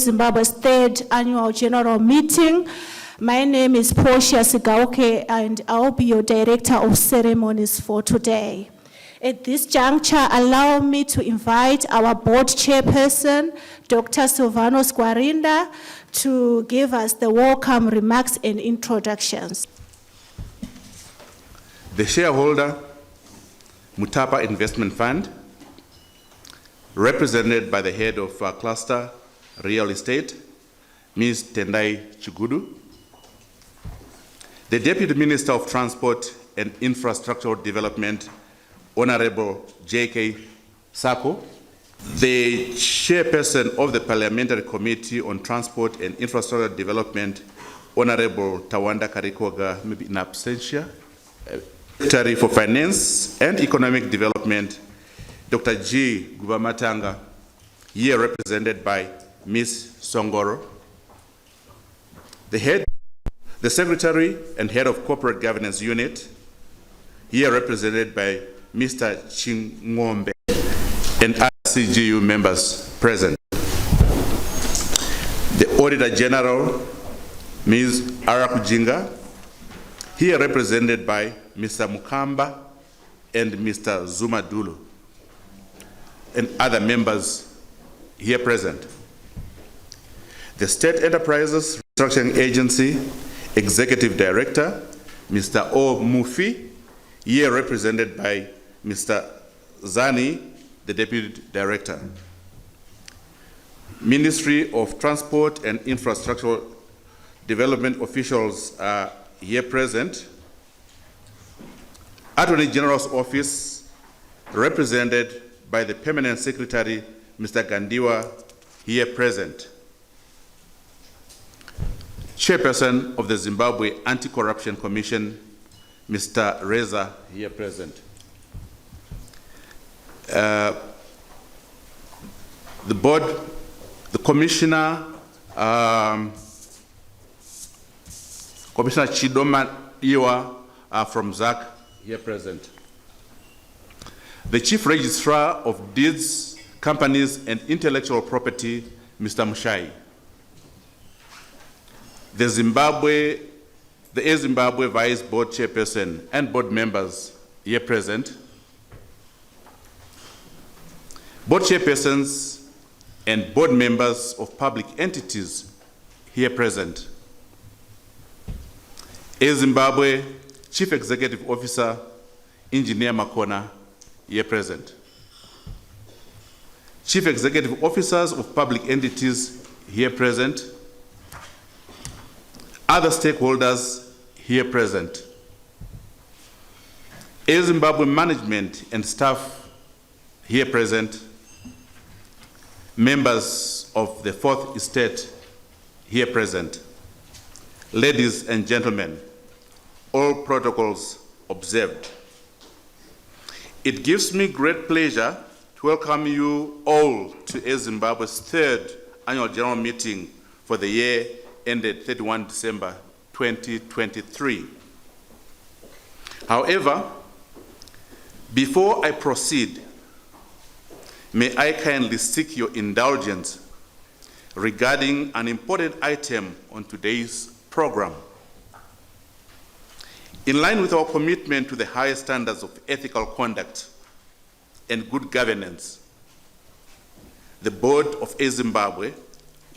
Zimbabwe's third annual general meeting. My name is Portia Sigauke, and I'll be your director of ceremonies for today. At this juncture, allow me to invite our board chairperson, Dr. Silvanos Guarinda, to give us the welcome remarks and introductions. The shareholder, Mutapa Investment Fund, represented by the head of Cluster Real Estate, Ms. Tendai Chigudu, the Deputy Minister of Transport and Infrastructural Development, Honorable J.K. Sako, the Chairperson of the Parliamentary Committee on Transport and Infrastructure Development, Honorable Tawanda Karikoga, maybe in absentia, Secretary for Finance and Economic Development, Dr. G. Gubamatanga, here represented by Ms. Songoro, the Secretary and Head of Corporate Governance Unit, here represented by Mr. Chingombe, and other CGU members present. The Auditor General, Ms. Arakujinga, here represented by Mr. Mukamba and Mr. Zuma Dulu, and other members here present. The State Enterprises Restructuring Agency Executive Director, Mr. O. Mufi, here represented by Mr. Zani, the Deputy Director. Ministry of Transport and Infrastructural Development officials are here present. Attorney General's Office, represented by the Permanent Secretary, Mr. Gandiwa, here present. Chairperson of the Zimbabwe Anti-Corruption Commission, Mr. Reza, here present. The board, the Commissioner, Commissioner Chidoma Iwa from ZAC, here present. The Chief Registrar of Deeds, Companies and Intellectual Property, Mr. Mushai. The Zimbabwe Vice Board Chairperson and board members here present. Board chairpersons and board members of public entities here present. Zimbabwe Chief Executive Officer, Engineer Makona, here present. Chief Executive Officers of public entities here present. Other stakeholders here present. Zimbabwe management and staff here present. Members of the Fourth Estate here present. Ladies and gentlemen, all protocols observed. It gives me great pleasure to welcome you all to Zimbabwe's third annual general meeting for the year ended 31 December 2023. However, before I proceed, may I kindly seek your indulgence regarding an important item on today's program. In line with our commitment to the highest standards of ethical conduct and good governance, the Board of Zimbabwe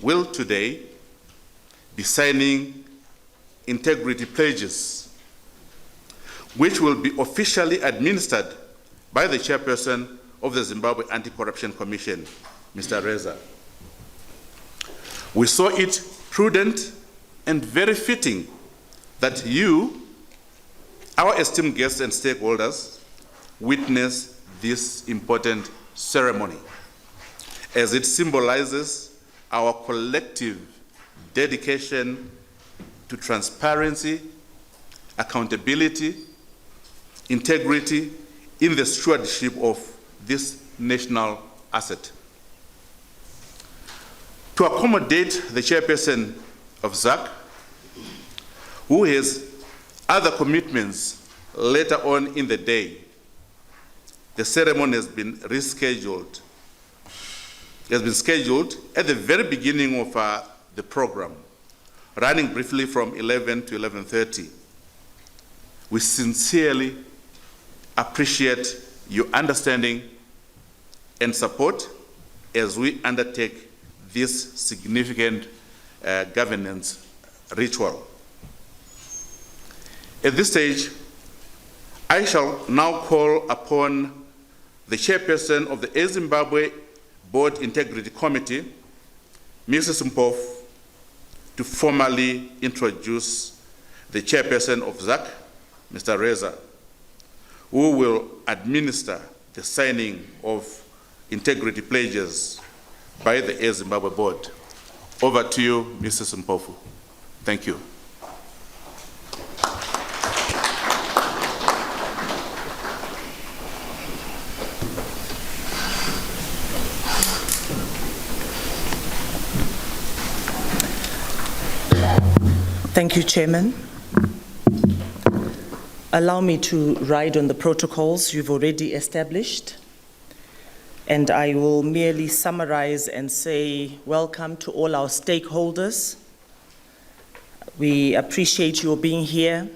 will today be signing integrity pledges, which will be officially administered by the Chairperson of the Zimbabwe Anti-Corruption Commission, Mr. Reza. We saw it prudent and very fitting that you, our esteemed guests and stakeholders, witness this important ceremony, as it symbolizes our collective dedication to transparency, accountability, integrity in the stewardship of this national asset. To accommodate the Chairperson of ZAC, who has other commitments later on in the day, the ceremony has been rescheduled. has been scheduled at the very beginning of the program, running briefly from 11 to 11:30. We sincerely appreciate your understanding and support as we undertake this significant governance ritual. At this stage, I shall now call upon the chairperson of the Zimbabwe Board Integrity Committee, Mrs. Mpofu, to formally introduce the chairperson of ZAC, Mr. Reza, who will administer the signing of integrity pledges by the Zimbabwe Board. Over to you, Mrs. Mpofu. Thank you. Thank you, Chairman. Allow me to ride on the protocols you've already established, and I will merely summarize and say welcome to all our stakeholders. We appreciate your being here,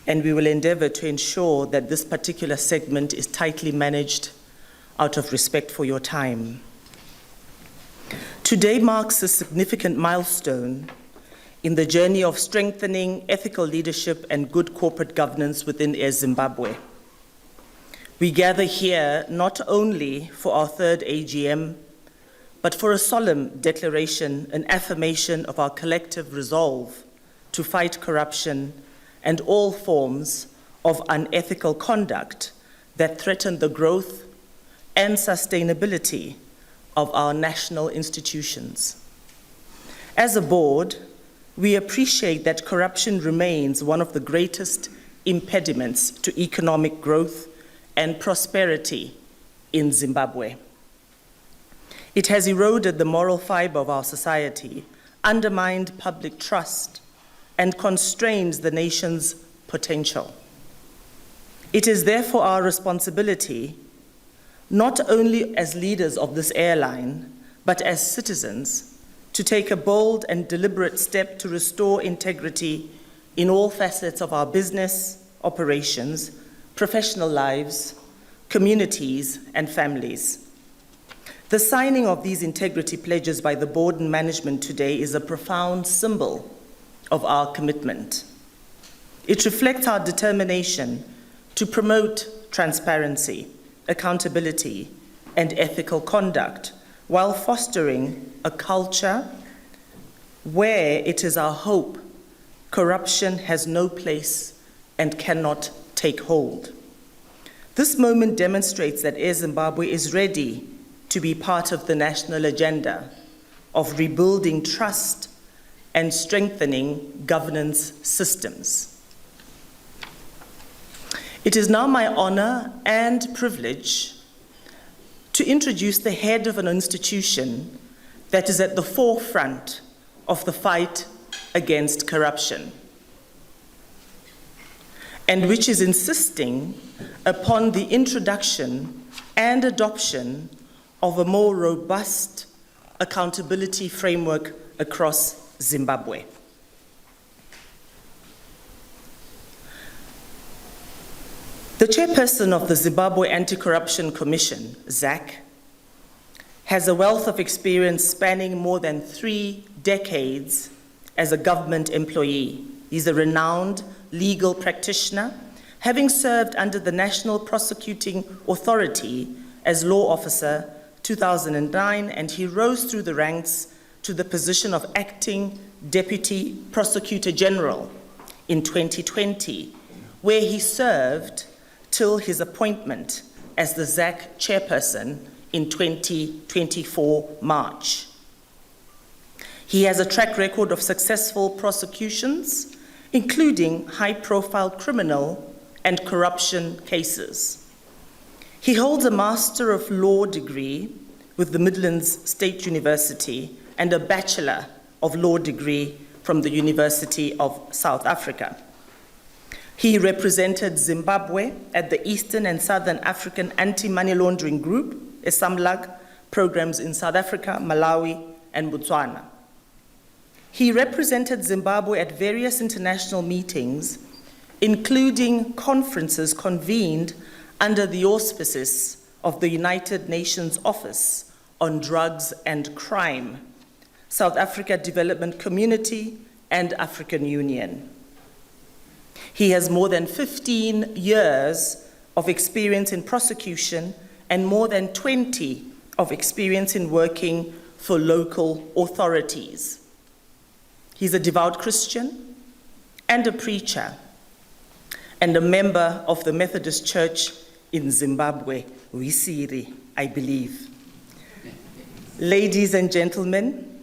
and we will endeavor to ensure that this particular segment is tightly managed out of respect for your time. Today marks a significant milestone in the journey of strengthening ethical leadership and good corporate governance within Zimbabwe. We gather here not only for our third AGM, but for a solemn declaration, an affirmation of our collective resolve to fight corruption and all forms of unethical conduct that threaten the growth and sustainability of our national institutions. As a board, we appreciate that corruption remains one of the greatest impediments to economic growth and prosperity in Zimbabwe. It has eroded the moral fiber of our society, undermined public trust, and constrains the nation's potential. It is therefore our responsibility, not only as leaders of this airline, but as citizens, to take a bold and deliberate step to restore integrity in all facets of our business, operations, professional lives, communities, and families. The signing of these integrity pledges by the board and management today is a profound symbol of our commitment. It reflects our determination to promote transparency, accountability, and ethical conduct, while fostering a culture where it is our hope corruption has no place and cannot take hold. This moment demonstrates that Zimbabwe is ready to be part of the national agenda of rebuilding trust and strengthening governance systems. It is now my honor and privilege to introduce the head of an institution that is at the forefront of the fight against corruption, and which is insisting upon the introduction and adoption of a more robust accountability framework across Zimbabwe. The chairperson of the Zimbabwe Anti-Corruption Commission, ZAC, has a wealth of experience spanning more than 3 decades as a government employee. He's a renowned legal practitioner, having served under the National Prosecuting Authority as law officer 2009, and he rose through the ranks to the position of acting deputy prosecutor general in 2020, where he served till his appointment as the ZAC chairperson in 2024 March. He has a track record of successful prosecutions, including high-profile criminal and corruption cases. He holds a Master of Law degree with the Midlands State University and a Bachelor of Law degree from the University of South Africa. He represented Zimbabwe at the Eastern and Southern African Anti-Money Laundering Group, ESAMLAG, programs in South Africa, Malawi, and Botswana. He represented Zimbabwe at various international meetings, including conferences convened under the auspices of the United Nations Office on Drugs and Crime, South Africa Development Community, and African Union. He has more than 15 years of experience in prosecution and more than 20 of experience in working for local authorities. He's a devout Christian and a preacher and a member of the Methodist Church in Zimbabwe, Wisiri, I believe. Ladies and gentlemen,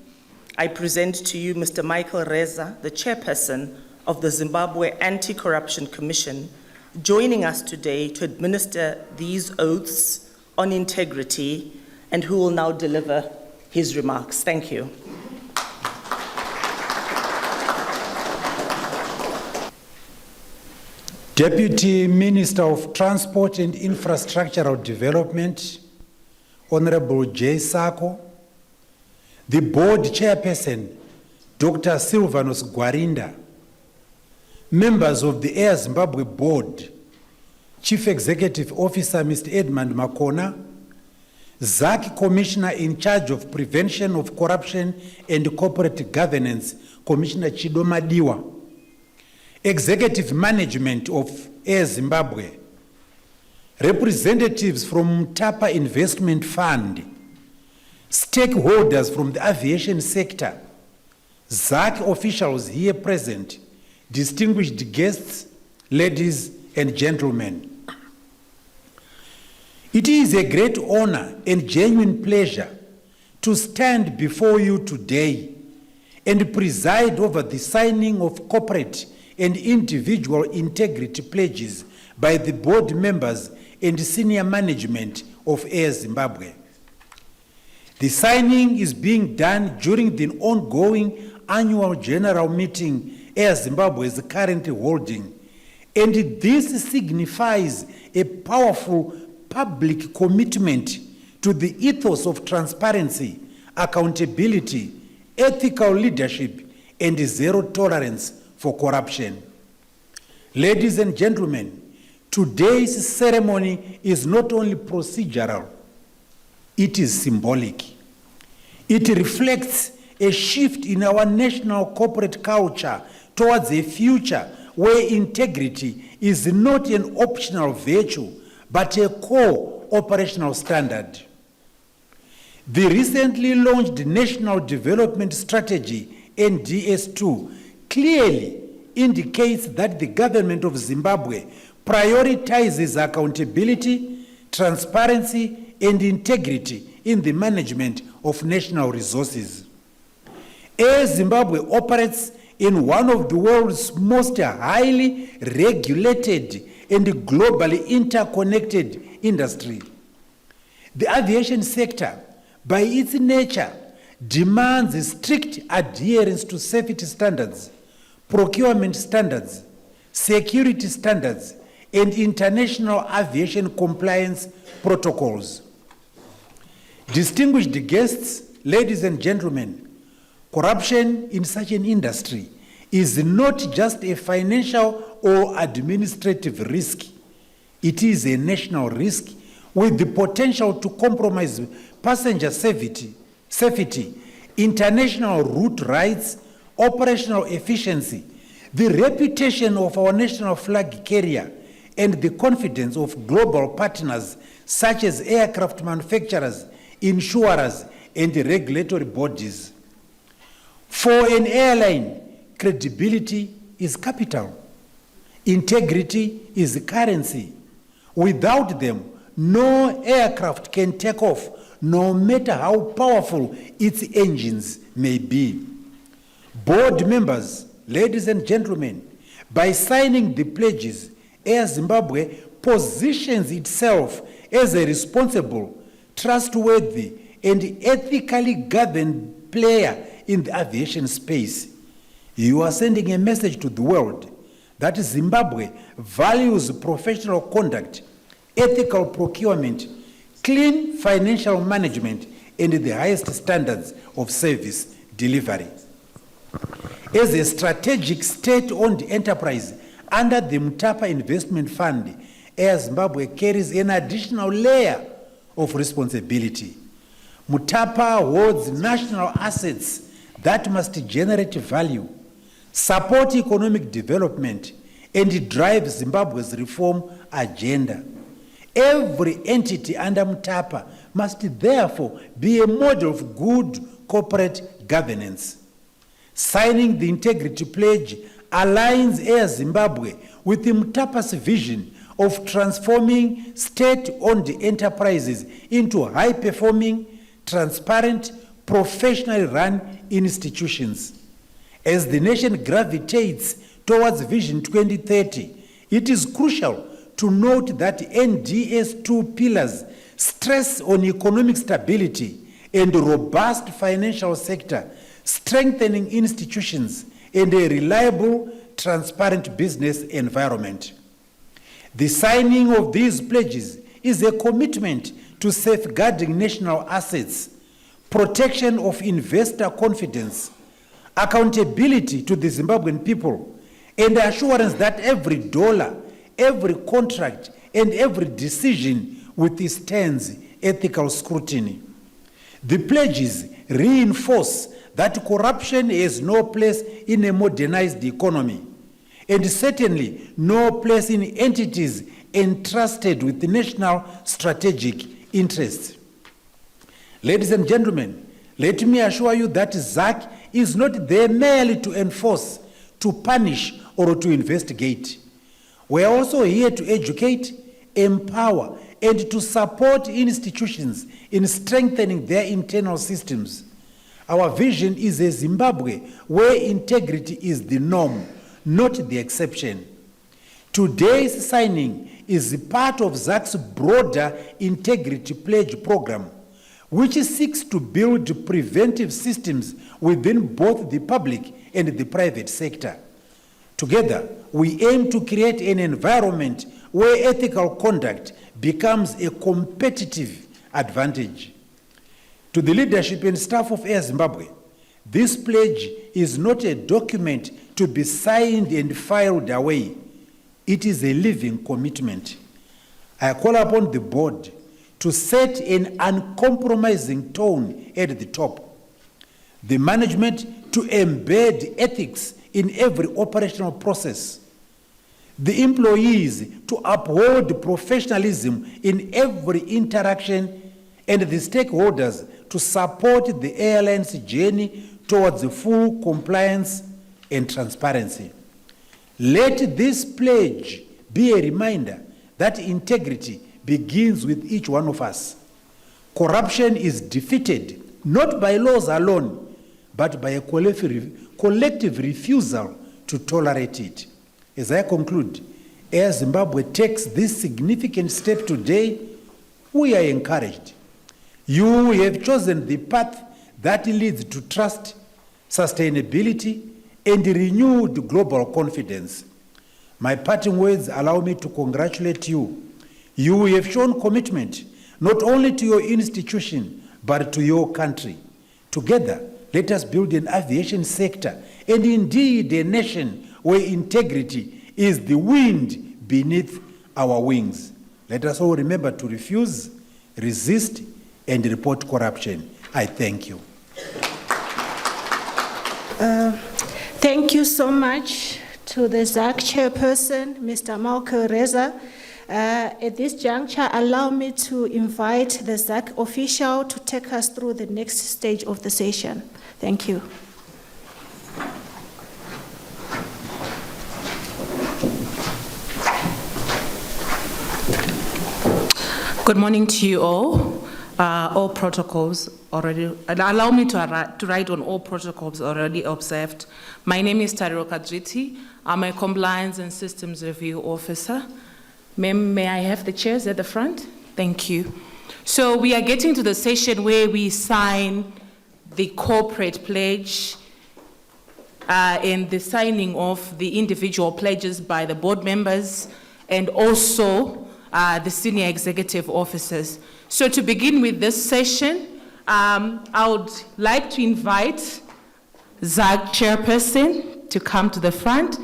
I present to you Mr. Michael Reza, the chairperson of the Zimbabwe Anti-Corruption Commission, joining us today to administer these oaths on integrity, and who will now deliver his remarks. Thank you. Deputy Minister of Transport and Infrastructural Development, Honorable J. Sako, the board chairperson, Dr. Silvanus Gwarinda, members of the Air Zimbabwe Board, Chief Executive Officer Mr. Edmund Makona, ZAC Commissioner in charge of Prevention of Corruption and Corporate Governance, Commissioner Chido Madiwa, Executive Management of Air Zimbabwe, representatives from Mtapa Investment Fund, stakeholders from the aviation sector, ZAC officials here present, distinguished guests, ladies and gentlemen. It is a great honor and genuine pleasure to stand before you today and preside over the signing of corporate and individual integrity pledges by the board members and senior management of Air Zimbabwe. The signing is being done during the ongoing annual general meeting Air Zimbabwe is currently holding, and this signifies a powerful public commitment to the ethos of transparency, accountability, ethical leadership, and zero tolerance for corruption. Ladies and gentlemen, today's ceremony is not only procedural, it is symbolic. It reflects a shift in our national corporate culture towards a future where integrity is not an optional virtue, but a core operational standard. The recently launched National Development Strategy, NDS2, clearly indicates that the government of Zimbabwe prioritizes accountability, transparency, and integrity in the management of national resources. Air Zimbabwe operates in one of the world's most highly regulated and globally interconnected industry. The aviation sector, by its nature, demands strict adherence to safety standards, procurement standards, security standards, and international aviation compliance protocols. Distinguished guests, ladies and gentlemen, corruption in such an industry is not just a financial or administrative risk. It is a national risk with the potential to compromise passenger safety, international route rights, operational efficiency, the reputation of our national flag carrier, and the confidence of global partners such as aircraft manufacturers, insurers, and the regulatory bodies. For an airline, credibility is capital. Integrity is currency. Without them, no aircraft can take off, no matter how powerful its engines may be. Board members, ladies and gentlemen, by signing the pledges, Air Zimbabwe positions itself as a responsible, trustworthy, and ethically governed player in the aviation space. You are sending a message to the world that Zimbabwe values professional conduct, ethical procurement, clean financial management, and the highest standards of service delivery. As a strategic state-owned enterprise under the Mutapa Investment Fund, Air Zimbabwe carries an additional layer of responsibility. Mutapa holds national assets that must generate value, support economic development, and drive Zimbabwe's reform agenda. Every entity under Mutapa must therefore be a model of good corporate governance. Signing the Integrity Pledge aligns Air Zimbabwe with the Mutapa's vision of transforming state-owned enterprises into high-performing, transparent, professionally run institutions. As the nation gravitates towards Vision 2030, it is crucial to note that ND's 2 pillars stress on economic stability and a robust financial sector, strengthening institutions, and a reliable, transparent business environment. The signing of these pledges is a commitment to safeguarding national assets, protection of investor confidence, accountability to the Zimbabwean people, and assurance that every dollar, every contract, and every decision withstands ethical scrutiny. The pledges reinforce that corruption has no place in a modernized economy, and certainly no place in entities entrusted with national strategic interests. Ladies and gentlemen, let me assure you that ZAC is not there merely to enforce, to punish, or to investigate. We are also here to educate, empower, and to support institutions in strengthening their internal systems. Our vision is a Zimbabwe where integrity is the norm, not the exception. Today's signing is part of ZAC's broader Integrity Pledge program, which seeks to build preventive systems within both the public and the private sector. Together, we aim to create an environment where ethical conduct becomes a competitive advantage. To the leadership and staff of Air Zimbabwe, this pledge is not a document to be signed and filed away. It is a living commitment. I call upon the board to set an uncompromising tone at the top, the management to embed ethics in every operational process, the employees to uphold professionalism in every interaction, and the stakeholders to support the airline's journey towards full compliance and transparency. Let this pledge be a reminder that integrity begins with each one of us. Corruption is defeated not by laws alone, but by a collective refusal to tolerate it. As I conclude, as Zimbabwe takes this significant step today, we are encouraged. You have chosen the path that leads to trust, sustainability, and renewed global confidence. My parting words allow me to congratulate you. You have shown commitment not only to your institution, but to your country. Together, let us build an aviation sector and indeed a nation where integrity is the wind beneath our wings. Let us all remember to refuse, resist, and report corruption. I thank you. Thank you so much to the ZAC chairperson, Mr. Malcolm Reza. At this juncture, allow me to invite the ZAC official to take us through the next stage of the session. Thank you. Good morning to you all. All protocols already, allow me to write on all protocols already observed. My name is Taroka Driti. I'm a Compliance and Systems Review Officer. May I have the chairs at the front? Thank you. So we are getting to the session where we sign the corporate pledge and the signing of the individual pledges by the board members and also the senior executive officers. So to begin with this session, I would like to invite ZAG chairperson to come to the front.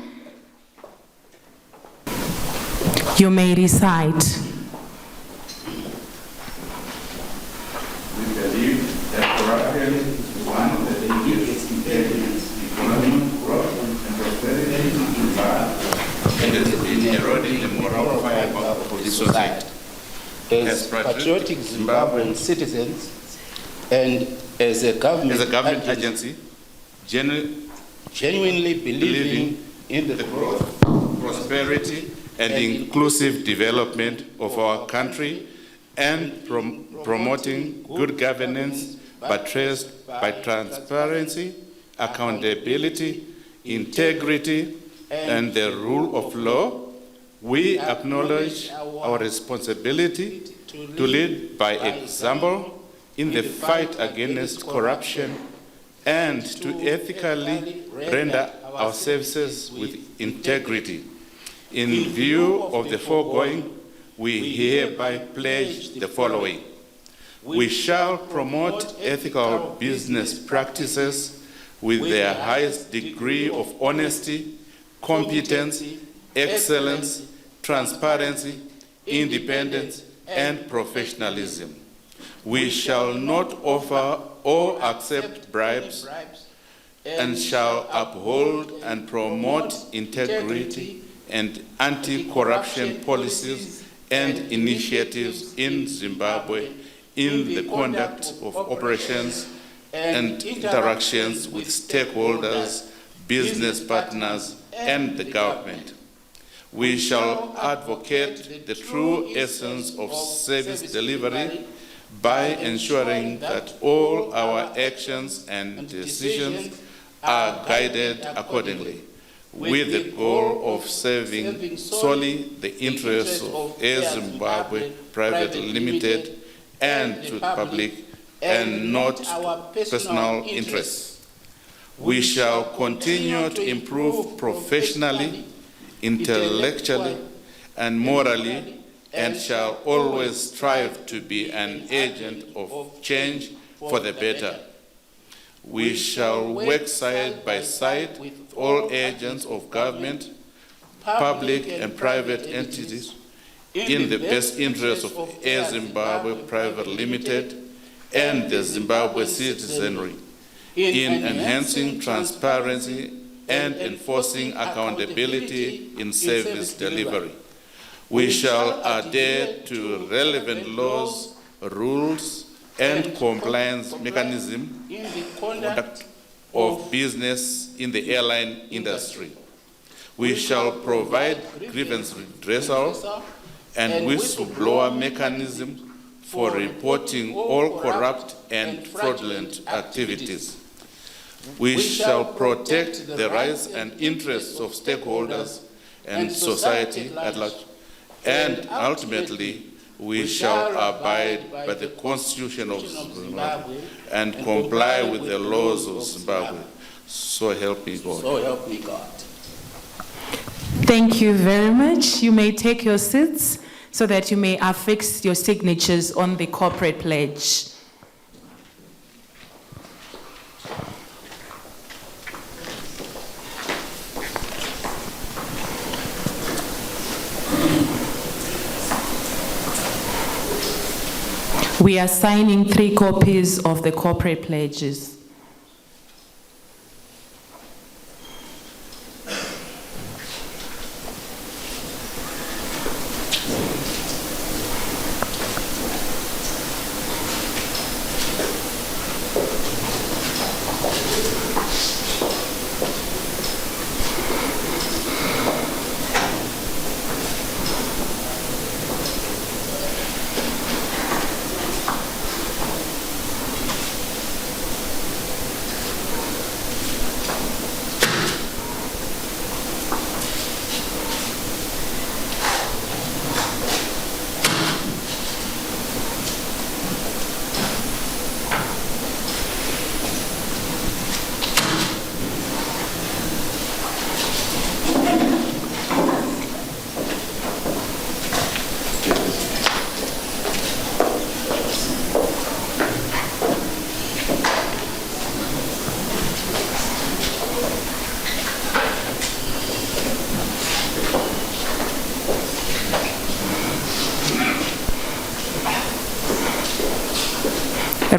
You may recite. We believe that corruption is one of the biggest impediments to economic growth and prosperity in Zimbabwe, and has been eroding the moral fiber of the society. As patriotic Zimbabwean citizens and as a government agency, genuinely believing in the growth, prosperity, and inclusive development of our country, and promoting good governance buttressed by transparency, accountability, integrity, and the rule of law, we acknowledge our responsibility to lead by example in the fight against corruption and to ethically render our services with integrity. In view of the foregoing, we hereby pledge the following. We shall promote ethical business practices with their highest degree of honesty, competence, excellence, transparency, independence, and professionalism. We shall not offer or accept bribes and shall uphold and promote integrity and anti-corruption policies and initiatives in Zimbabwe in the conduct of operations and interactions with stakeholders, business partners, and the government. We shall advocate the true essence of service delivery by ensuring that all our actions and decisions are guided accordingly, with the goal of serving solely the interests of Air Zimbabwe Private Limited and to the public, and not personal interests. We shall continue to improve professionally, intellectually, and morally, and shall always strive to be an agent of change for the better. We shall work side by side with all agents of government, public and private entities, in the best interest of Air Zimbabwe Private Limited and the Zimbabwe citizenry, in enhancing transparency and enforcing accountability in service delivery. We shall adhere to relevant laws, rules, and compliance mechanism in the conduct of business in the airline industry. We shall provide grievance redressal and whistleblower mechanism for reporting all corrupt and fraudulent activities. We shall protect the rights and interests of stakeholders and society at large, and ultimately we shall abide by the Constitution of Zimbabwe and comply with the laws of Zimbabwe. So help me God. So help me God. Thank you very much. You may take your seats so that you may affix your signatures on the corporate pledge. We are signing 3 copies of the corporate pledges.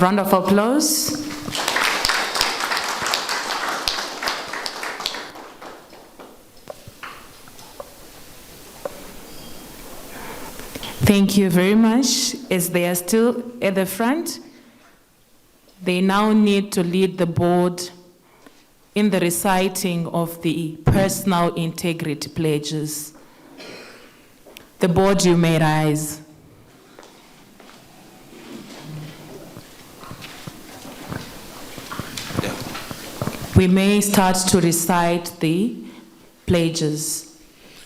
round of applause. Thank you very much. As they are still at the front, they now need to lead the board in the reciting of the personal integrity pledges. The board, you may rise. We may start to recite the pledges.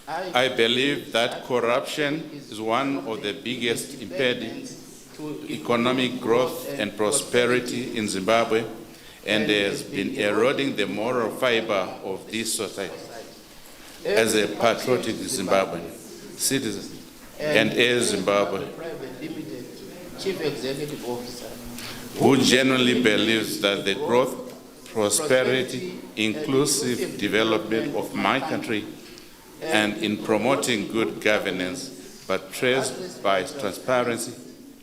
I believe that corruption is one of the biggest impediments to economic growth and prosperity in Zimbabwe and has been eroding the moral fiber of this society. As a patriotic Zimbabwean citizen and a Zimbabwean Chief Executive Officer, who genuinely believes that the growth, prosperity, inclusive development of my country and in promoting good governance, but traced by transparency,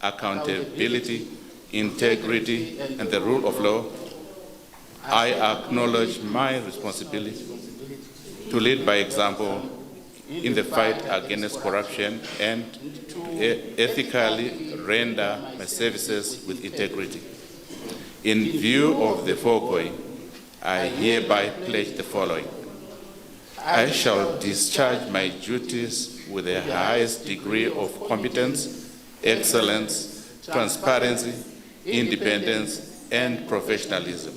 accountability, integrity, and the rule of law, I acknowledge my responsibility to lead by example in the fight against corruption and to ethically render my services with integrity. In view of the foregoing, I hereby pledge the following. I shall discharge my duties with the highest degree of competence, excellence, transparency, independence, and professionalism.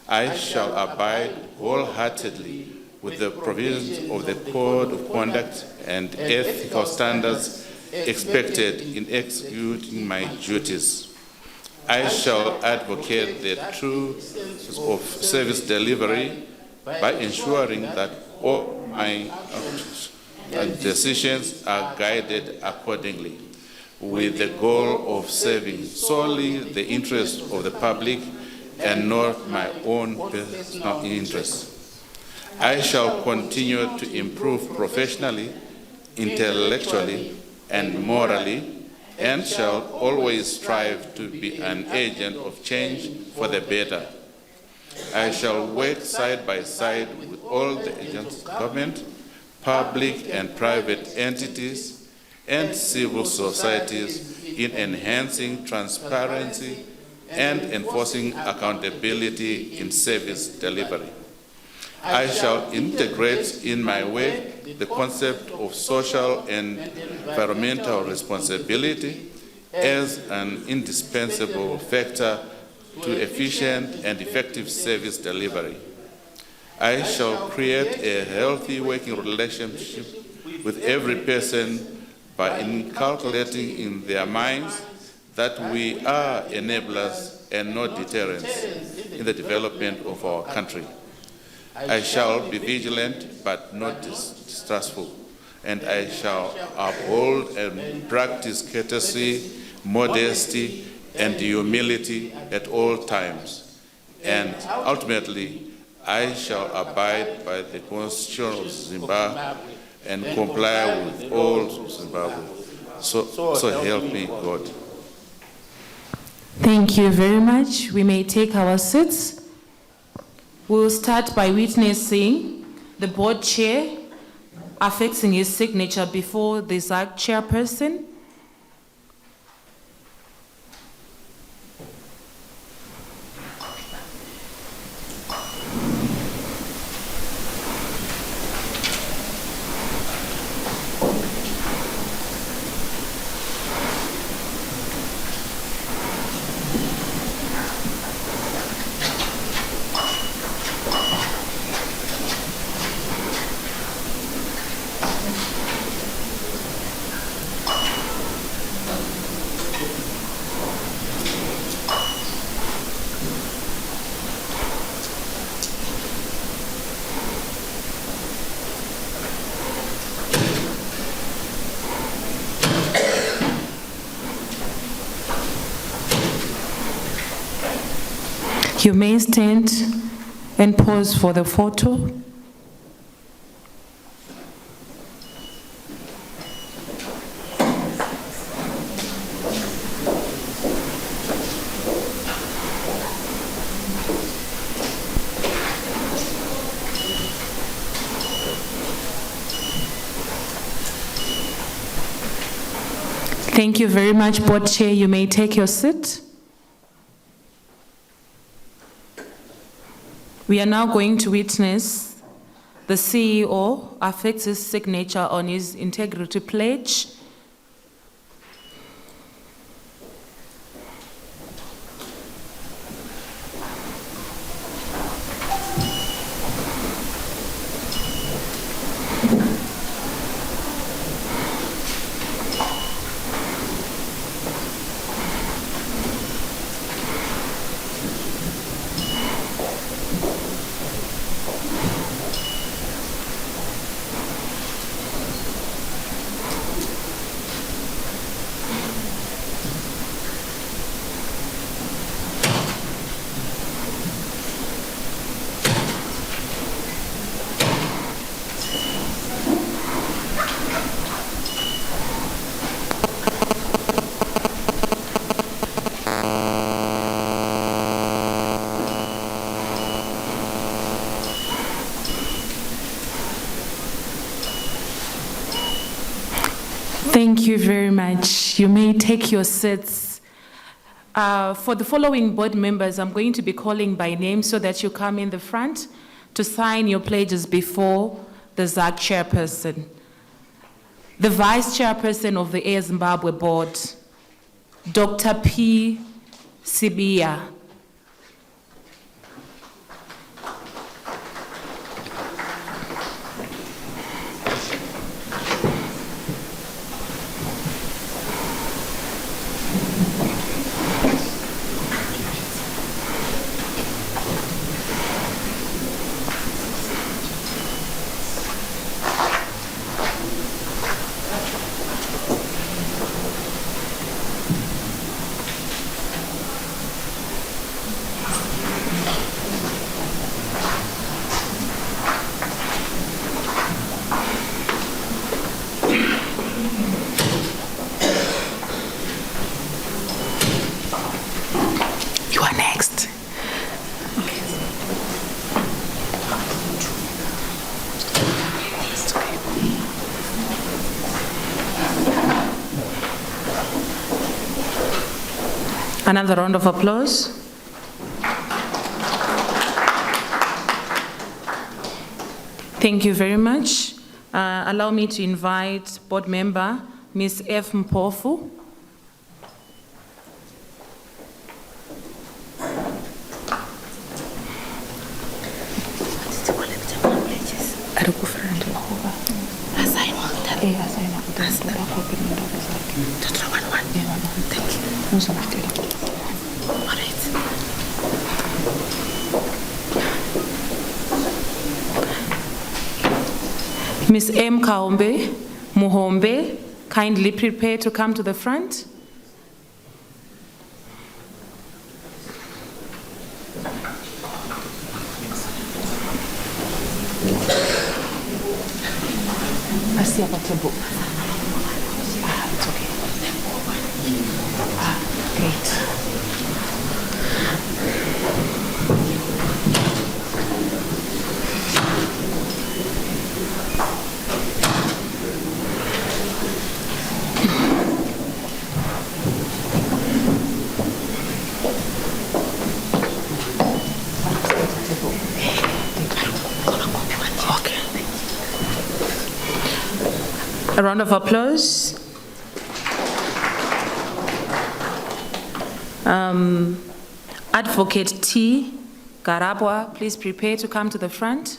I shall abide wholeheartedly with the provisions of the Code of Conduct and ethical standards expected in executing my duties. I shall advocate the truth of service delivery by ensuring that all my actions and decisions are guided accordingly, with the goal of serving solely the interests of the public and not my own personal interests. I shall continue to improve professionally, intellectually, and morally, and shall always strive to be an agent of change for the better. I shall work side by side with all the agents of government, public and private entities, and civil societies in enhancing transparency and enforcing accountability in service delivery. I shall integrate in my work the concept of social and environmental responsibility as an indispensable factor to efficient and effective service delivery. I shall create a healthy working relationship with every person by inculcating in their minds that we are enablers and not deterrents in the development of our country. I shall be vigilant but not distrustful, and I shall uphold and practice courtesy, modesty, and humility at all times. And ultimately, I shall abide by the Constitution of Zimbabwe and comply with all Zimbabwe. So help me God. Thank you very much. We may take our seats. We'll start by witnessing the board chair affixing his signature before the ZAC chairperson. You may stand and pose for the photo. Thank you very much, Board Chair. You may take your seat. We are now going to witness the CEO affix his signature on his integrity pledge. Thank you very much. You may take your seats. For the following board members, I'm going to be calling by name so that you come in the front to sign your pledges before the ZAC chairperson. The vice chairperson of the Air Zimbabwe board, Dr. P. Sibia. You are next. Another round of applause. Thank you very much. Allow me to invite board member Ms. F. Mpofu. Ms. M. Kaombe Muhombe, kindly prepare to come to the front. I see about the book. It's okay. Great. A round of applause. Advocate T. Garabwa, please prepare to come to the front.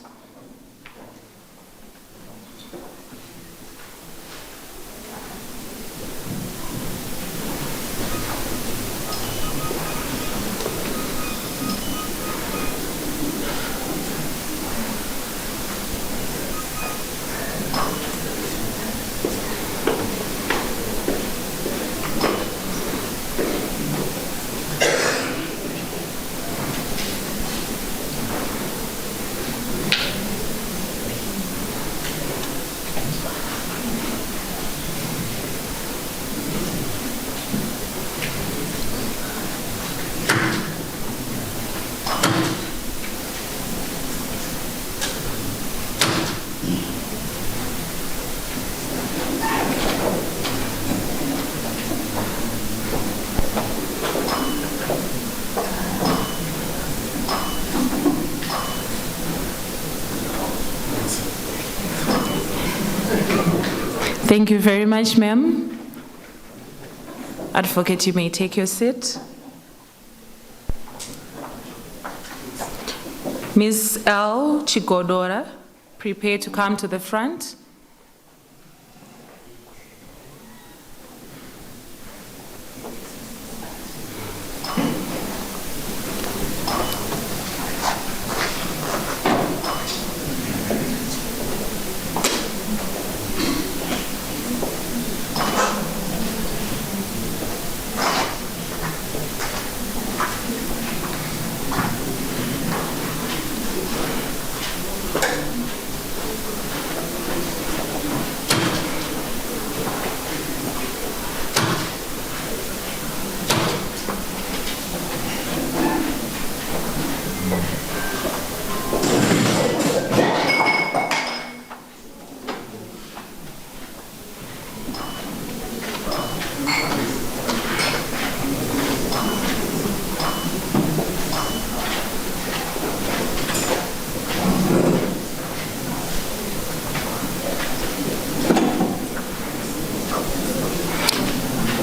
Thank you very much, ma'am. Advocate, you may take your seat. Ms. L. Chigodora, prepare to come to the front.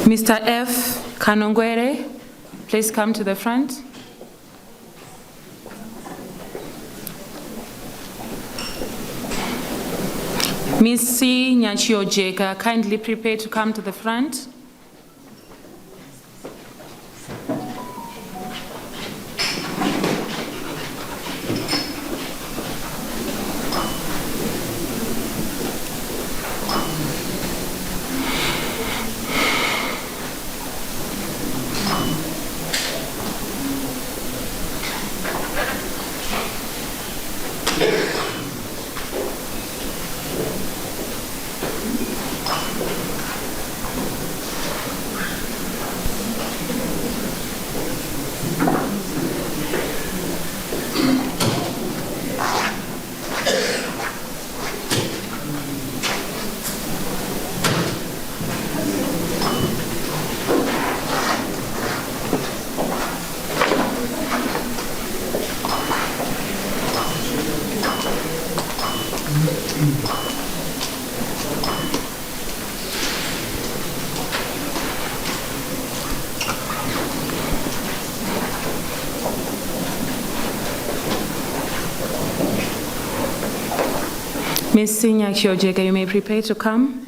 Mr. F. Kanongwere, please come to the front. Ms. C. Nyachiojeka, kindly prepare to come to the front. Ms. Nyachiojeka, you may prepare to come.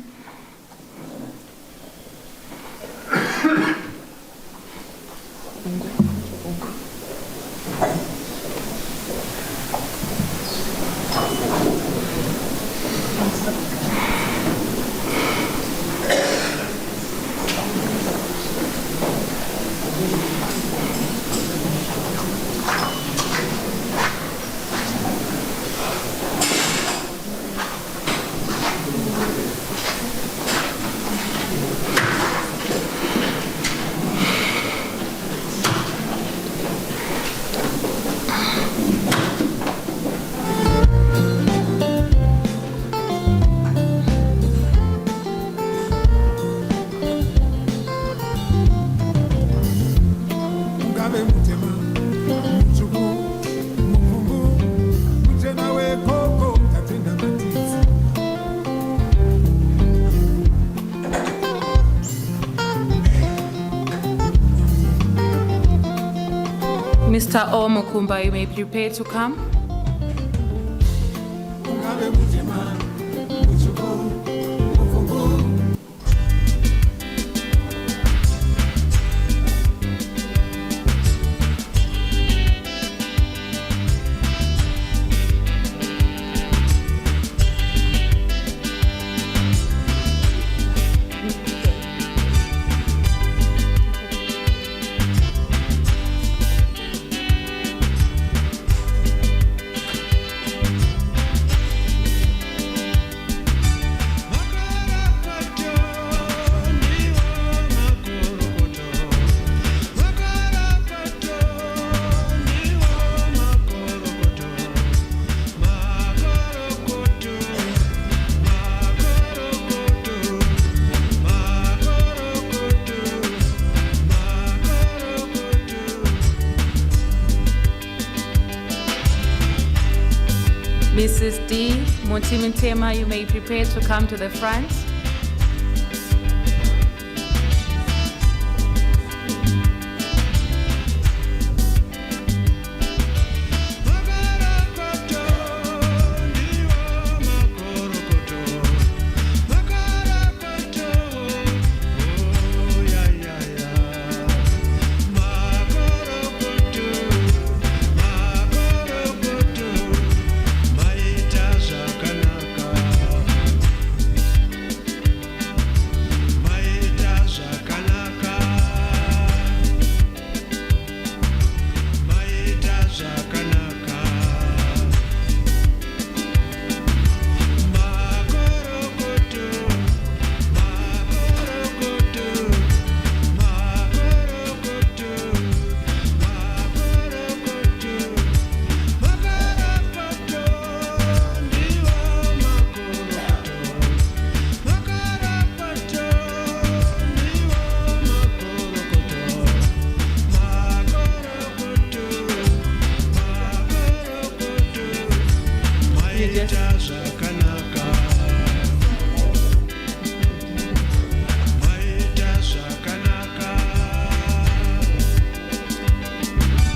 Mr. O. Mukumba, you may prepare to come. Mrs. D. Motimintema, you may prepare to come to the front.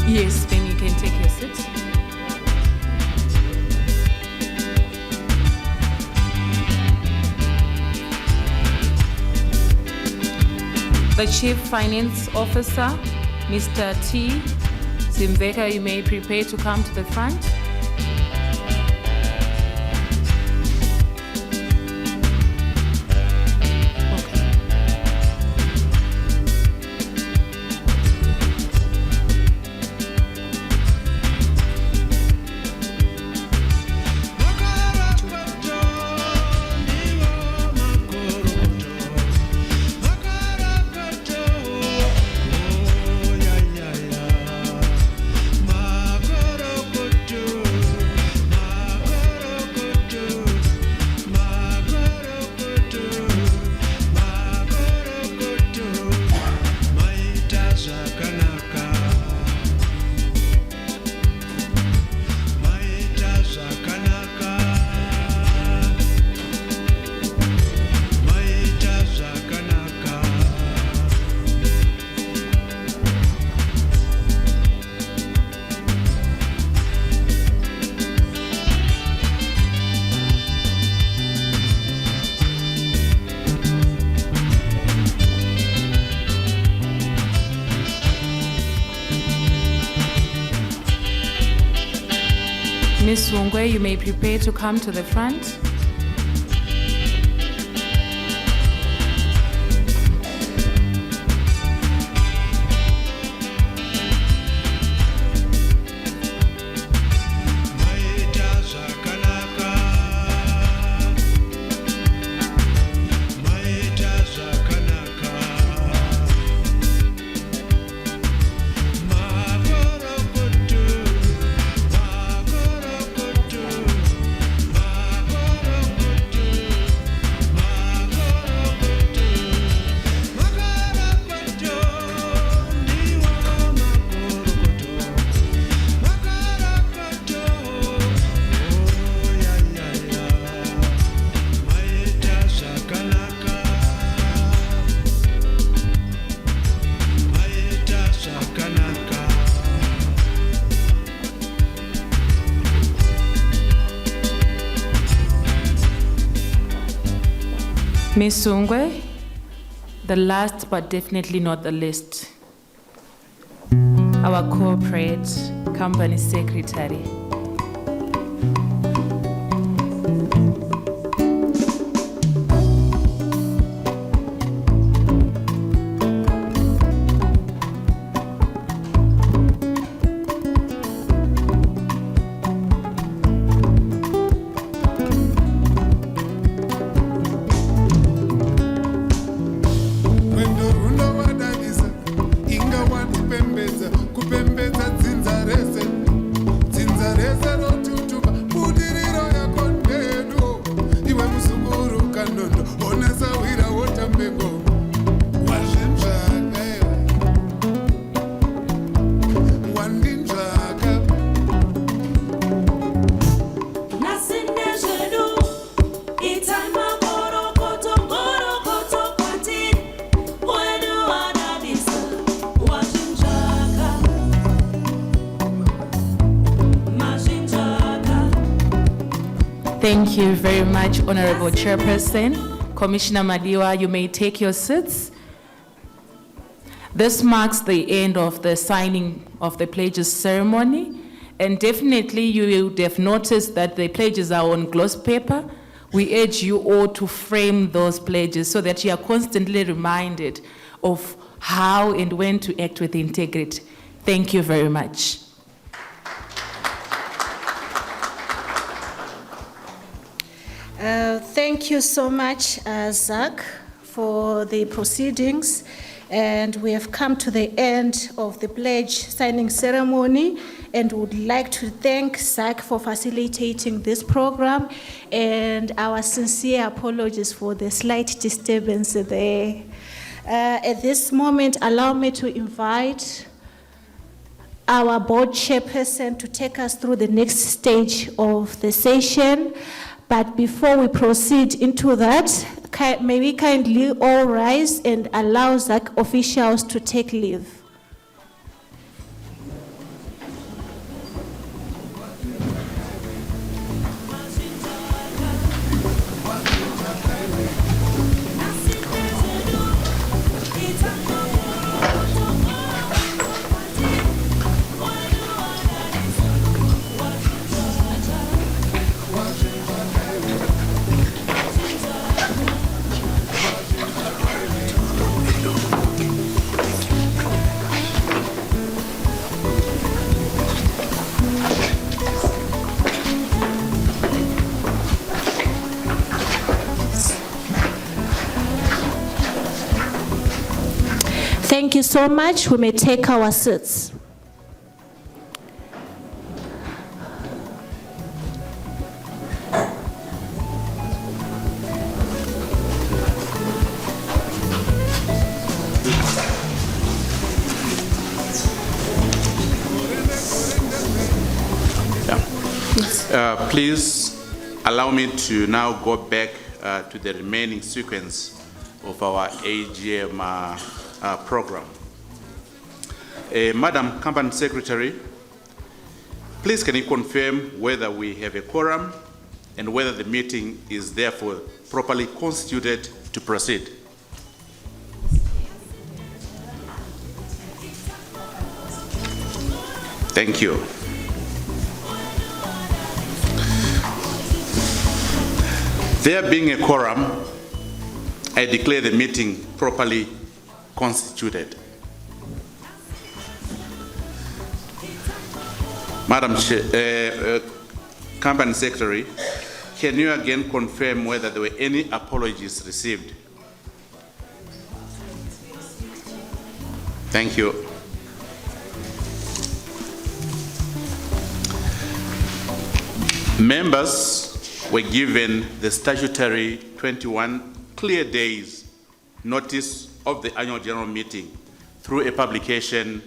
Yes, then you can take your seat. The Chief Finance Officer, Mr. T. Zimbabwe, you may prepare to come to the front. Ms. Wongwe, you may prepare to come to the front. Ms. Sungwe, the last but definitely not the least, our corporate company secretary. Thank you very much, Honorable Chairperson. Commissioner Madiwa, you may take your seats. This marks the end of the signing of the pledges ceremony, and definitely you would have noticed that the pledges are on gloss paper. We urge you all to frame those pledges so that you are constantly reminded of how and when to act with integrity. Thank you very much. Thank you so much, Zach, for the proceedings. And we have come to the end of the pledge signing ceremony, and would like to thank Zach for facilitating this program, and our sincere apologies for the slight disturbance there. At this moment, allow me to invite our board chairperson to take us through the next stage of the session. But before we proceed into that, may we kindly all rise and allow ZAC officials to take leave. Thank you so much. We may take our seats. Please allow me to now go back to the remaining sequence of our AGM program. Madam Company Secretary, please can you confirm whether we have a quorum and whether the meeting is therefore properly constituted to proceed? Thank you. There being a quorum, I declare the meeting properly constituted. Madam Company Secretary, can you again confirm whether there were any apologies received? Thank you. Members were given the statutory 21 clear days notice of the annual general meeting through a publication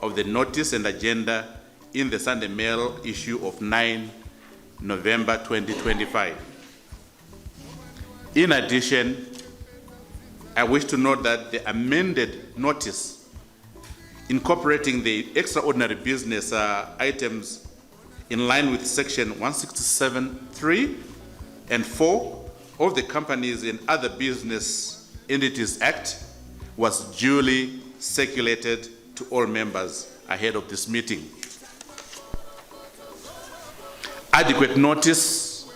of the notice and agenda in the Sunday Mail issue of 9 November 2025. In addition, I wish to note that the amended notice incorporating the extraordinary business items in line with section 167(3) and 4 of the Companies and Other Business Entities Act was duly circulated to all members ahead of this meeting. Adequate notice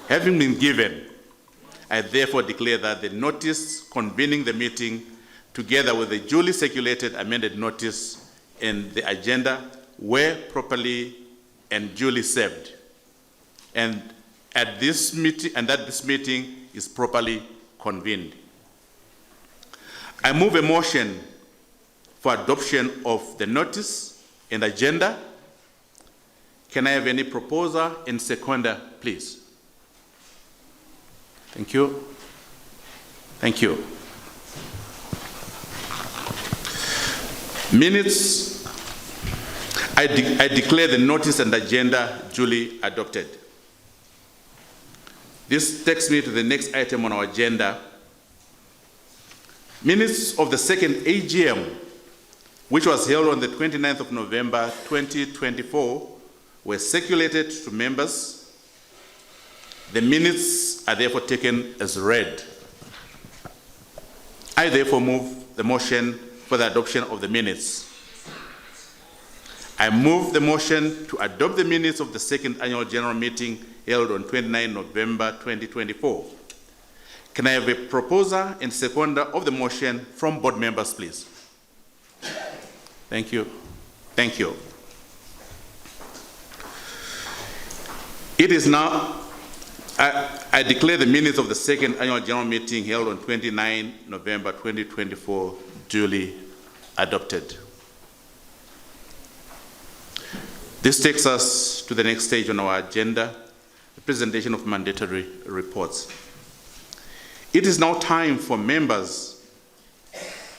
having been given, I therefore declare that the notice convening the meeting, together with the duly circulated amended notice and the agenda, were properly and duly served, and that this meeting is properly convened. I move a motion for adoption of the notice and agenda. Can I have any proposer and seconder, please? Thank you. Thank you. Minutes. I declare the notice and agenda duly adopted. This takes me to the next item on our agenda. Minutes of the second AGM, which was held on the 29th of November 2024, were circulated to members. The minutes are therefore taken as read. I therefore move the motion for the adoption of the minutes. I move the motion to adopt the minutes of the second annual general meeting held on 29 November 2024. Can I have a proposer and seconder of the motion from board members, please? Thank you. Thank you. It is now, I declare the minutes of the second annual general meeting held on 29 November 2024 duly adopted. This takes us to the next stage on our agenda, the presentation of mandatory reports. It is now time for members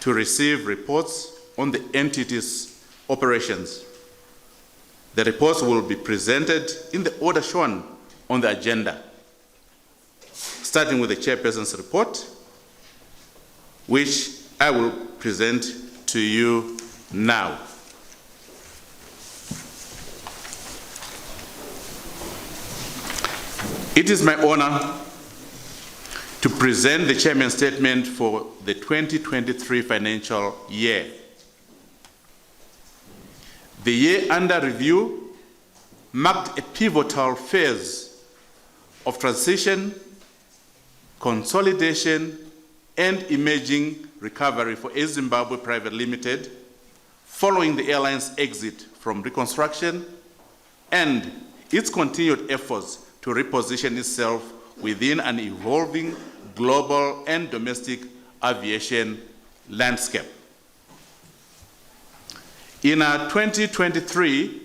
to receive reports on the entity's operations. The reports will be presented in the order shown on the agenda, starting with the chairperson's report, which I will present to you now. It is my honor to present the chairman's statement for the 2023 financial year. The year under review marked a pivotal phase of transition, consolidation, and emerging recovery for Air Zimbabwe Private Limited, following the airline's exit from reconstruction and its continued efforts to reposition itself within an evolving global and domestic aviation landscape. In 2023,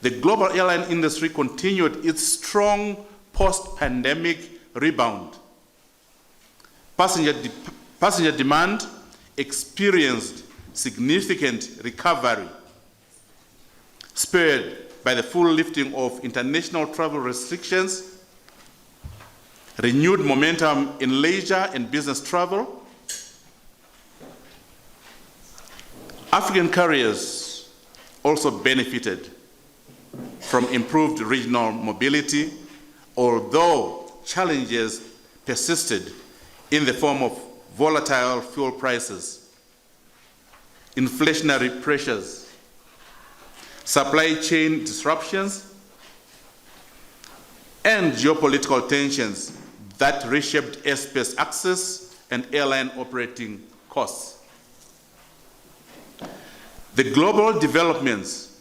the global airline industry continued its strong post-pandemic rebound. Passenger demand experienced significant recovery, spurred by the full lifting of international travel restrictions, renewed momentum in leisure and business travel. African carriers also benefited from improved regional mobility, although challenges persisted in the form of volatile fuel prices, inflationary pressures, supply chain disruptions, and geopolitical tensions that reshaped airspace access and airline operating costs. The global developments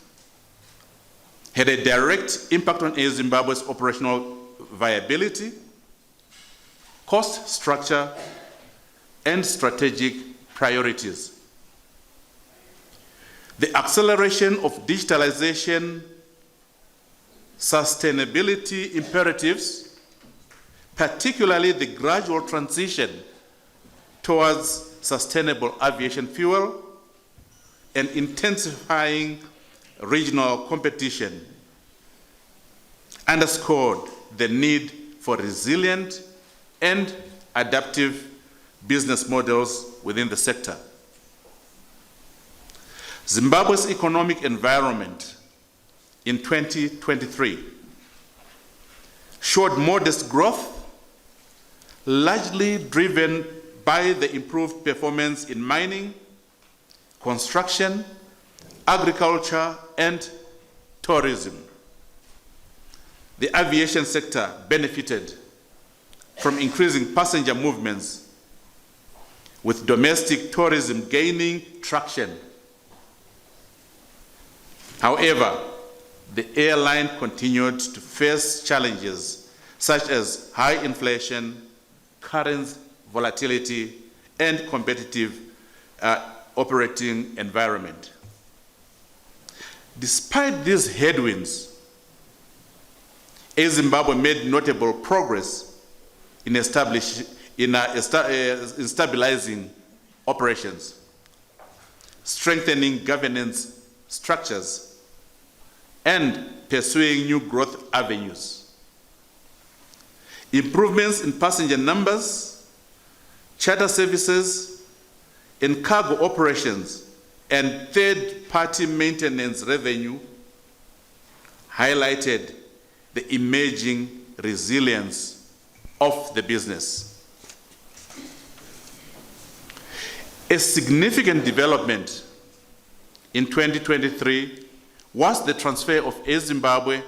had a direct impact on Air Zimbabwe's operational viability, cost structure, and strategic priorities. The acceleration of digitalization, sustainability imperatives, particularly the gradual transition towards sustainable aviation fuel, and intensifying regional competition, underscored the need for resilient and adaptive business models within the sector. Zimbabwe's economic environment in 2023 showed modest growth, largely driven by the improved performance in mining, construction, agriculture, and tourism. The aviation sector benefited from increasing passenger movements, with domestic tourism gaining traction. However, the airline continued to face challenges such as high inflation, currency volatility, and competitive operating environment. Despite these headwinds, Air Zimbabwe made notable progress in stabilizing operations, strengthening governance structures, and pursuing new growth avenues. Improvements in passenger numbers, charter services, and cargo operations, and third-party maintenance revenue highlighted the emerging resilience of the business. A significant development in 2023 was the transfer of Air Zimbabwe's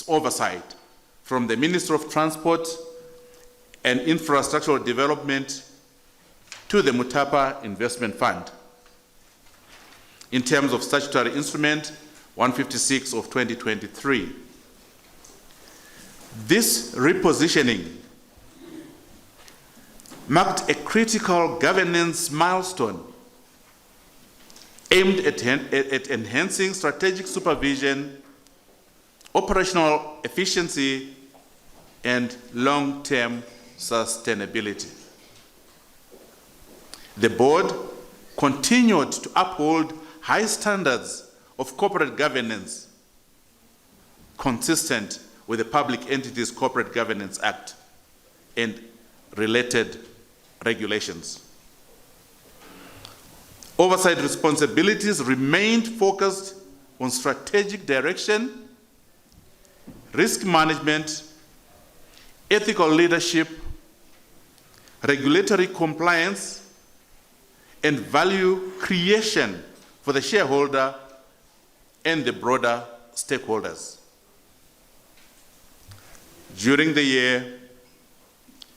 oversight from the Ministry of Transport and Infrastructural Development to the Mutapa Investment Fund. In terms of statutory instrument 156 of 2023, this repositioning marked a critical governance milestone aimed at enhancing strategic supervision, operational efficiency, and long-term sustainability. The board continued to uphold high standards of corporate governance consistent with the Public Entities Corporate Governance Act and related regulations. Oversight responsibilities remained focused on strategic direction, risk management, ethical leadership, regulatory compliance, and value creation for the shareholder and the broader stakeholders. During the year,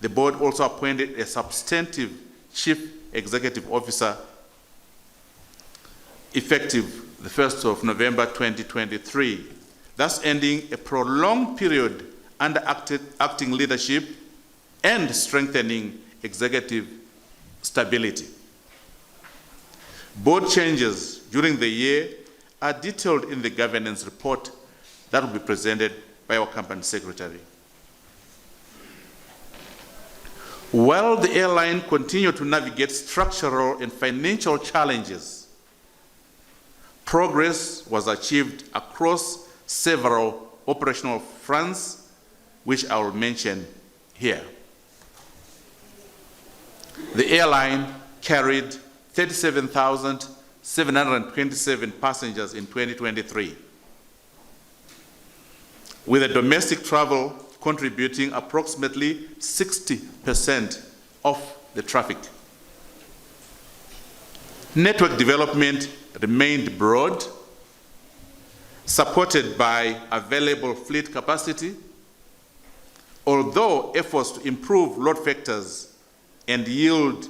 the board also appointed a substantive chief executive officer effective the 1st of November 2023, thus ending a prolonged period under acting leadership and strengthening executive stability. Board changes during the year are detailed in the governance report that will be presented by our company secretary. While the airline continued to navigate structural and financial challenges, progress was achieved across several operational fronts, which I will mention here. The airline carried 37,727 passengers in 2023, with a domestic travel contributing approximately 60% of the traffic. Network development remained broad, supported by available fleet capacity, although efforts to improve load factors and yield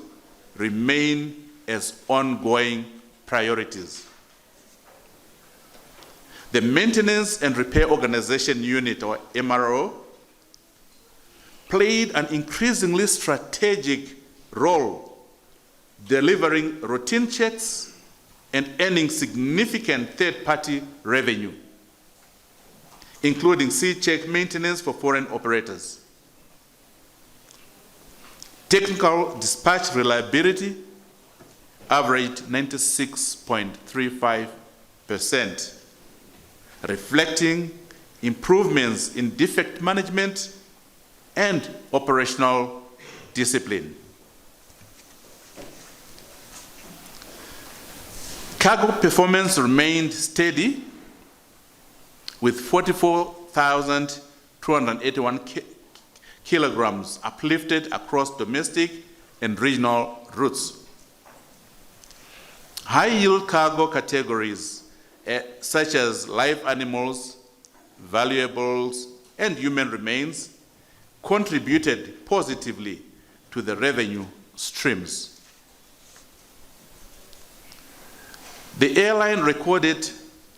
remain as ongoing priorities. The Maintenance and Repair Organization Unit, or MRO, played an increasingly strategic role, delivering routine checks and earning significant third-party revenue, including C-check maintenance for foreign operators. Technical dispatch reliability averaged 96.35%, reflecting improvements in defect management and operational discipline. Cargo performance remained steady, with 44,281 kilograms uplifted across domestic and regional routes. High-yield cargo categories such as live animals, valuables, and human remains contributed positively to the revenue streams. The airline recorded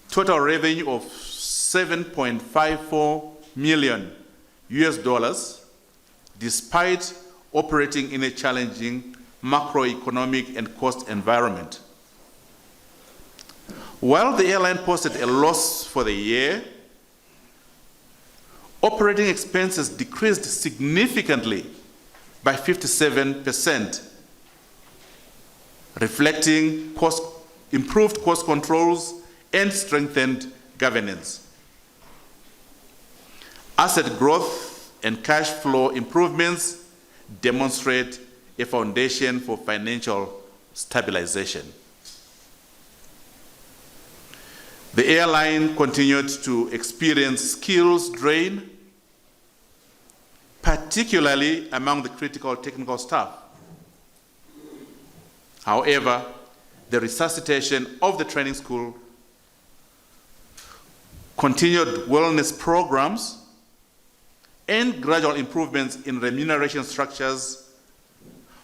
total revenue of $7.54 million despite operating in a challenging macroeconomic and cost environment. While the airline posted a loss for the year, operating expenses decreased significantly by 57%, reflecting improved cost controls and strengthened governance. Asset growth and cash flow improvements demonstrate a foundation for financial stabilization. The airline continued to experience skills drain, particularly among the critical technical staff. However, the resuscitation of the training school, continued wellness programs, and gradual improvements in remuneration structures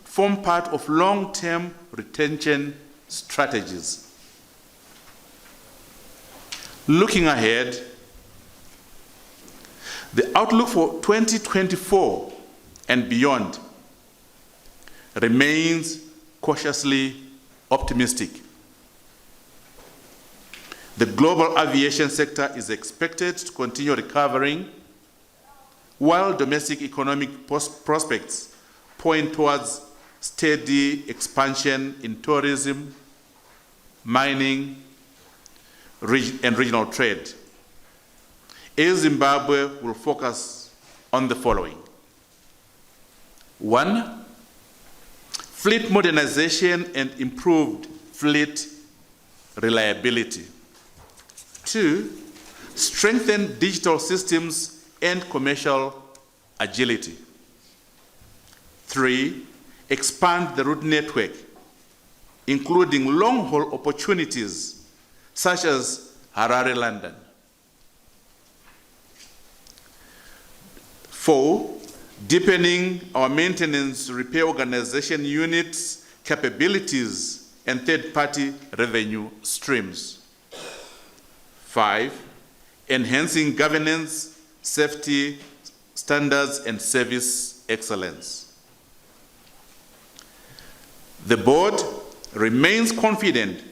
form part of long-term retention strategies. Looking ahead, the outlook for 2024 and beyond remains cautiously optimistic. The global aviation sector is expected to continue recovering, while domestic economic prospects point towards steady expansion in tourism, mining, and regional trade, Air Zimbabwe will focus on the following. 1, fleet modernization and improved fleet reliability. 2, strengthen digital systems and commercial agility. 3, expand the route network, including long-haul opportunities such as Harare-London. 4, deepening our maintenance repair organization units' capabilities and third-party revenue streams. 5, enhancing governance, safety standards, and service excellence. The board remains confident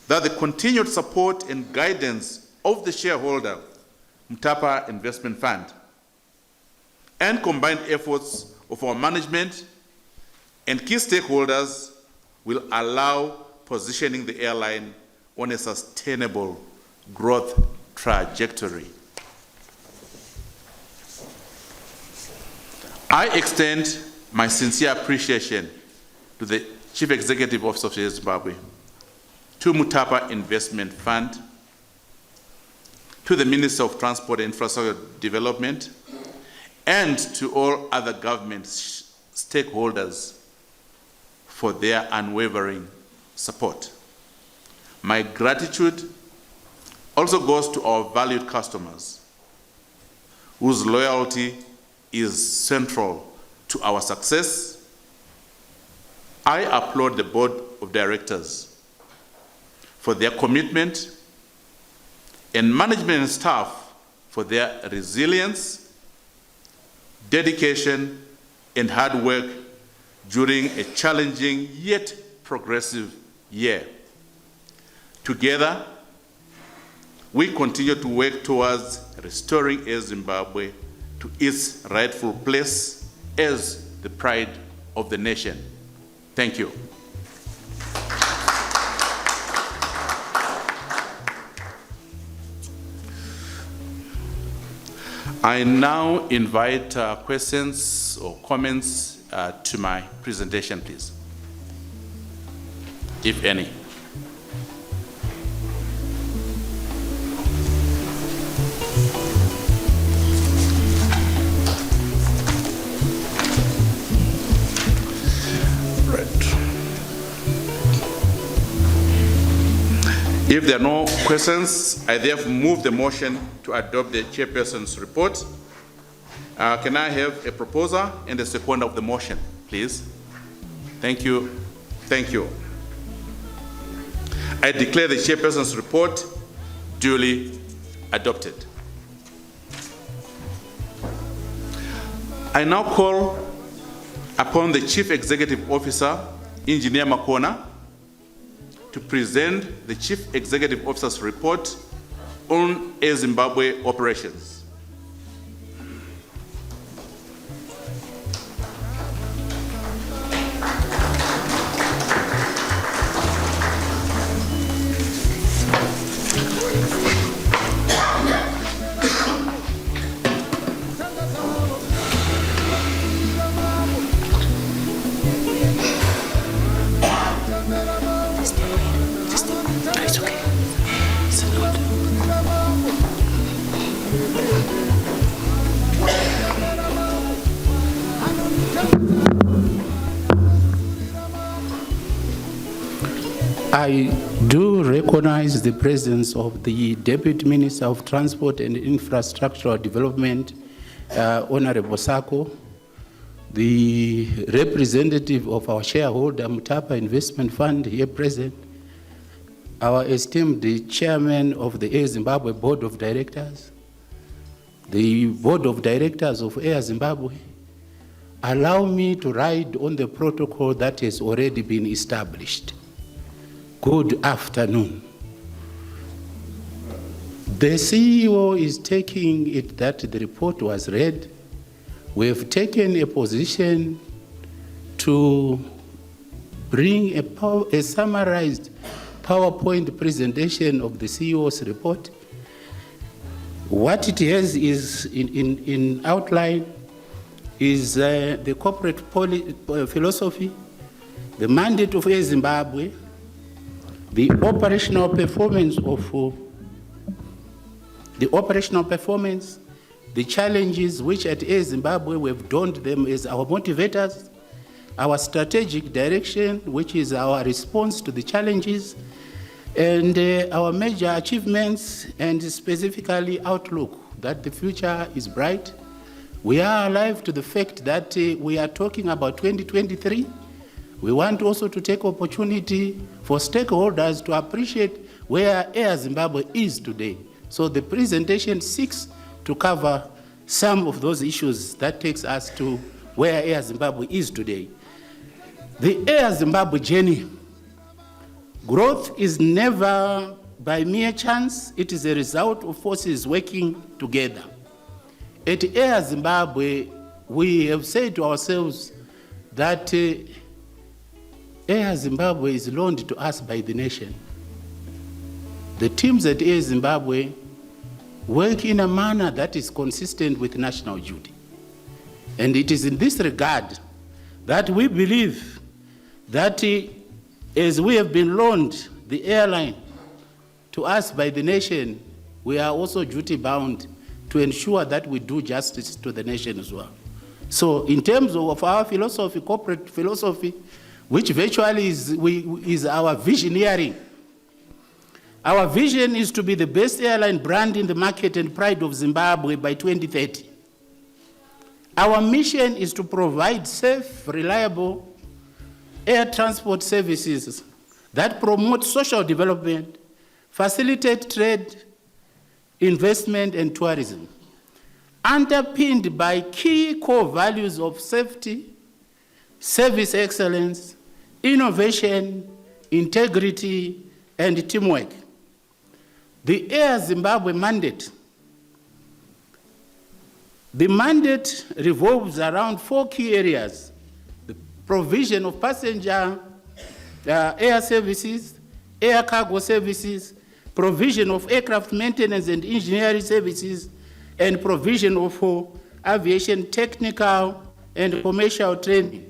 that the continued support and guidance of the shareholder, Mutapa Investment Fund, and combined efforts of our management and key stakeholders will allow positioning the airline on a sustainable growth trajectory. I extend my sincere appreciation to the Chief Executive Officer of Zimbabwe, to Mutapa Investment Fund, to the Minister of Transport and Infrastructure Development, and to all other government stakeholders for their unwavering support. My gratitude also goes to our valued customers, whose loyalty is central to our success. I applaud the Board of Directors for their commitment and management and staff for their resilience, dedication, and hard work during a challenging yet progressive year. Together, we continue to work towards restoring Air Zimbabwe to its rightful place as the pride of the nation. Thank you. I now invite questions or comments to my presentation, please, if any. If there are no questions, I therefore move the motion to adopt the chairperson's report. Can I have a proposer and a seconder of the motion, please? Thank you. Thank you. I declare the chairperson's report duly adopted. I now call upon the Chief Executive Officer, Engineer Makona, to present the Chief Executive Officer's report on Air Zimbabwe operations. I do recognize the presence of the Deputy Minister of Transport and Infrastructural Development, Honorable Sako, the representative of our shareholder, Mutapa Investment Fund, here present, our esteemed Chairman of the Air Zimbabwe Board of Directors, the Board of Directors of Air Zimbabwe. Allow me to ride on the protocol that has already been established. Good afternoon. The CEO is taking it that the report was read. We have taken a position to bring a summarized PowerPoint presentation of the CEO's report. What it has is in outline is the corporate philosophy, the mandate of Air Zimbabwe, the operational performance, the challenges which at Air Zimbabwe we've donned them as our motivators, our strategic direction, which is our response to the challenges, and our major achievements, and specifically outlook, that the future is bright. We are alive to the fact that we are talking about 2023. We want also to take opportunity for stakeholders to appreciate where Air Zimbabwe is today. So the presentation seeks to cover some of those issues that takes us to where Air Zimbabwe is today. The Air Zimbabwe journey, growth is never by mere chance. It is a result of forces working together. At Air Zimbabwe, we have said to ourselves that Air Zimbabwe is loaned to us by the nation. The teams at Air Zimbabwe work in a manner that is consistent with national duty. And it is in this regard that we believe that as we have been loaned the airline to us by the nation, we are also duty-bound to ensure that we do justice to the nation as well. So in terms of our philosophy, corporate philosophy, which virtually is our visioneering, our vision is to be the best airline brand in the market and pride of Zimbabwe by 2030. Our mission is to provide safe, reliable air transport services that promote social development, facilitate trade, investment, and tourism, underpinned by key core values of safety, service excellence, innovation, integrity, and teamwork. The Air Zimbabwe mandate. The mandate revolves around 4 key areas: the provision of passenger air services, air cargo services, provision of aircraft maintenance and engineering services, and provision of aviation technical and commercial training.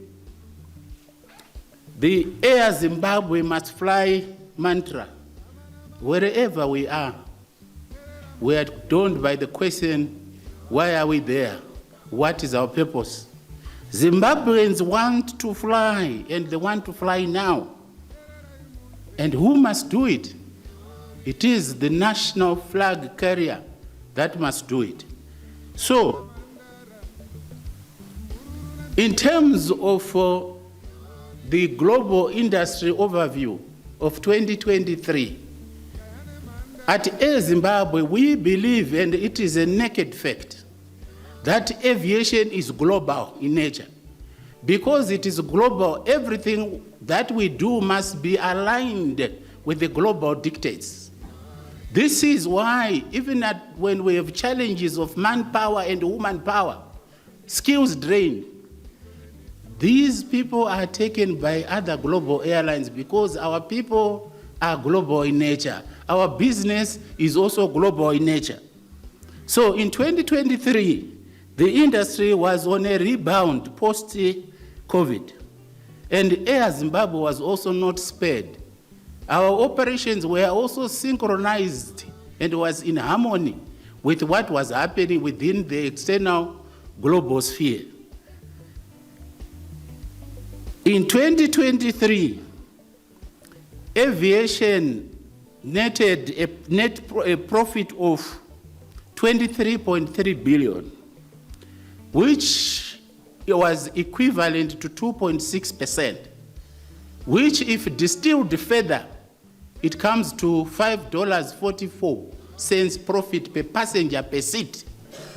The Air Zimbabwe must fly mantra. Wherever we are dawned by the question, why are we there? What is our purpose? Zimbabweans want to fly, and they want to fly now. And who must do it? It is the national flag carrier that must do it. So, in terms of the global industry overview of 2023, at Air Zimbabwe, we believe, and it is a naked fact, that aviation is global in nature. Because it is global, everything that we do must be aligned with the global dictates. This is why, even when we have challenges of manpower and woman power, skills drain, these people are taken by other global airlines because our people are global in nature. Our business is also global in nature. So in 2023, the industry was on a rebound post-COVID, and Air Zimbabwe was also not spared. Our operations were also synchronized and was in harmony with what was happening within the external global sphere. In 2023, aviation netted a profit of 23.3 billion, which was equivalent to 2.6%, which if distilled further, it comes to $5.44 profit per passenger per seat.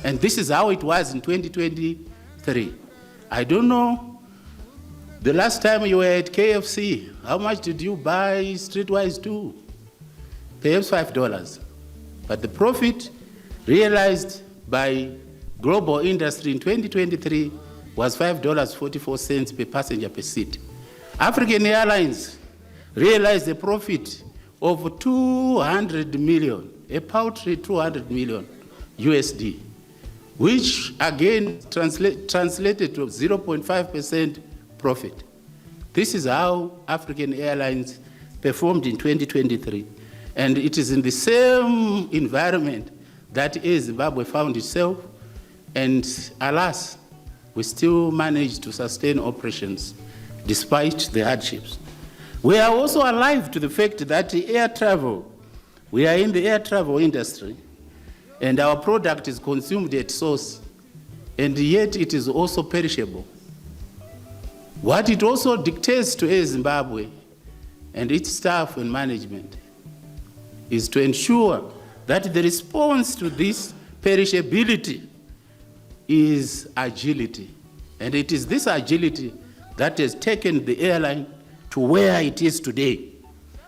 And this is how it was in 2023. I don't know, the last time you were at KFC, how much did you buy Streetwise too? Perhaps $5. But the profit realized by global industry in 2023 was $5.44 per passenger per seat. African Airlines realized a profit of 200 million, a paltry 200 million USD, which again translated to 0.5% profit. This is how African Airlines performed in 2023. And it is in the same environment that Air Zimbabwe found itself, and alas, we still managed to sustain operations despite the hardships. We are also alive to the fact that air travel, we are in the air travel industry, and our product is consumed at source, and yet it is also perishable. What it also dictates to Air Zimbabwe and its staff and management is to ensure that the response to this perishability is agility. And it is this agility that has taken the airline to where it is today.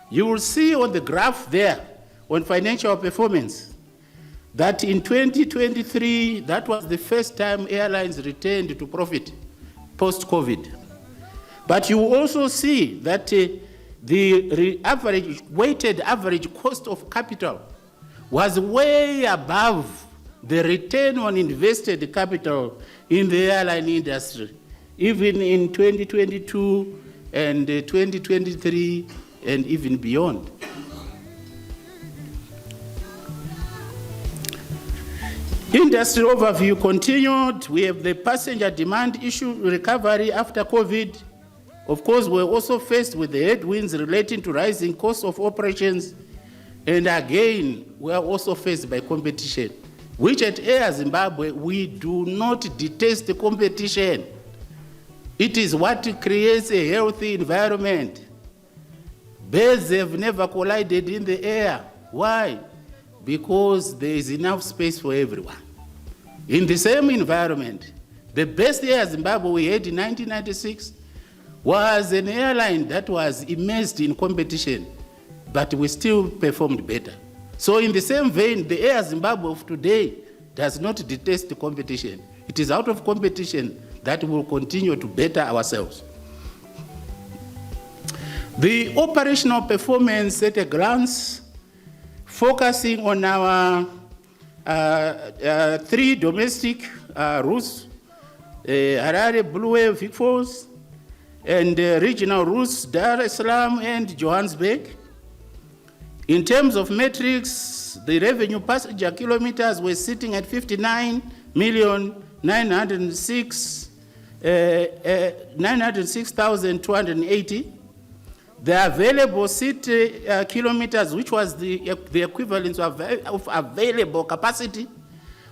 You will see on the graph there on financial performance that in 2023, that was the first time airlines returned to profit post-COVID. But you will also see that the weighted average cost of capital was way above the return on invested capital in the airline industry, even in 2022 and 2023 and even beyond. Industry overview continued. We have the passenger demand issue recovery after COVID. Of course, we're also faced with the headwinds relating to rising costs of operations. And again, we are also faced by competition, which at Air Zimbabwe, we do not detest the competition. It is what creates a healthy environment. Birds have never collided in the air. Why? Because there is enough space for everyone. In the same environment, the best Air Zimbabwe we had in 1996 was an airline that was immersed in competition, but we still performed better. So in the same vein, the Air Zimbabwe of today does not detest the competition. It is out of competition that we will continue to better ourselves. The operational performance at a glance, focusing on our 3 domestic routes, Harare, Blueway, Vicfors, and regional routes, Dar es Salaam and Johannesburg. In terms of metrics, the revenue passenger kilometers were sitting at 906,280. The available seat kilometers, which was the equivalent of available capacity,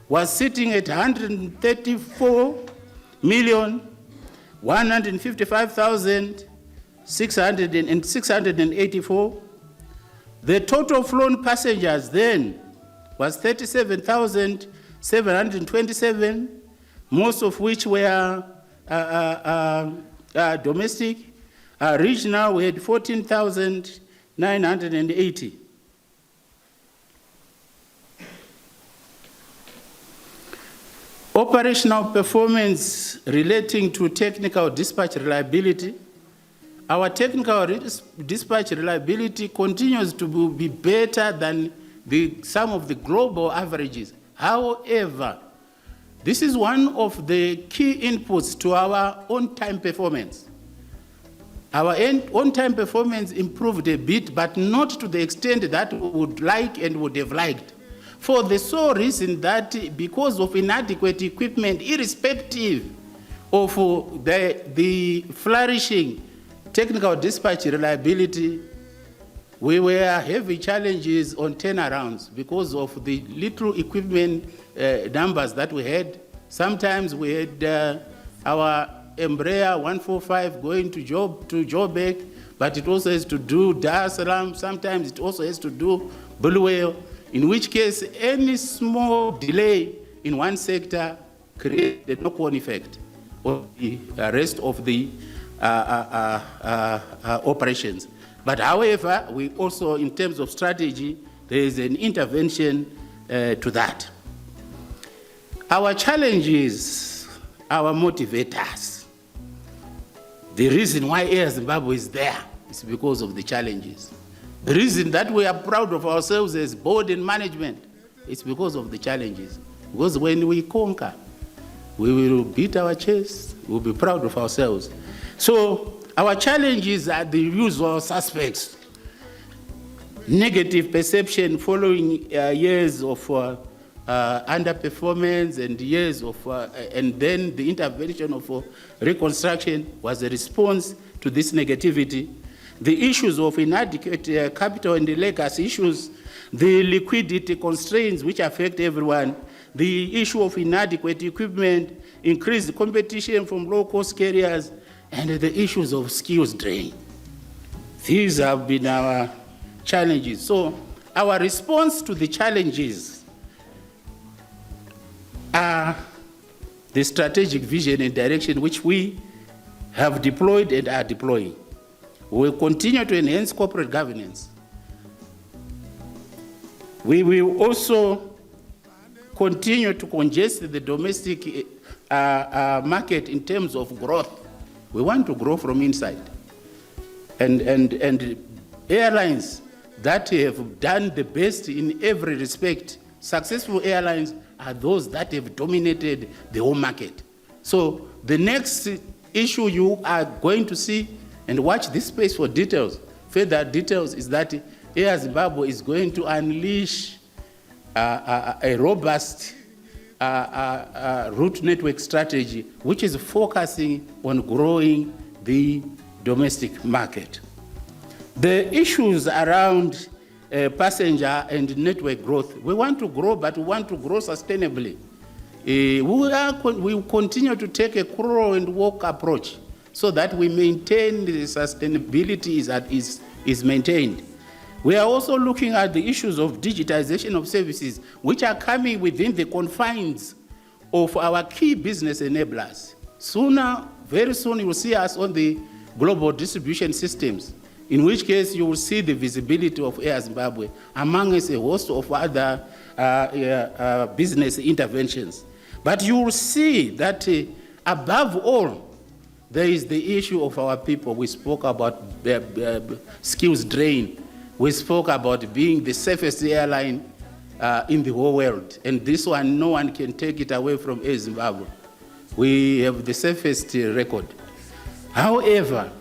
was sitting at 134,155,684. The total flown passengers then was 37,727, most of which were domestic. Regional, we had 14,980. Operational performance relating to technical dispatch reliability. Our technical dispatch reliability continues to be better than some of the global averages. However, this is one of the key inputs to our on-time performance. Our on-time performance improved a bit, but not to the extent that we would like and would have liked. For the sole reason that because of inadequate equipment, irrespective of the flourishing technical dispatch reliability, we were having challenges on turnarounds because of the little equipment numbers that we had. Sometimes we had our Embraer 145 going to Joburg, but it also has to do Dar es Salaam. Sometimes it also has to do Bulawayo, in which case any small delay in one sector creates a knock-on effect on the rest of the operations. But however, we also, in terms of strategy, there is an intervention to that. Our challenges, our motivators. The reason why Air Zimbabwe is there is because of the challenges. The reason that we are proud of ourselves as board and management is because of the challenges. Because when we conquer, we will beat our chest, we'll be proud of ourselves. So our challenges are the usual suspects. Negative perception following years of underperformance and years of, and then the intervention of reconstruction was a response to this negativity. The issues of inadequate capital and the legacy issues, the liquidity constraints which affect everyone, the issue of inadequate equipment, increased competition from low-cost carriers, and the issues of skills drain. These have been our challenges. So our response to the challenges are the strategic vision and direction which we have deployed and are deploying. We will continue to enhance corporate governance. We will also continue to congest the domestic market in terms of growth. We want to grow from inside. And airlines that have done the best in every respect, successful airlines are those that have dominated the whole market. So the next issue you are going to see, and watch this space for details, further details, is that Air Zimbabwe is going to unleash a robust route network strategy, which is focusing on growing the domestic market. The issues around passenger and network growth, we want to grow, but we want to grow sustainably. We will continue to take a crawl and walk approach so that we maintain the sustainability is maintained. We are also looking at the issues of digitization of services, which are coming within the confines of our key business enablers. Very soon, you will see us on the global distribution systems, in which case you will see the visibility of Air Zimbabwe among us a host of other business interventions. But you will see that above all, there is the issue of our people. We spoke about skills drain. We spoke about being the safest airline in the whole world. And this one, no one can take it away from Air Zimbabwe. We have the safest record. However,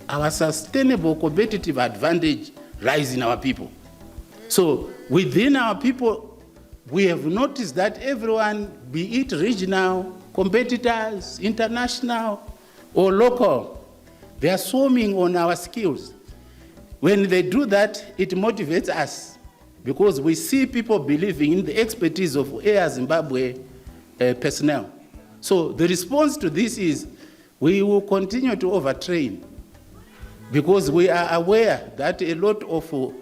our sustainable competitive advantage lies in our people. So within our people, we have noticed that everyone, be it regional, competitors, international, or local, they are swarming on our skills. When they do that, it motivates us because we see people believing in the expertise of Air Zimbabwe personnel. So the response to this is we will continue to overtrain because we are aware that a lot of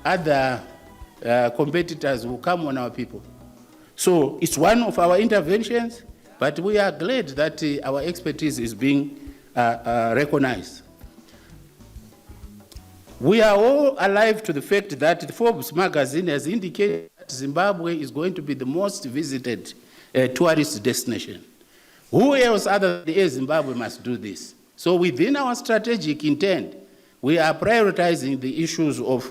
other competitors will come on our people. So it's one of our interventions, but we are glad that our expertise is being recognized. We are all alive to the fact that the Forbes magazine has indicated that Zimbabwe is going to be the most visited tourist destination. Who else other than Air Zimbabwe must do this? So within our strategic intent, we are prioritizing the issues of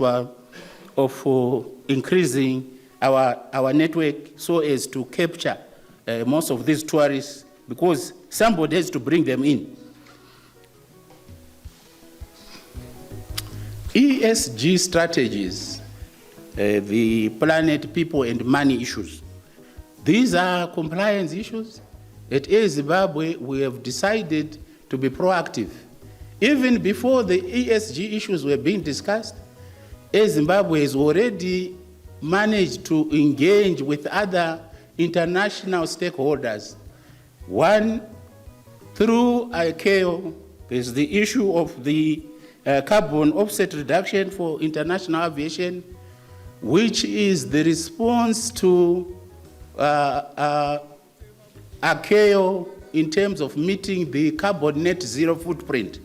increasing our network so as to capture most of these tourists, because somebody has to bring them in. ESG strategies, the planet, people, and money issues. These are compliance issues. At Air Zimbabwe, we have decided to be proactive. Even before the ESG issues were being discussed, Air Zimbabwe has already managed to engage with other international stakeholders. One, through ICAO, there's the issue of the carbon offset reduction for international aviation, which is the response to ICAO in terms of meeting the carbon net zero footprint.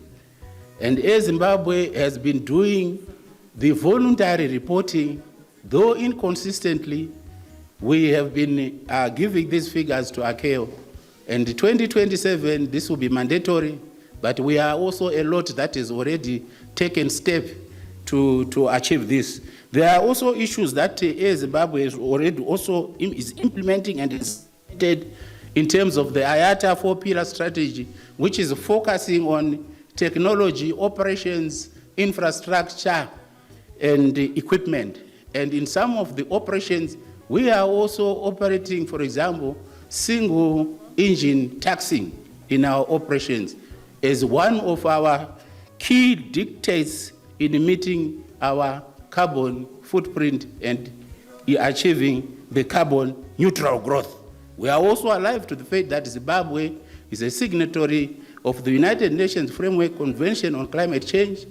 And Air Zimbabwe has been doing the voluntary reporting, though inconsistently. We have been giving these figures to ICAO. And 2027, this will be mandatory, but we are also a lot that is already taken step to achieve this. There are also issues that Air Zimbabwe is already also is implementing and is in terms of the IATA 4-pillar strategy, which is focusing on technology, operations, infrastructure, and equipment. And in some of the operations, we are also operating, for example, single engine taxing in our operations as one of our key dictates in meeting our carbon footprint and achieving the carbon neutral growth. We are also alive to the fact that Zimbabwe is a signatory of the United Nations Framework Convention on Climate Change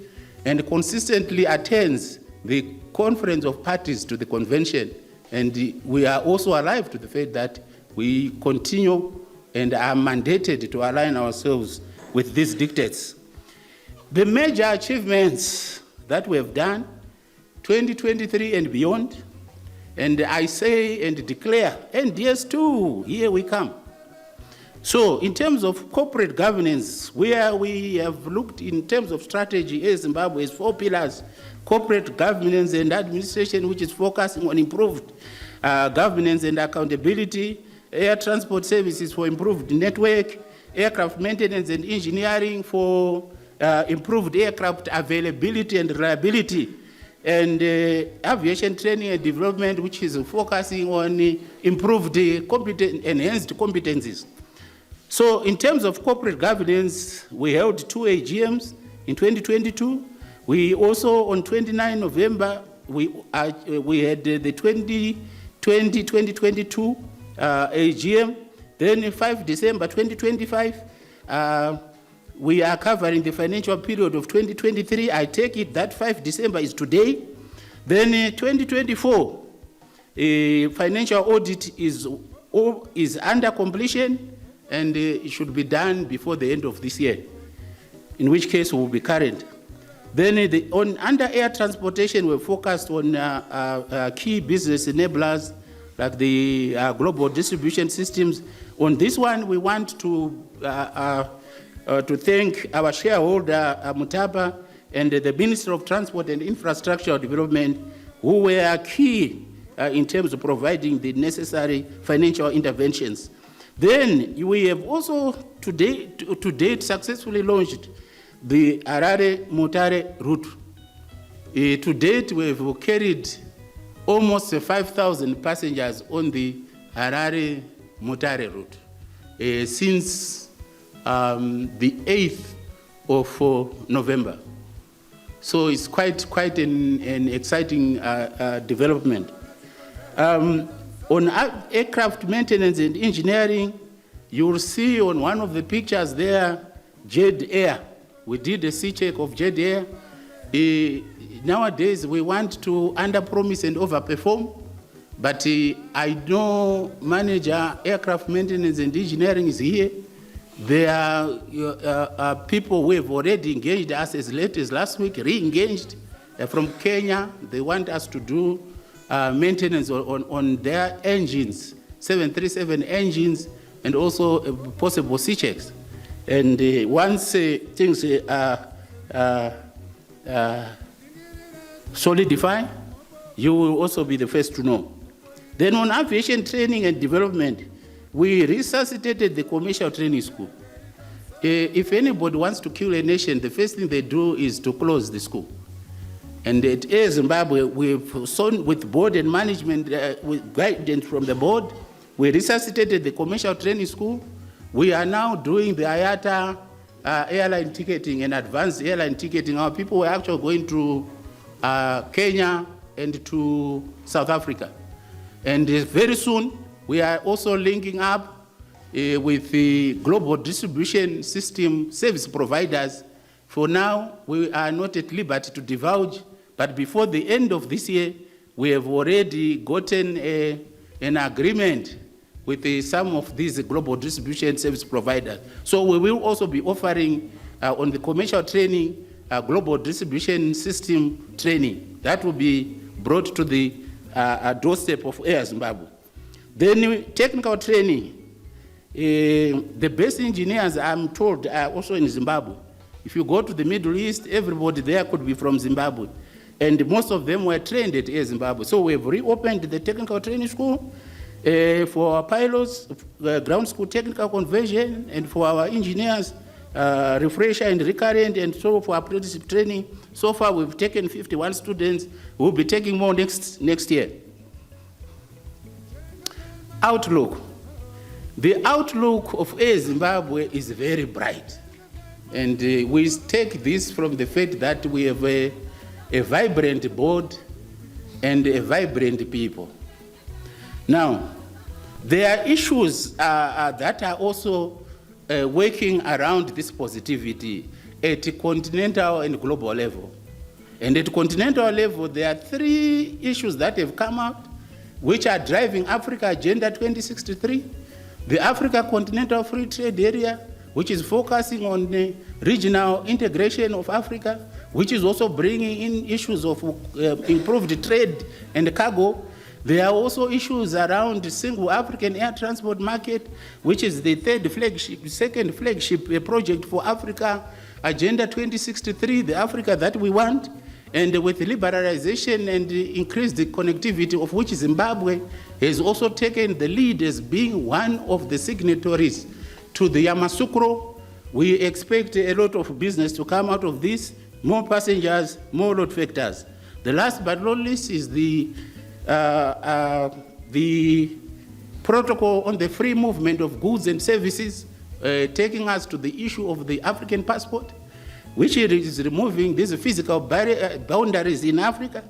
and consistently attends the Conference of Parties to the Convention. And we are also alive to the fact that we continue and are mandated to align ourselves with these dictates. The major achievements that we have done, 2023 and beyond, and I say and declare, NDS2, here we come. So in terms of corporate governance, where we have looked in terms of strategy, as Zimbabwe has 4 pillars: corporate governance and administration, which is focusing on improved governance and accountability, air transport services for improved network, aircraft maintenance and engineering for improved aircraft availability and reliability, and aviation training and development, which is focusing on improved enhanced competencies. So in terms of corporate governance, we held 2 AGMs in 2022. We also, on 29 November, we had the 2020-2022 AGM. Then 5 December 2025, we are covering the financial period of 2023. I take it that 5 December is today. Then 2024, financial audit is under completion, and it should be done before the end of this year, in which case we will be current. Then under air transportation, we're focused on key business enablers like the global distribution systems. On this one, we want to thank our shareholder, Mutapa, and the Minister of Transport and Infrastructure Development, who were key in terms of providing the necessary financial interventions. Then we have also to date successfully launched the Harare-Mutare route. To date, we have carried almost 5,000 passengers on the Harare-Mutare route since the 8th of November. So it's quite an exciting development. On aircraft maintenance and engineering, you will see on one of the pictures there, Jet Air. We did a sea check of Jet Air. Nowadays, we want to under-promise and over-perform, but I know manager aircraft maintenance and engineering is here. There are people who have already engaged us as late as last week, re-engaged from Kenya. They want us to do maintenance on their engines, 737 engines, and also possible sea checks. And once things solidify, you will also be the first to know. Then on aviation training and development, we resuscitated the commercial training school. If anybody wants to kill a nation, the first thing they do is to close the school. And at Air Zimbabwe, we've sown with board and management, with guidance from the board, we resuscitated the commercial training school. We are now doing the IATA airline ticketing and advanced airline ticketing. Our people were actually going to Kenya and to South Africa. And very soon, we are also linking up with the global distribution system service providers. For now, we are not at liberty to divulge, but before the end of this year, we have already gotten an agreement with some of these global distribution service providers. So we will also be offering on the commercial training, global distribution system training. That will be brought to the doorstep of Air Zimbabwe. Then technical training. The best engineers, I'm told, are also in Zimbabwe. If you go to the Middle East, everybody there could be from Zimbabwe. and most of them were trained at Air Zimbabwe. So we have reopened the technical training school for our pilots, ground school technical conversion, and for our engineers, refresher and recurrent, and so for apprenticeship training. So far, we've taken 51 students. We'll be taking more next year. Outlook. The outlook of Air Zimbabwe is very bright. And we take this from the fact that we have a vibrant board and a vibrant people. Now, there are issues that are also working around this positivity at a continental and global level. And at continental level, there are 3 issues that have come out, which are driving Africa Agenda 2063, the Africa Continental Free Trade Area, which is focusing on the regional integration of Africa, which is also bringing in issues of improved trade and cargo. There are also issues around the single African air transport market, which is the second flagship project for Africa, Agenda 2063, the Africa that we want. And with liberalization and increased connectivity, of which Zimbabwe has also taken the lead as being one of the signatories to the Yamoussoukro, we expect a lot of business to come out of this, more passengers, more load factors. The last but not least is the protocol on the free movement of goods and services, taking us to the issue of the African passport, which is removing these physical boundaries in Africa.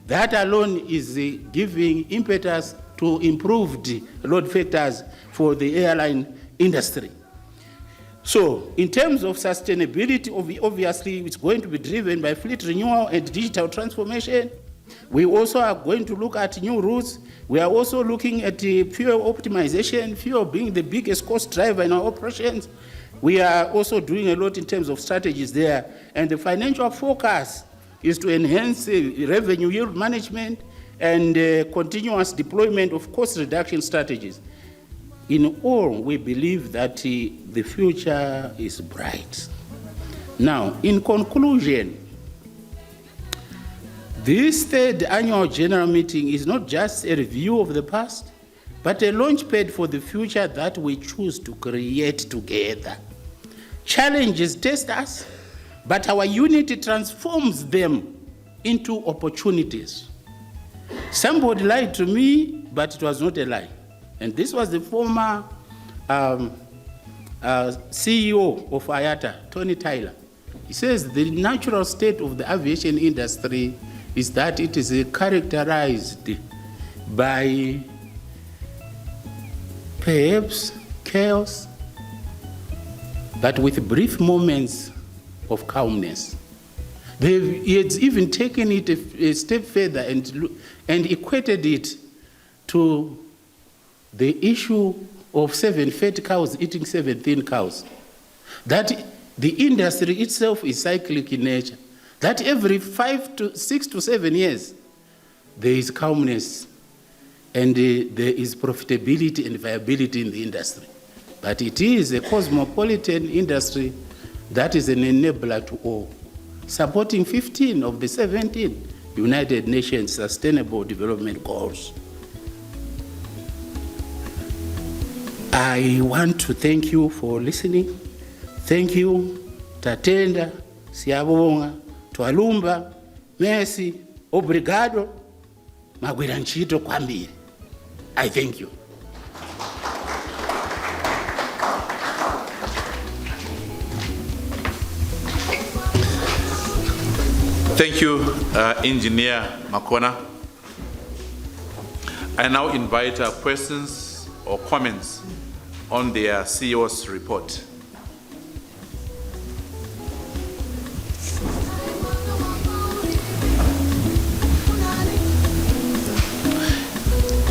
That alone is giving impetus to improved load factors for the airline industry. So, in terms of sustainability, obviously, it's going to be driven by fleet renewal and digital transformation. We also are going to look at new routes. We are also looking at fuel optimization, fuel being the biggest cost driver in our operations. We are also doing a lot in terms of strategies there. And the financial focus is to enhance revenue yield management and continuous deployment of cost reduction strategies. In all, we believe that the future is bright. Now, in conclusion, this 3rd annual general meeting is not just a review of the past, but a launchpad for the future that we choose to create together. Challenges test us, but our unity transforms them into opportunities. Somebody lied to me, but it was not a lie. And this was the former CEO of IATA, Tony Tyler. He says the natural state of the aviation industry is that it is characterized by perhaps chaos, but with brief moments of calmness. He had even taken it a step further and equated it to the issue of 7 fat cows eating 7 thin cows. That the industry itself is cyclic in nature. That every 6 to 7 years, there is calmness and there is profitability and viability in the industry. But it is a cosmopolitan industry that is an enabler to all, supporting 15 of the 17 United Nations Sustainable Development Goals. I want to thank you for listening. Thank you, Tatenda, Siyabonga, Twalumba, Merci, Obrigado, Magwira ntchito kwambiri. I thank you. Thank you, Engineer Makona. I now invite questions or comments on their CEO's report.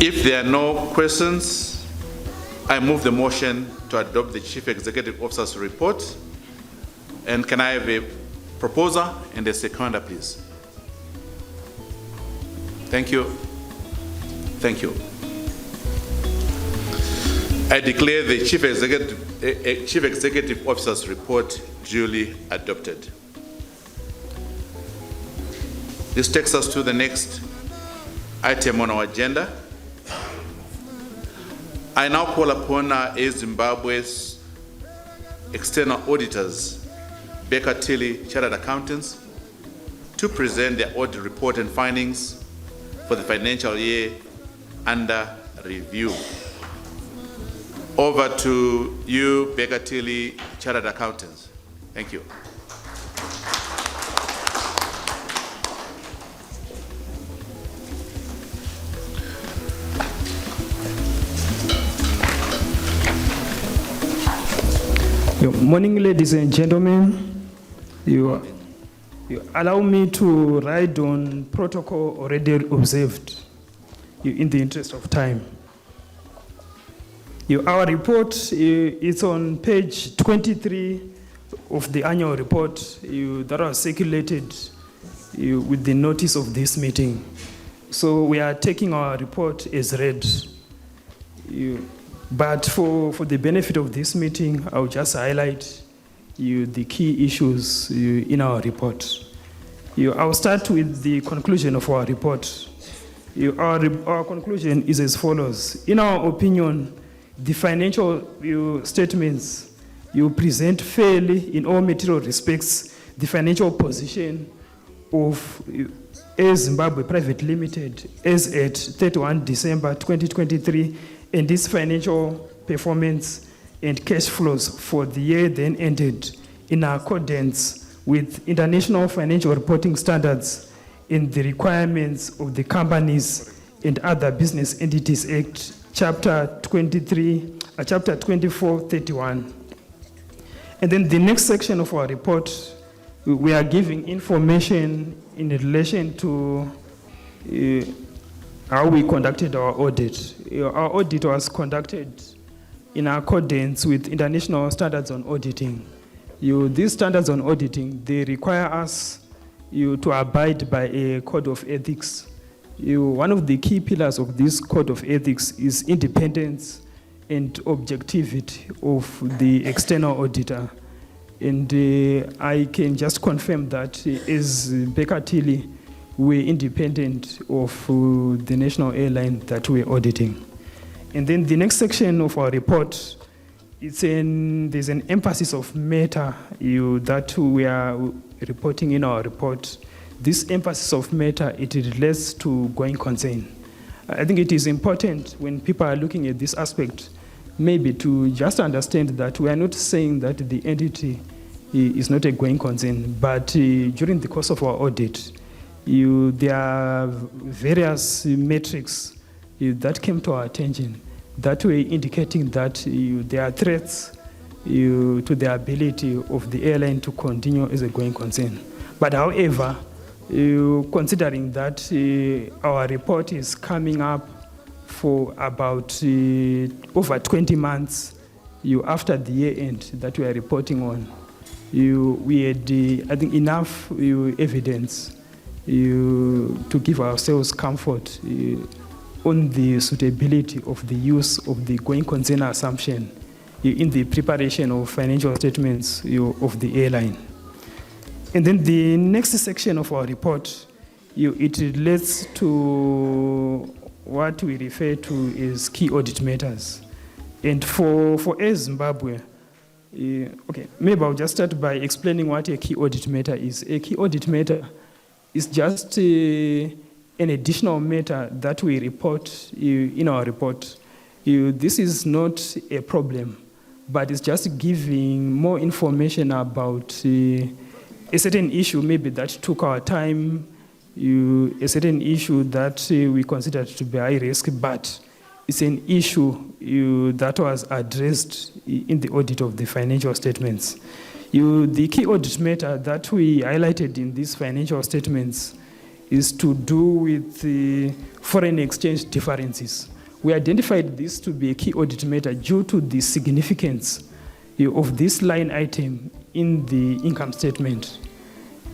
If there are no questions, I move the motion to adopt the Chief Executive Officer's report. And can I have a proposer and a seconder, please? Thank you. Thank you. I declare the Chief Executive Officer's report duly adopted. This takes us to the next item on our agenda. I now call upon Zimbabwe's external auditors, Baker Tilly Chartered Accountants, to present their audit report and findings for the financial year under review. Over to you, Baker Tilly Chartered Accountants. Thank you. Good morning, ladies and gentlemen. You allow me to ride on protocol already observed in the interest of time. Our report is on page 23 of the annual report that was circulated with the notice of this meeting. So we are taking our report as read. But for the benefit of this meeting, I'll just highlight the key issues in our report. I'll start with the conclusion of our report. Our conclusion is as follows. In our opinion, the financial statements present fairly in all material respects the financial position of Air Zimbabwe Private Limited as at 31 December 2023 and its financial performance and cash flows for the year then ended in accordance with international financial reporting standards and the requirements of the Companies and Other Business Entities Act, Chapter 2431. And then the next section of our report, we are giving information in relation to how we conducted our audit. Our audit was conducted in accordance with international standards on auditing. These standards on auditing, they require us to abide by a code of ethics. One of the key pillars of this code of ethics is independence and objectivity of the external auditor. And I can just confirm that as Baker Tilly, we're independent of the national airline that we're auditing. And then the next section of our report, there's an emphasis of matter that we are reporting in our report. This emphasis of matter, it relates to going concern. I think it is important when people are looking at this aspect, maybe to just understand that we are not saying that the entity is not a going concern, but during the course of our audit, there are various metrics that came to our attention that were indicating that there are threats to the ability of the airline to continue as a going concern. But however, considering that our report is coming up for about over 20 months after the year end that we are reporting on, we had, I think, enough evidence to give ourselves comfort on the suitability of the use of the going concern assumption in the preparation of financial statements of the airline. And then the next section of our report, it relates to what we refer to as key audit matters. And for Air Zimbabwe, okay, maybe I'll just start by explaining what a key audit matter is. A key audit matter is just an additional matter that we report in our report. This is not a problem, but it's just giving more information about a certain issue maybe that took our time, a certain issue that we considered to be high risk, but it's an issue that was addressed in the audit of the financial statements. The key audit matter that we highlighted in these financial statements is to do with the foreign exchange differences. We identified this to be a key audit matter due to the significance of this line item in the income statement.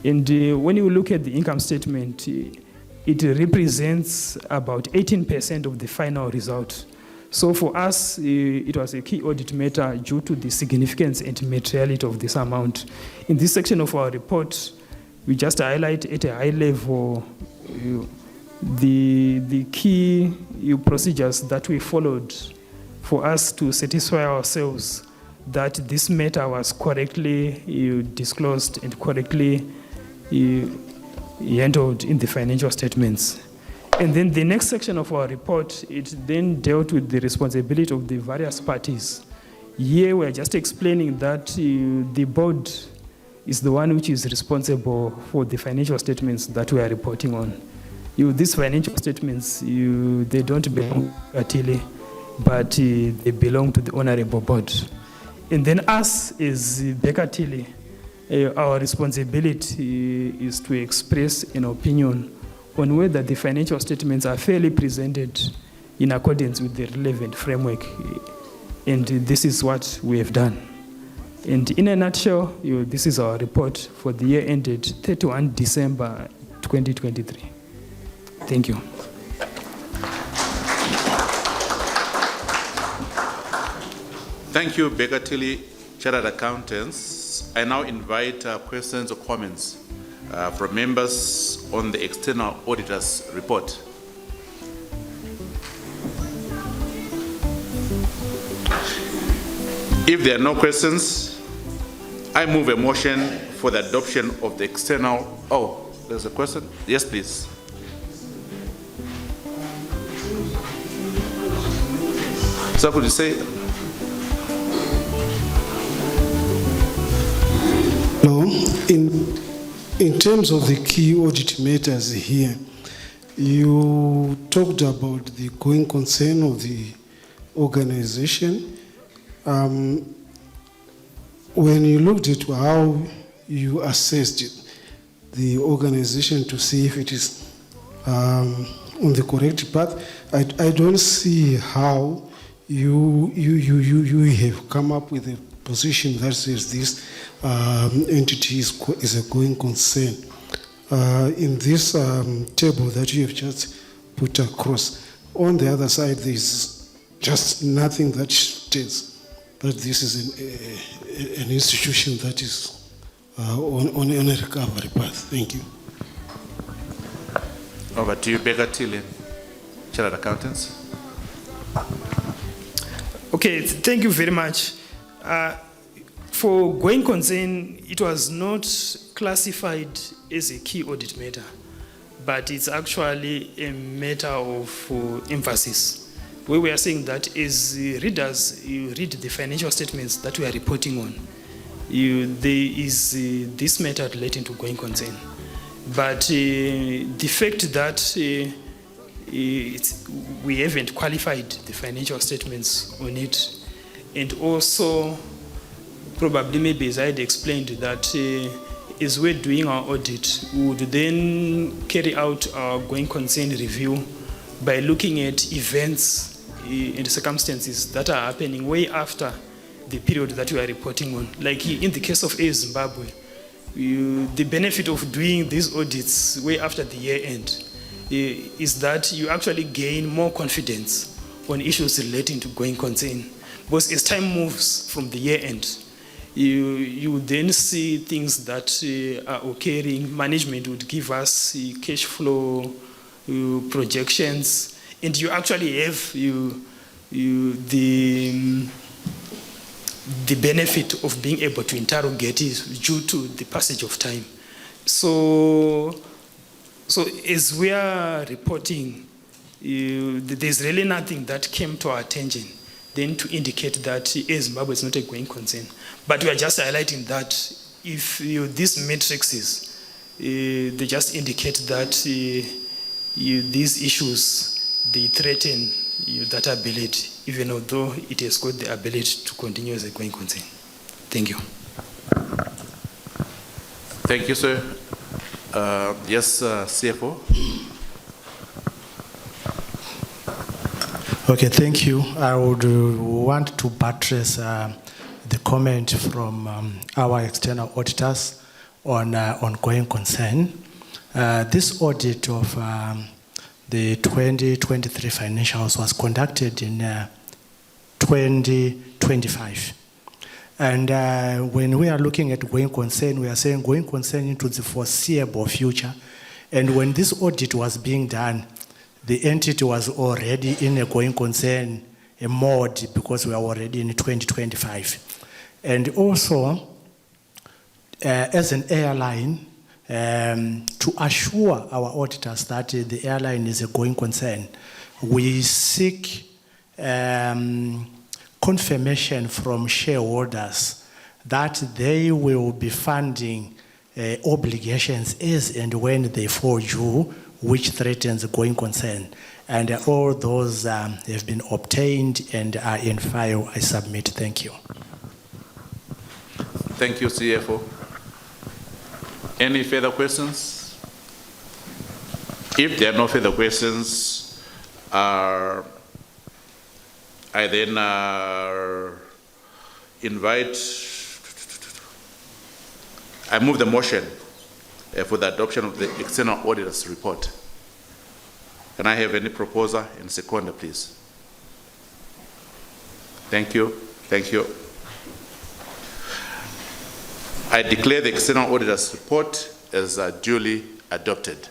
And when you look at the income statement, it represents about 18% of the final result. So for us, it was a key audit matter due to the significance and materiality of this amount. In this section of our report, we just highlight at a high level the key procedures that we followed for us to satisfy ourselves that this matter was correctly disclosed and correctly handled in the financial statements. And then the next section of our report, it then dealt with the responsibility of the various parties. Here we're just explaining that the board is the one which is responsible for the financial statements that we are reporting on. These financial statements, they don't belong to Atili, but they belong to the Honorable Board. And then us as Bekatili, our responsibility is to express an opinion on whether the financial statements are fairly presented in accordance with the relevant framework. And this is what we have done. And in a nutshell, this is our report for the year ended 31 December 2023. Thank you. Thank you, Bekatili, Chartered Accountants. I now invite questions or comments from members on the External Auditor's Report. If there are no questions, I move a motion for the adoption of the external. Oh, there's a question? Yes, please. So could you say? No, in terms of the key audit matters here, you talked about the going concern of the organization. When you looked at how you assessed the organization to see if it is on the correct path, I don't see how you have come up with a position that says this entity is a going concern. In this table that you have just put across, on the other side there's just nothing that states that this is an institution that is on a recovery path. Thank you. Over to you, Bekatili, Chartered Accountants. Okay, thank you very much. For going concern, it was not classified as a key audit matter, but it's actually a matter of emphasis. Where we are saying that as readers, you read the financial statements that we are reporting on, there is this matter relating to going concern. But the fact that we haven't qualified the financial statements on it, and also probably maybe as I had explained that as we're doing our audit, we would then carry out our going concern review by looking at events and circumstances that are happening way after the period that we are reporting on. Like in the case of Air Zimbabwe, the benefit of doing these audits way after the year end is that you actually gain more confidence on issues relating to going concern. Because as time moves from the year end, you then see things that are occurring. Management would give us cash flow projections, and you actually have the benefit of being able to interrogate it due to the passage of time. So as we are reporting, there's really nothing that came to our attention then to indicate that Zimbabwe is not a going concern. But we are just highlighting that if these matrices, they just indicate that these issues, they threaten that ability, even although it has got the ability to continue as a going concern. Thank you. Thank you, sir. Yes, CFO. Okay, thank you. I would want to buttress the comment from our external auditors on going concern. This audit of the 2023 financials was conducted in 2025. And when we are looking at going concern, we are saying going concern into the foreseeable future. And when this audit was being done, the entity was already in a going concern mode because we are already in 2025. And also, as an airline, to assure our auditors that the airline is a going concern, we seek confirmation from shareholders that they will be funding obligations as and when they fall due, which threatens going concern. And all those have been obtained and are in file. I submit. Thank you. Thank you, CFO. Any further questions? If there are no further questions, I then I move the motion for the adoption of the external auditor's report. Can I have any proposer in seconder, please? Thank you. Thank you. I declare the external auditor's report as duly adopted.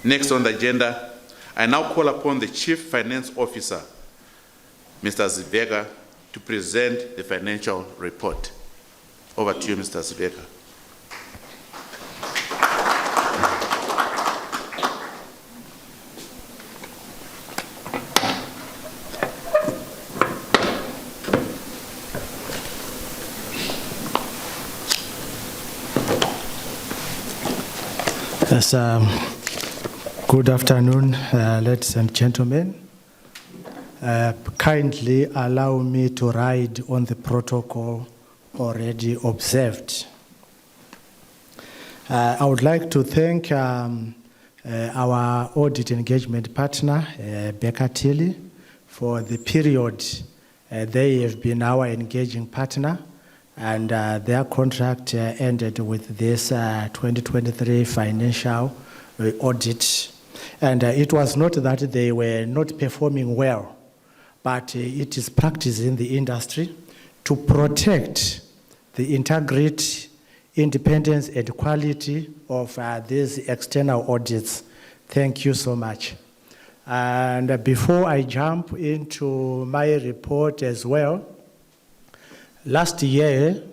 Next on the agenda, I now call upon the Chief Finance Officer, Mr. Zibega, to present the financial report. Over to you, Mr. Zibega. Yes, good afternoon, ladies and gentlemen. Kindly allow me to ride on the protocol already observed. I would like to thank our audit engagement partner, Baker Tilly, for the period they have been our engaging partner, and their contract ended with this 2023 financial audit. And it was not that they were not performing well, but it is practice in the industry to protect the integrity, independence, and quality of these external audits. Thank you so much. And before I jump into my report as well, last year,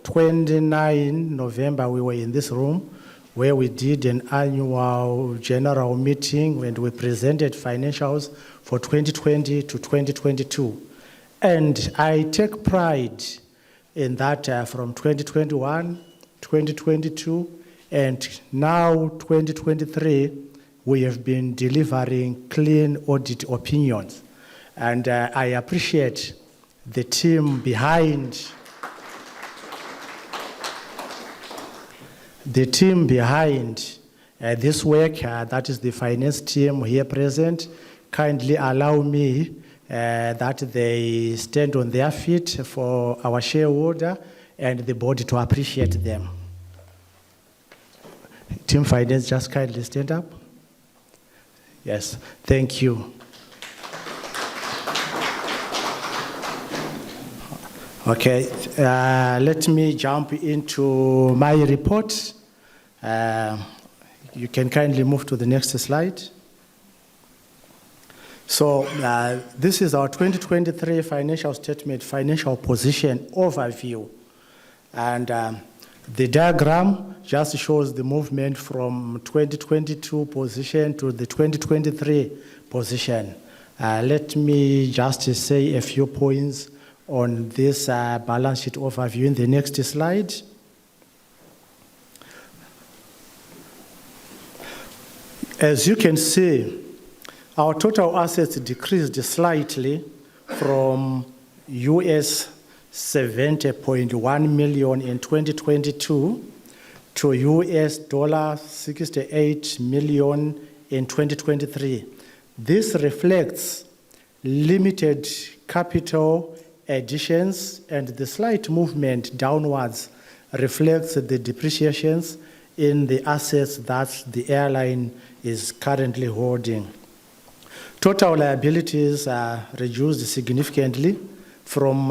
29 November, we were in this room where we did an annual general meeting and we presented financials for 2020 to 2022. And I take pride in that from 2021, 2022, and now 2023, we have been delivering clean audit opinions. And I appreciate the team behind this work, that is the finance team here present. Kindly allow me that they stand on their feet for our shareholder and the board to appreciate them. Team finance, just kindly stand up. Yes, thank you. Okay, let me jump into my report. You can kindly move to the next slide. So this is our 2023 financial statement, financial position overview. And the diagram just shows the movement from 2022 position to the 2023 position. Let me just say a few points on this balance sheet overview in the next slide. As you can see, our total assets decreased slightly from US 70.1 million in 2022 to US $68 million in 2023. This reflects limited capital additions, and the slight movement downwards reflects the depreciations in the assets that the airline is currently holding. Total liabilities are reduced significantly from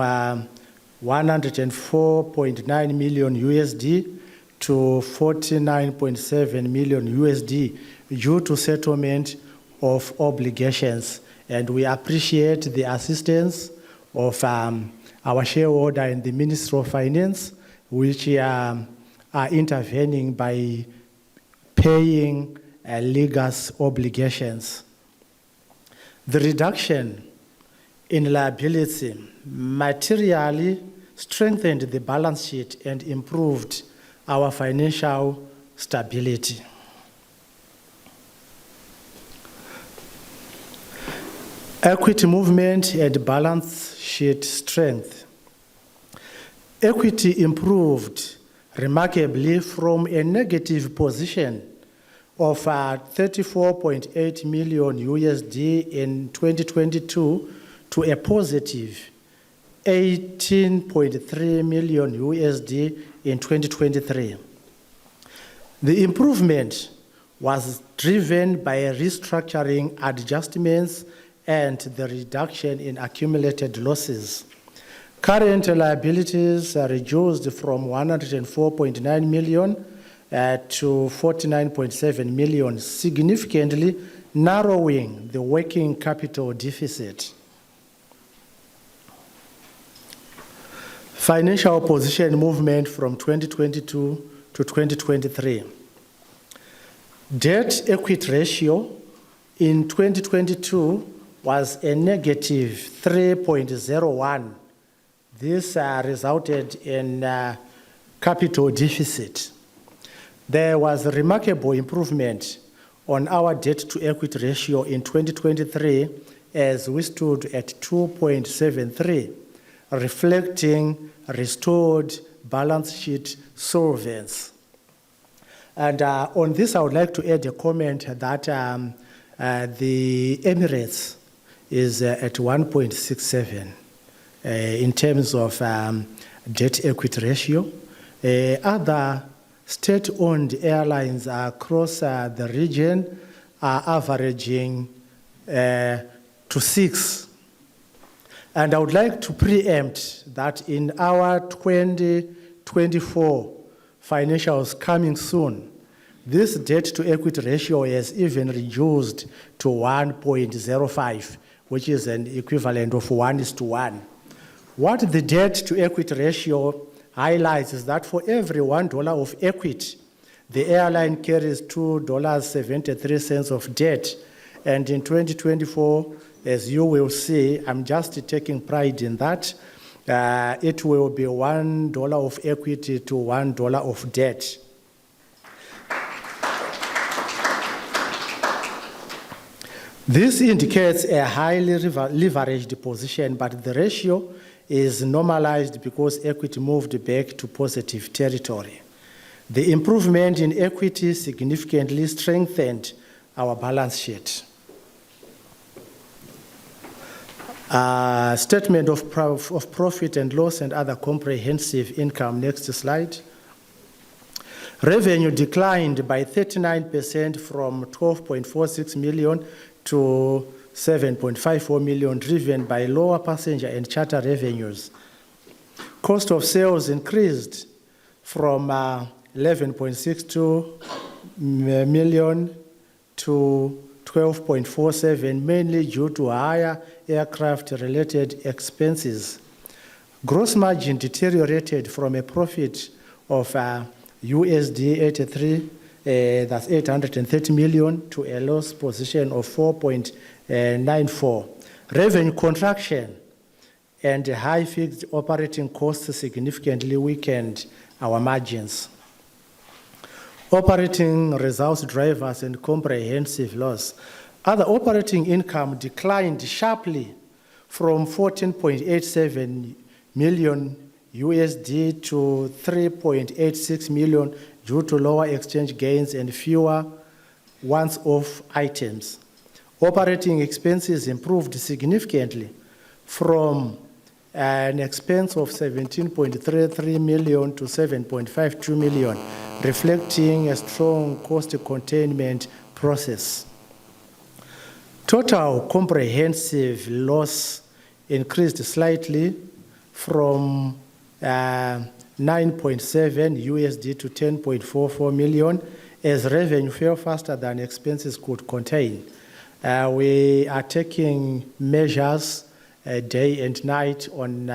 104.9 million USD to 49.7 million USD due to settlement of obligations. And we appreciate the assistance of our shareholder and the Ministry of Finance, which are intervening by paying legal obligations. The reduction in liability materially strengthened the balance sheet and improved our financial stability. Equity movement and balance sheet strength. Equity improved remarkably from a negative position of 34.8 million USD in 2022 to a positive 18.3 million USD in 2023. The improvement was driven by restructuring adjustments and the reduction in accumulated losses. Current liabilities are reduced from 104.9 million to 49.7 million, significantly narrowing the working capital deficit. Financial position movement from 2022 to 2023. Debt equity ratio in 2022 was a negative 3.01. This resulted in capital deficit. There was a remarkable improvement on our debt to equity ratio in 2023 as we stood at 2.73, reflecting restored balance sheet solvency. And on this, I would like to add a comment that the Emirates is at 1.67 in terms of debt equity ratio. Other state-owned airlines across the region are averaging to 6. And I would like to preempt that in our 2024 financials coming soon, this debt to equity ratio has even reduced to 1.05, which is an equivalent of 1:1. What the debt to equity ratio highlights is that for every $1 of equity, the airline carries $2.73 of debt. And in 2024, as you will see, I'm just taking pride in that, it will be $1 of equity to $1 of debt. This indicates a highly leveraged position, but the ratio is normalized because equity moved back to positive territory. The improvement in equity significantly strengthened our balance sheet. Statement of profit and loss and other comprehensive income. Next slide. Revenue declined by 39% from 12.46 million to 7.54 million, driven by lower passenger and charter revenues. Cost of sales increased from 11.62 million to 12.47, mainly due to higher aircraft-related expenses. Gross margin deteriorated from a profit of USD 83, that's 830 million, to a loss position of 4.94. Revenue contraction and high fixed operating costs significantly weakened our margins. Operating results drivers and comprehensive loss. Other operating income declined sharply from 14.87 million USD to 3.86 million due to lower exchange gains and fewer once-off items. Operating expenses improved significantly from an expense of 17.33 million to 7.52 million, reflecting a strong cost containment process. Total comprehensive loss increased slightly from 9.7 USD to 10.44 million as revenue fell faster than expenses could contain. We are taking measures day and night on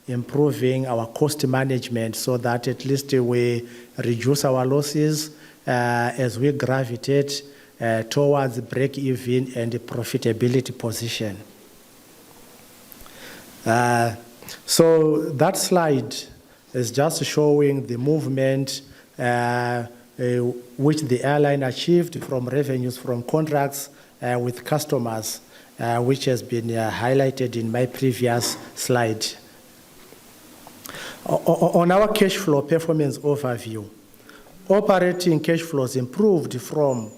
improving our cost management so that at least we reduce our losses as we gravitate towards break-even and profitability position. So that slide is just showing the movement which the airline achieved from revenues from contracts with customers, which has been highlighted in my previous slide. On our cash flow performance overview, operating cash flows improved from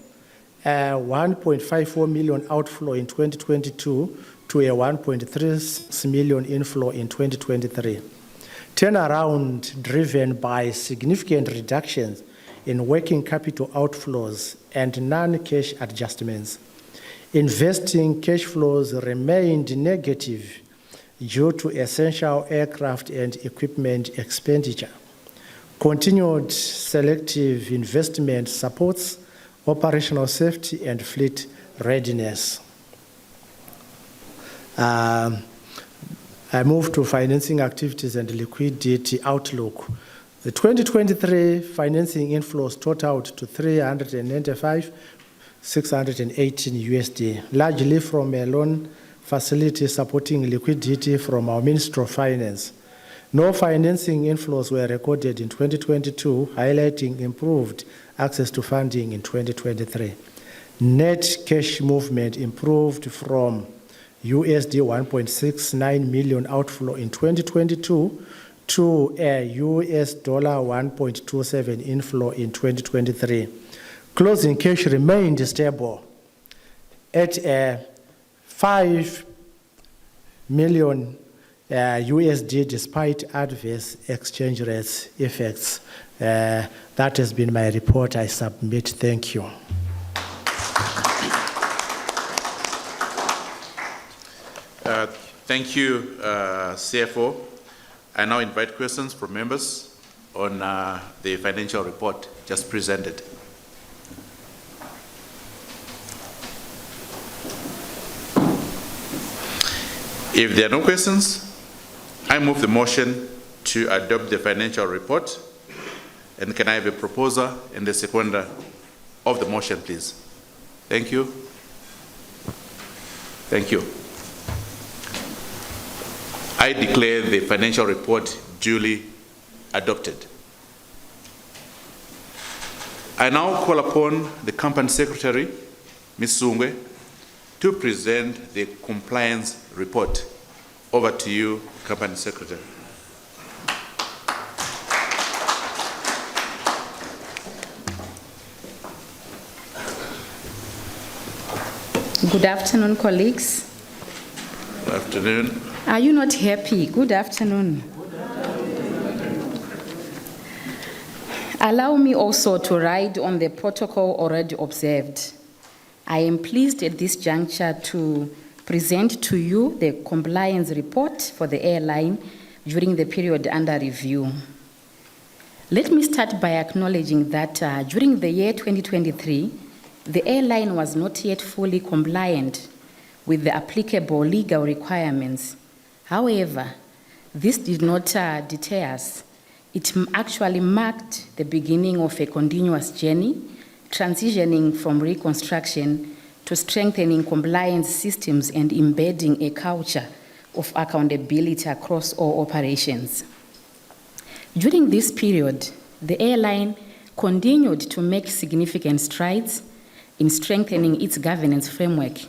1.54 million outflow in 2022 to a 1.36 million inflow in 2023. Turnaround driven by significant reductions in working capital outflows and non-cash adjustments. Investing cash flows remained negative due to essential aircraft and equipment expenditure. Continued selective investment supports operational safety and fleet readiness. I move to financing activities and liquidity outlook. The 2023 financing inflows totaled to 395,618 USD, largely from a loan facility supporting liquidity from our Ministry of Finance. No financing inflows were recorded in 2022, highlighting improved access to funding in 2023. Net cash movement improved from USD 1.69 million outflow in 2022 to a US dollar 1.27 inflow in 2023. Closing cash remained stable at a 5 million USD despite adverse exchange rates effects. That has been my report. I submit. Thank you. Thank you, CFO. I now invite questions from members on the financial report just presented. If there are no questions, I move the motion to adopt the financial report. And can I have a proposer and the seconder of the motion, please? Thank you. Thank you. I declare the financial report duly adopted. I now call upon the Company Secretary, Ms. Sungwe, to present the compliance report. Over to you, Company Secretary. Good afternoon, colleagues. Good afternoon. Are you not happy? Good afternoon. Allow me also to ride on the protocol already observed. I am pleased at this juncture to present to you the compliance report for the airline during the period under review. Let me start by acknowledging that during the year 2023, the airline was not yet fully compliant with the applicable legal requirements. However, this did not deter us. It actually marked the beginning of a continuous journey, transitioning from reconstruction to strengthening compliance systems and embedding a culture of accountability across all operations. During this period, the airline continued to make significant strides in strengthening its governance framework,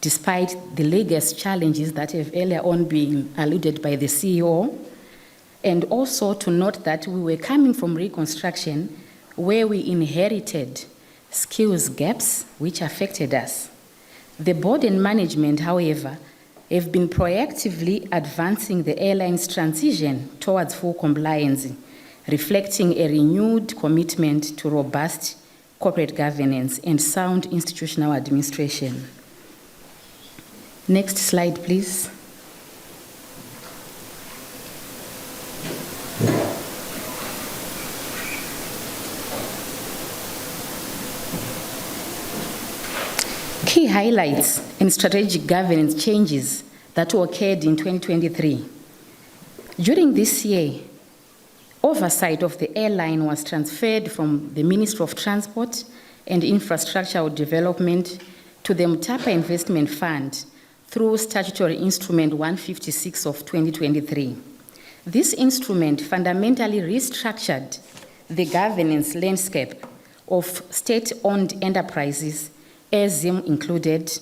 despite the latest challenges that have earlier on been alluded by the CEO, and also to note that we were coming from reconstruction where we inherited skills gaps which affected us. The board and management, however, have been proactively advancing the airline's transition towards full compliance, reflecting a renewed commitment to robust corporate governance and sound institutional administration. Next slide, please. Key highlights and strategic governance changes that occurred in 2023. During this year, oversight of the airline was transferred from the Ministry of Transport and Infrastructural Development to the Mutapa Investment Fund through Statutory Instrument 156 of 2023. This instrument fundamentally restructured the governance landscape of state-owned enterprises, Zim included.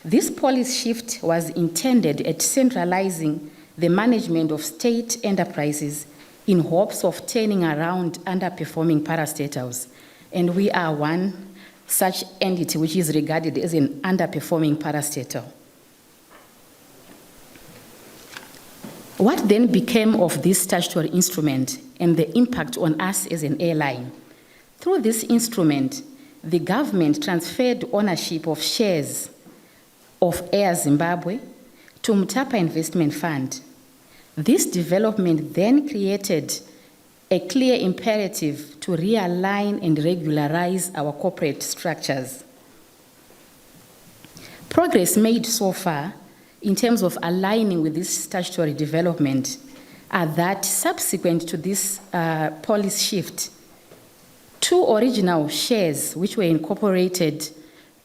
This policy shift was intended at centralizing the management of state enterprises in hopes of turning around underperforming parastatals. And we are one such entity which is regarded as an underperforming parastatal. What then became of this statutory instrument and the impact on us as an airline? Through this instrument, the government transferred ownership of shares of Air Zimbabwe to Mutapa Investment Fund. This development then created a clear imperative to realign and regularize our corporate structures. Progress made so far in terms of aligning with this statutory development are that subsequent to this policy shift, 2 original shares which were incorporated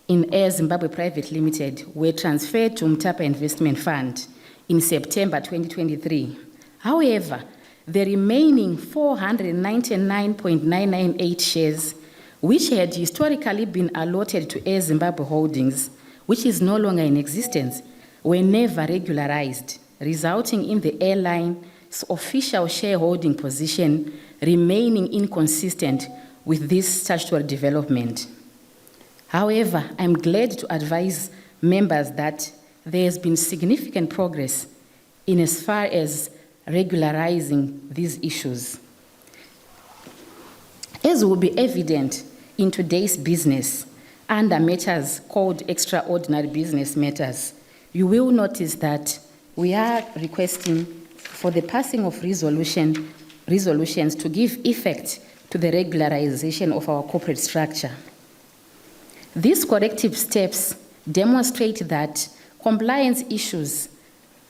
in Air Zimbabwe Private Limited were transferred to Mutapa Investment Fund in September 2023. However, the remaining 499.998 shares, which had historically been allotted to Air Zimbabwe Holdings, which is no longer in existence, were never regularized, resulting in the airline's official shareholding position remaining inconsistent with this statutory development. However, I'm glad to advise members that there has been significant progress in as far as regularizing these issues. As will be evident in today's business, under matters called extraordinary business matters, you will notice that we are requesting for the passing of resolutions to give effect to the regularization of our corporate structure. These corrective steps demonstrate that compliance issues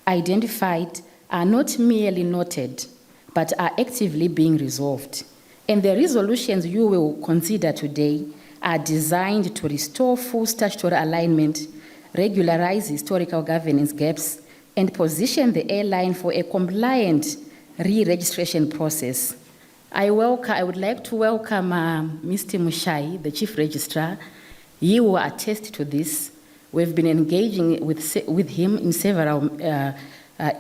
identified are not merely noted, but are actively being resolved. And the resolutions you will consider today are designed to restore full statutory alignment, regularize historical governance gaps, and position the airline for a compliant re-registration process. I would like to welcome Mr. Mushai, the Chief Registrar. He will attest to this. We've been engaging with him in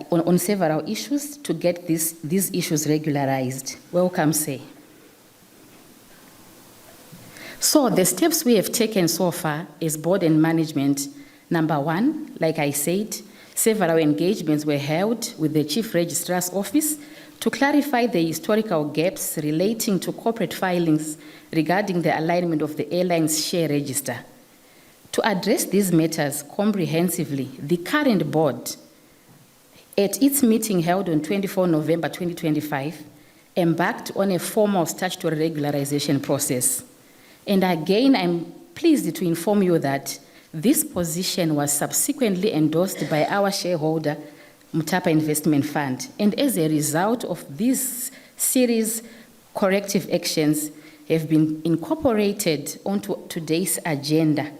on several issues to get these issues regularized. Welcome, sir. So the steps we have taken so far as board and management, number 1, like I said, several engagements were held with the Chief Registrar's Office to clarify the historical gaps relating to corporate filings regarding the alignment of the airline's share register. To address these matters comprehensively, the current board, at its meeting held on 24 November 2025, embarked on a formal statutory regularization process. And again, I'm pleased to inform you that this position was subsequently endorsed by our shareholder, Mutapa Investment Fund. And as a result of this series, corrective actions have been incorporated onto today's agenda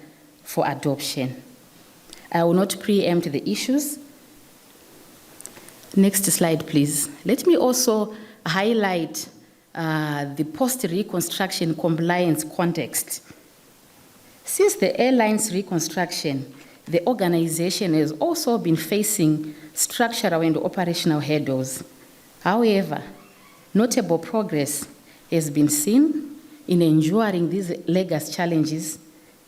for adoption. I will not preempt the issues. Next slide, please. Let me also highlight the post-reconstruction compliance context. Since the airline's reconstruction, the organization has also been facing structural and operational hurdles. However, notable progress has been seen in enduring these legacy challenges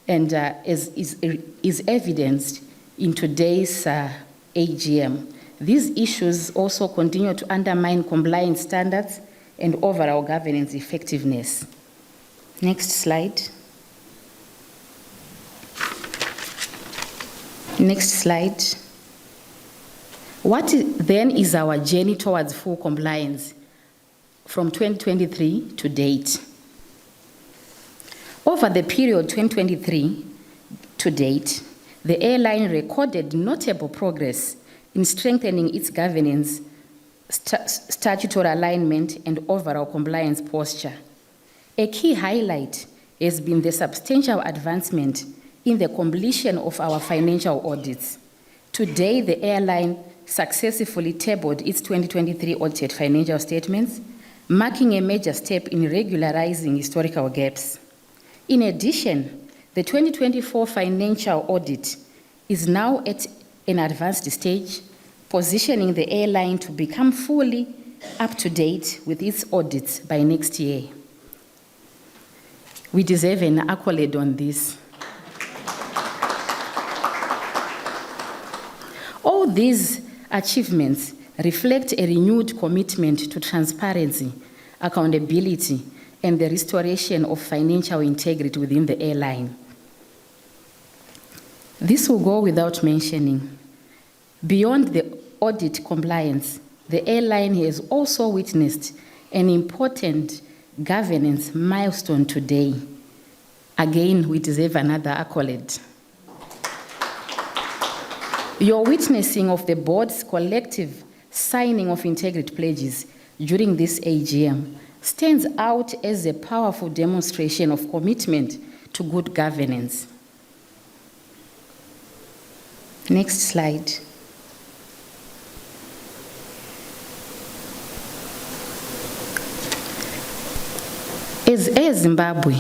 and is evidenced in today's AGM. These issues also continue to undermine compliance standards and overall governance effectiveness. Next slide. Next slide. What then is our journey towards full compliance from 2023 to date? Over the period 2023, To date, the airline recorded notable progress in strengthening its governance, statutory alignment, and overall compliance posture. A key highlight has been the substantial advancement in the completion of our financial audits. Today, the airline successfully tabled its 2023 audited financial statements, marking a major step in regularizing historical gaps. In addition, the 2024 financial audit is now at an advanced stage, positioning the airline to become fully up to date with its audits by next year. We deserve an accolade on this. All these achievements reflect a renewed commitment to transparency, accountability, and the restoration of financial integrity within the airline. This will go without mentioning. Beyond the audit compliance, the airline has also witnessed an important governance milestone today. Again, we deserve another accolade. Your witnessing of the board's collective signing of integrity pledges during this AGM stands out as a powerful demonstration of commitment to good governance. Next slide. As Air Zimbabwe,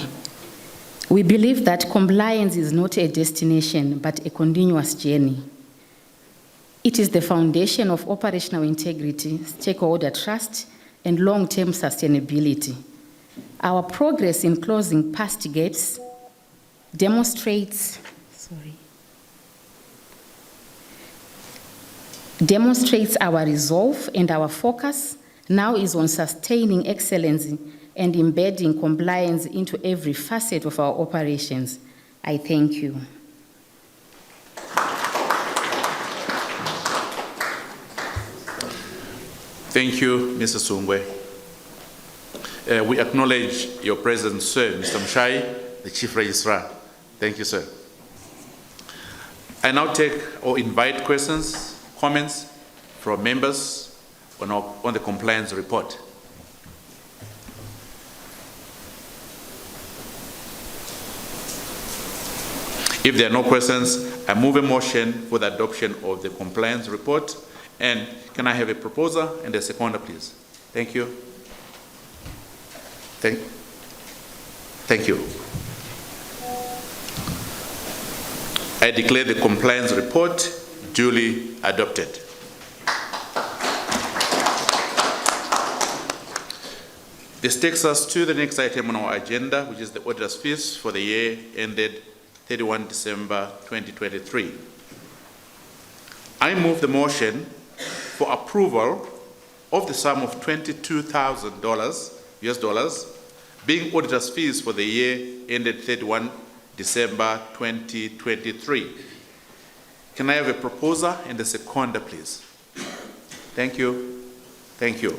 we believe that compliance is not a destination, but a continuous journey. It is the foundation of operational integrity, stakeholder trust, and long-term sustainability. Our progress in closing past gaps demonstrates our resolve, and our focus now is on sustaining excellence and embedding compliance into every facet of our operations. I thank you. Thank you, Mr. Sungwe. We acknowledge your presence, sir, Mr. Mshai, the Chief Registrar. Thank you, sir. I now take or invite questions, comments from members on the compliance report. If there are no questions, I move a motion for the adoption of the compliance report. And can I have a proposer and a seconder, please? Thank you. Thank you. I declare the compliance report duly adopted. This takes us to the next item on our agenda, which is the auditor's fees for the year ended 31 December 2023. I move the motion for approval of the sum of $22,000 US being auditor's fees for the year ended 31 December 2023. Can I have a proposer and a seconder, please? Thank you. Thank you.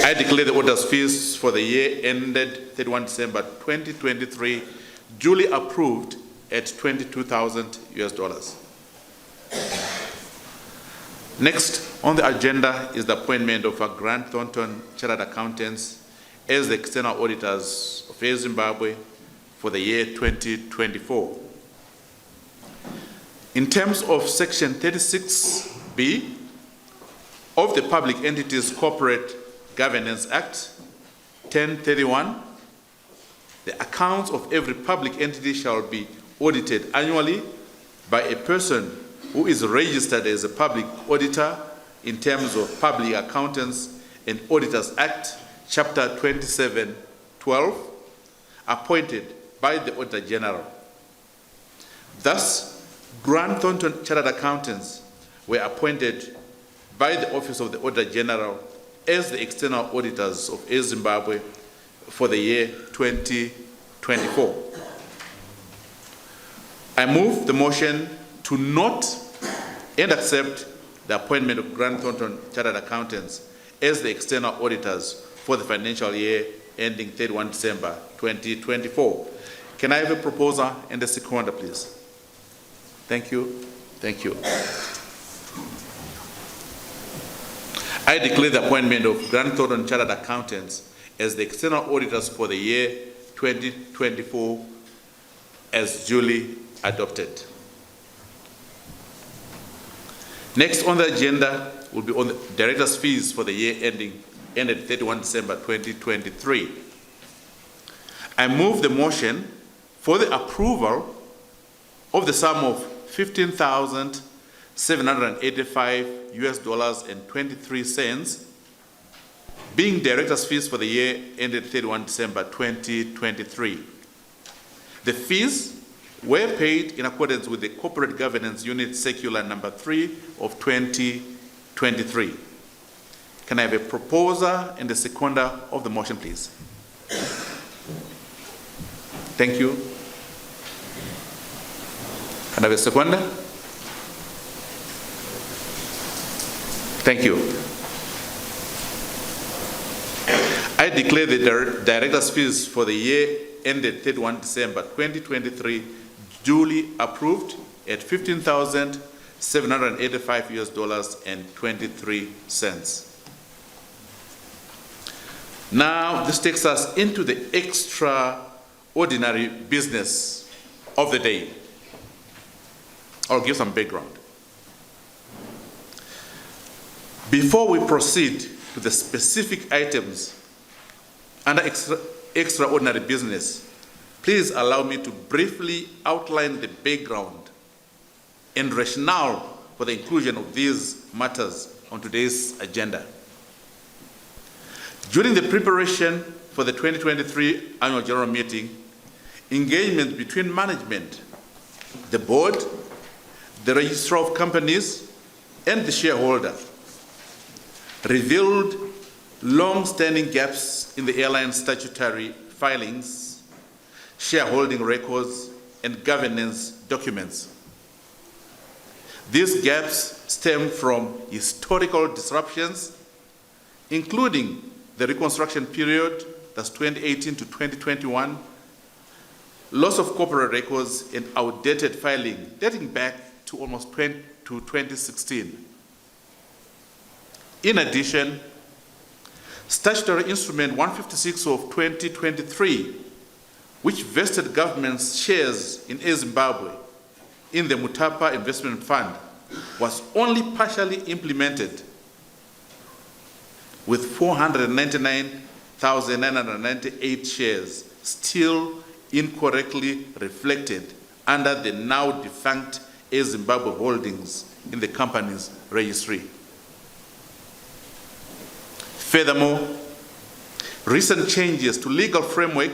I declare the auditor's fees for the year ended 31 December 2023 duly approved at $22,000 US. Next on the agenda is the appointment of Grant Thornton Chartered Accountants as the external auditors of Air Zimbabwe for the year 2024. In terms of Section 36B of the Public Entities Corporate Governance Act 1031, the accounts of every public entity shall be audited annually by a person who is registered as a public auditor in terms of Public Accountants and Auditors Act, Chapter 2712, appointed by the Auditor General. Thus, Grant Thornton Chartered Accountants were appointed by the Office of the Auditor General as the external auditors of Air Zimbabwe for the year 2024. I move the motion to note and accept the appointment of Grant Thornton Chartered Accountants as the external auditors for the financial year ending 31 December 2024. Can I have a proposer and a seconder, please? Thank you. Thank you. I declare the appointment of Grant Thornton Chartered Accountants as the external auditors for the year 2024 as duly adopted. Next on the agenda will be on the director's fees for the year ended 31 December 2023. I move the motion for the approval of the sum of $15,785.23 being director's fees for the year ended 31 December 2023. The fees were paid in accordance with the Corporate Governance Unit Circular number 3 of 2023. Can I have a proposer and a seconder of the motion, please? Thank you. Can I have a seconder? Thank you. I declare the director's fees for the year ended 31 December 2023 duly approved at $15,785.23. Now, this takes us into the extraordinary business of the day. I'll give some background. Before we proceed to the specific items under extraordinary business, please allow me to briefly outline the background and rationale for the inclusion of these matters on today's agenda. During the preparation for the 2023 annual general meeting, engagement between management, the board, the registrar of companies, and the shareholder revealed long-standing gaps in the airline's statutory filings, shareholding records, and governance documents. These gaps stem from historical disruptions, including the reconstruction period, that's 2018 to 2021, loss of corporate records, and outdated filing dating back to almost 2016. In addition, Statutory Instrument 156 of 2023, which vested government's shares in Air Zimbabwe in the Mutapa Investment Fund, was only partially implemented, with 499,998 shares still incorrectly reflected under the now defunct Air Zimbabwe holdings in the company's registry. Furthermore, recent changes to legal framework,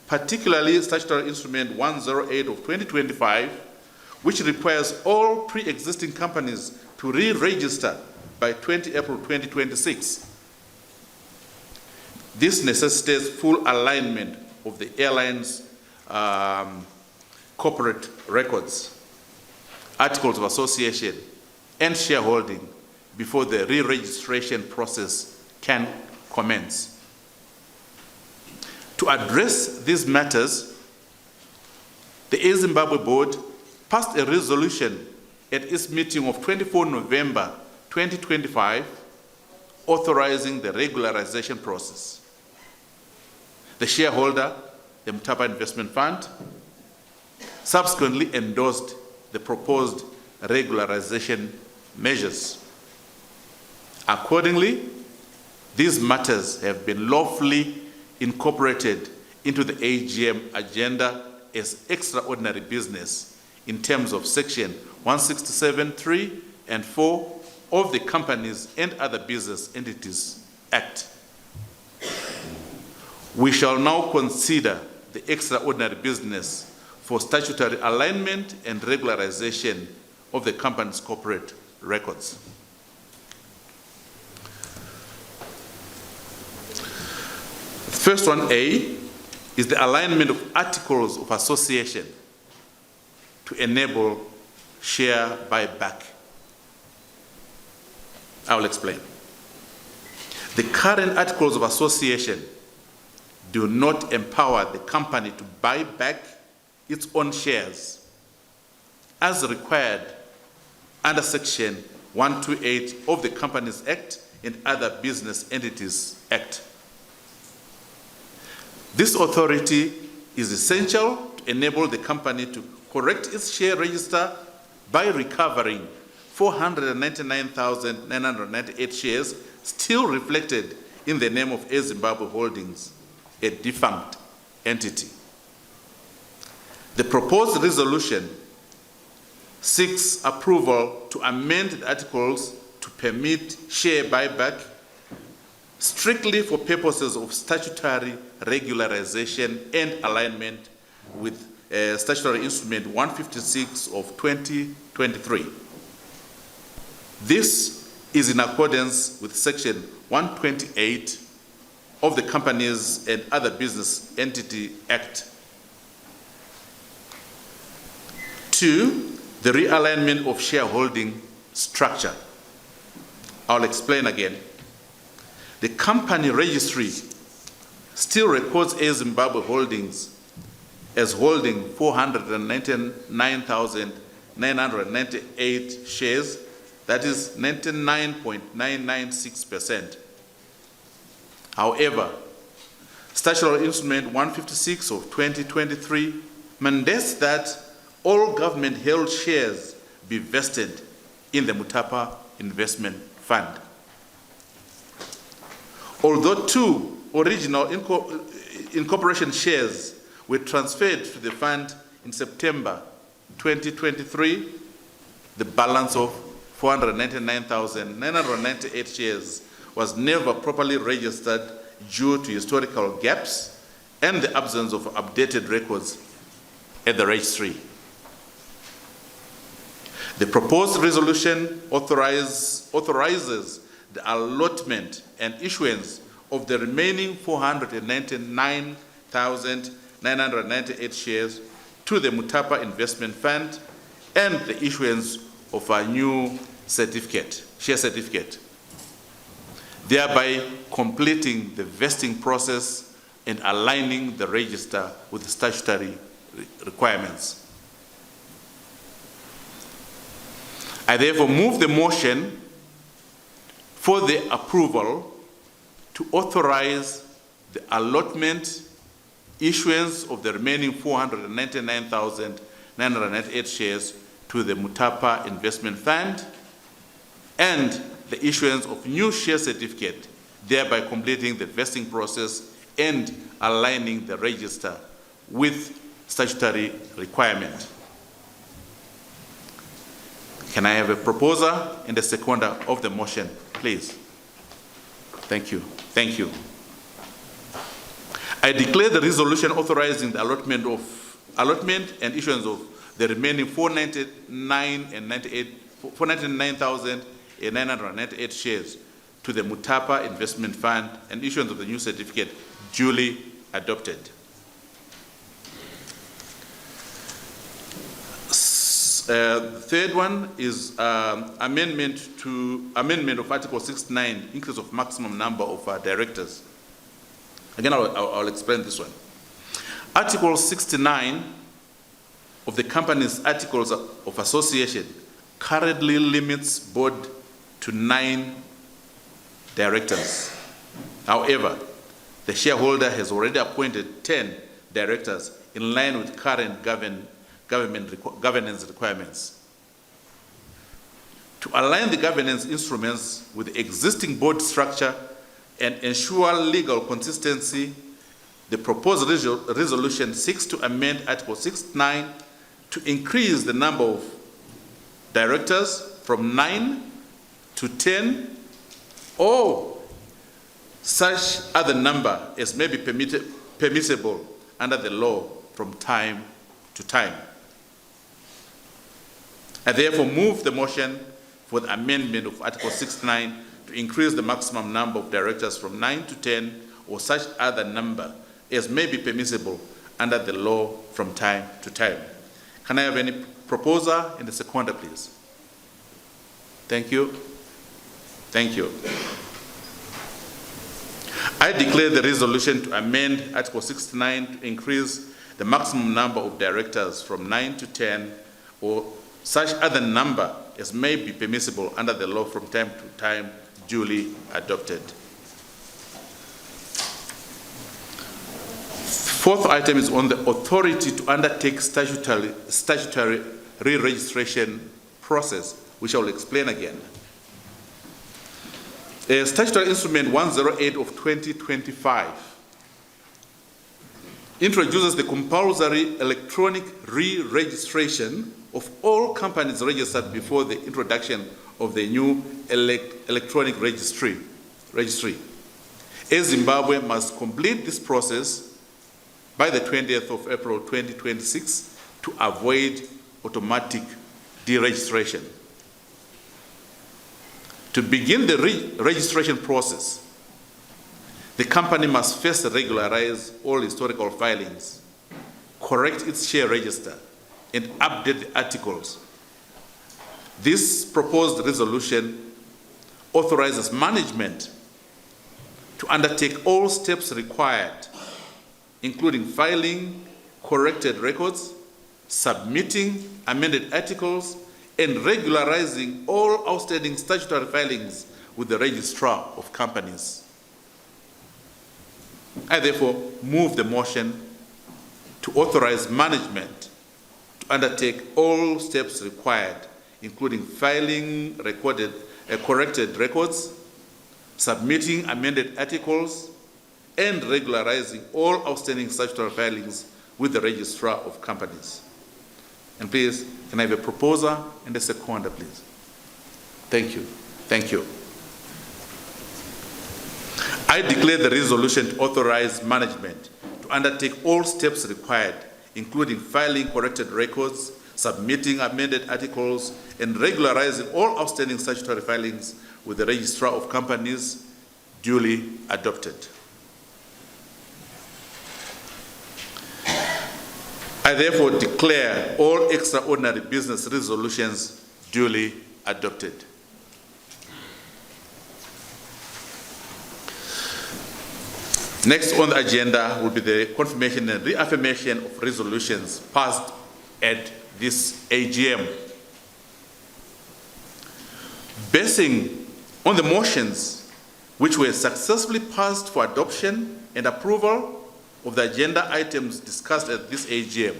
particularly Statutory Instrument 108 of 2025, which requires all pre-existing companies to re-register by 20 April 2026. This necessitates full alignment of the airline's corporate records, articles of association, and shareholding before the re-registration process can commence. To address these matters, the Air Zimbabwe board passed a resolution at its meeting of 24 November 2025 authorizing the regularization process. The shareholder, the Mutapa Investment Fund, subsequently endorsed the proposed regularization measures. Accordingly, these matters have been lawfully incorporated into the AGM agenda as extraordinary business in terms of Section 167(3) and 4 of the Companies and Other Business Entities Act. We shall now consider the extraordinary business for statutory alignment and regularization of the company's corporate records. First one, A, is the alignment of articles of association to enable share buyback. I will explain. The current articles of association do not empower the company to buy back its own shares as required under Section 128 of the Companies Act and other Business Entities Act. This authority is essential to enable the company to correct its share register by recovering 499,998 shares still reflected in the name of Air Zimbabwe Holdings, a defunct entity. The proposed resolution seeks approval to amend the articles to permit share buyback strictly for purposes of statutory regularization and alignment with Statutory Instrument 156 of 2023. This is in accordance with Section 128 of the Companies and Other Business Entity Act. 2, the realignment of shareholding structure. I'll explain again. The company registry still records Air Zimbabwe Holdings as holding 499,998 shares, that is 99.996%. However, Statutory Instrument 156 of 2023 mandates that all government-held shares be vested in the Mutapa Investment Fund. Although 2 original incorporation shares were transferred to the fund in September 2023, the balance of 499,998 shares was never properly registered due to historical gaps and the absence of updated records at the registry. The proposed resolution authorizes the allotment and issuance of the remaining 499,998 shares to the Mutapa Investment Fund and the issuance of a new share certificate, thereby completing the vesting process and aligning the register with the statutory requirements. I therefore move the motion for the approval to authorize the allotment, issuance of the remaining 499,998 shares to the Mutapa Investment Fund and the issuance of new share certificate, thereby completing the vesting process and aligning the register with statutory requirement. Can I have a proposer and a seconder of the motion, please? Thank you. Thank you. I declare the resolution authorizing the allotment and issuance of the remaining 499,998 shares to the Mutapa Investment Fund and issuance of the new certificate duly adopted. The third one is amendment of Article 69, increase of maximum number of directors. Again, I'll explain this one. Article 69 of the Company's Articles of Association currently limits board to 9 directors. However, the shareholder has already appointed 10 directors in line with current governance requirements. To align the governance instruments with the existing board structure and ensure legal consistency, the proposed resolution seeks to amend Article 69 to increase the number of directors from 9 to 10 or such other number as may be permissible under the law from time to time. I therefore move the motion for the amendment of Article 69 to increase the maximum number of directors from 9 to 10 or such other number as may be permissible under the law from time to time. Can I have any proposer in the seconder, please? Thank you. Thank you. I declare the resolution to amend Article 69 to increase the maximum number of directors from 9 to 10 or such other number as may be permissible under the law from time to time duly adopted. Fourth item is on the authority to undertake statutory re-registration process, which I will explain again. Statutory Instrument 108 of 2025 introduces the compulsory electronic re-registration of all companies registered before the introduction of the new electronic registry. Zimbabwe must complete this process by the 20th of April 2026 to avoid automatic deregistration. To begin the registration process, the company must first regularize all historical filings, correct its share register, and update the articles. This proposed resolution authorizes management to undertake all steps required, including filing corrected records, submitting amended articles, and regularizing all outstanding statutory filings with the Registrar of Companies. I therefore move the motion to authorize management to undertake all steps required, including filing corrected records, submitting amended articles, and regularizing all outstanding statutory filings with the Registrar of Companies. And please, can I have a proposer and a seconder, please? Thank you. Thank you. I declare the resolution to authorize management to undertake all steps required, including filing corrected records, submitting amended articles, and regularizing all outstanding statutory filings with the Registrar of Companies, duly adopted. I therefore declare all extraordinary business resolutions duly adopted. Next on the agenda will be the confirmation and reaffirmation of resolutions passed at this AGM. Basing on the motions which were successfully passed for adoption and approval of the agenda items discussed at this AGM,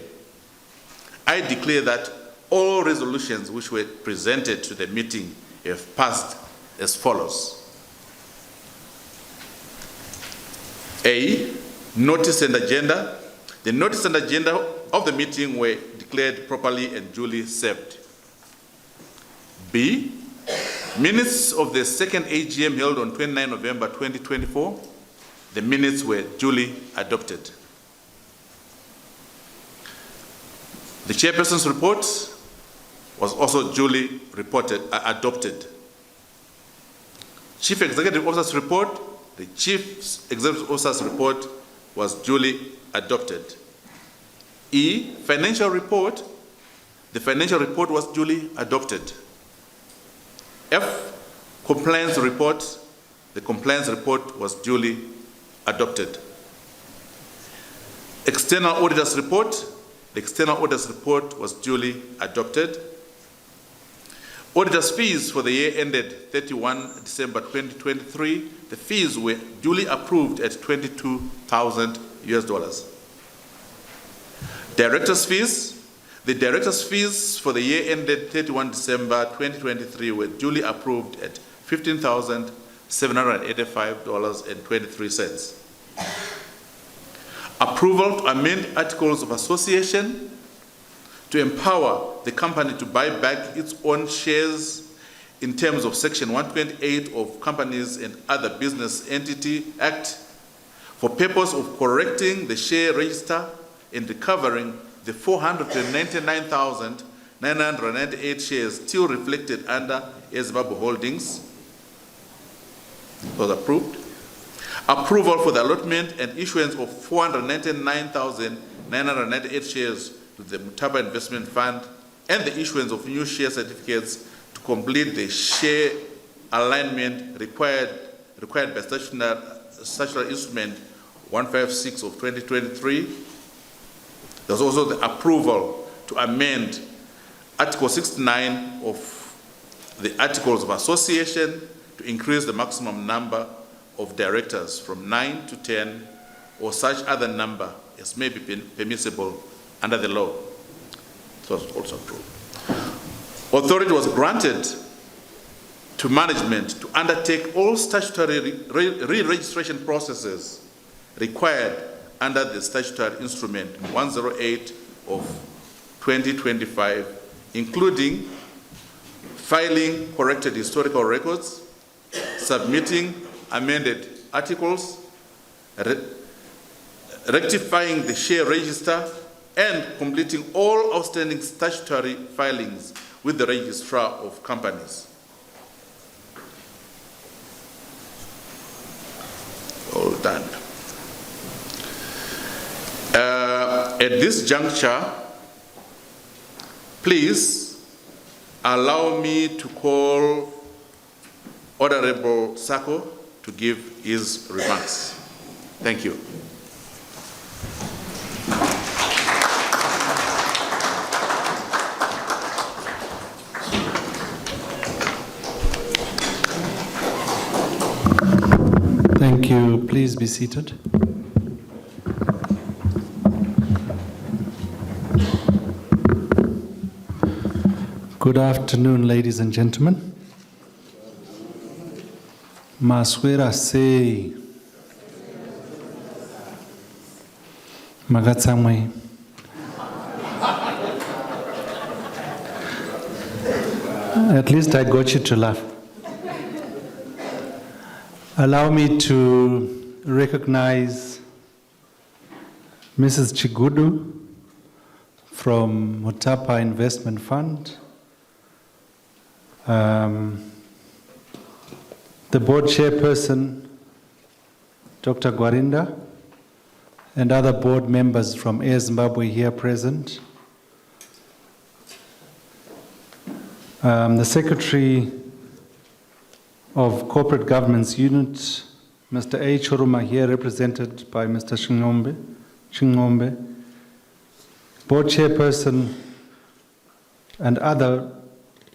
I declare that all resolutions which were presented to the meeting have passed as follows. A, notice and agenda. The notice and agenda of the meeting were declared properly and duly served. B, minutes of the second AGM held on 29 November 2024. The minutes were duly adopted. The chairperson's report was also duly adopted. Chief Executive Officer's report, the Chief Executive Officer's report was duly adopted. E, financial report, the financial report was duly adopted. F, compliance report, the compliance report was duly adopted. External auditor's report, the external auditor's report was duly adopted. Auditor's fees for the year ended 31 December 2023, the fees were duly approved at $22,000 US. Director's fees, the director's fees for the year ended 31 December 2023 were duly approved at $15,785.23. Approval to amend articles of association to empower the company to buy back its own shares in terms of Section 128 of Companies and Other Business Entity Act for purpose of correcting the share register and recovering the 499,998 shares still reflected under Zimbabwe Holdings was approved. Approval for the allotment and issuance of 499,998 shares to the Mutaba Investment Fund and the issuance of new share certificates to complete the share alignment required by Statutory Instrument 156 of 2023. There's also the approval to amend Article 69 of the Articles of Association to increase the maximum number of directors from 9 to 10 or such other number as may be permissible under the law. So it was also approved. Authority was granted to management to undertake all statutory re-registration processes required under the Statutory Instrument 108 of 2025, including filing corrected historical records, submitting amended articles, rectifying the share register, and completing all outstanding statutory filings with the Registrar of Companies. All done. At this juncture, please allow me to call Honorable Sako to give his remarks. Thank you. Thank you. Please be seated. Good afternoon, ladies and gentlemen. Maswera say Magatsamwe. At least I got you to laugh. Allow me to recognize Mrs. Chigudu from Mutapa Investment Fund, the board chairperson, Dr. Gwarinda, and other board members from Air Zimbabwe here present, the Secretary of Corporate Governance Unit, Mr. A. Choruma, here represented by Mr. Chingombe, board chairperson, and other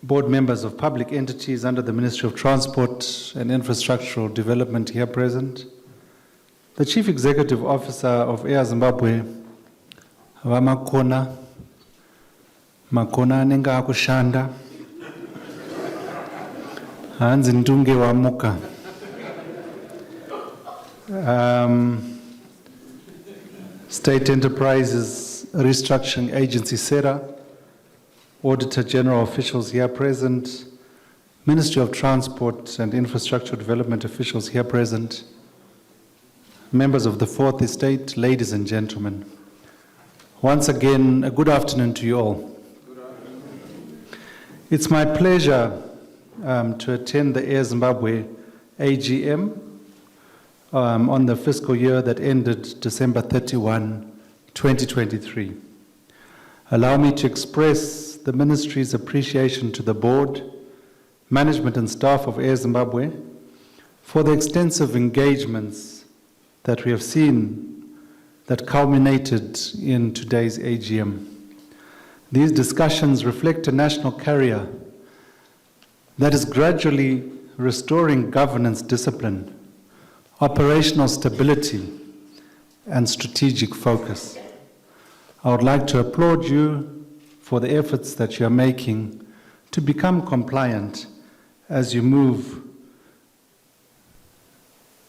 board members of public entities under the Ministry of Transport and Infrastructural Development here present, the Chief Executive Officer of Air Zimbabwe, Makona anenga akushanda, Hanzi Ntunge Wamuka, State Enterprises Restructuring Agency SERA, Auditor General officials here present, Ministry of Transport and Infrastructure Development officials here present, members of the Fourth Estate, ladies and gentlemen. Once again, a good afternoon to you all. It's my pleasure to attend the Air Zimbabwe AGM on the fiscal year that ended December 31, 2023. Allow me to express the Ministry's appreciation to the board, management and staff of Air Zimbabwe for the extensive engagements that we have seen that culminated in today's AGM. These discussions reflect a national carrier that is gradually restoring governance discipline, operational stability, and strategic focus. I would like to applaud you for the efforts that you are making to become compliant as you move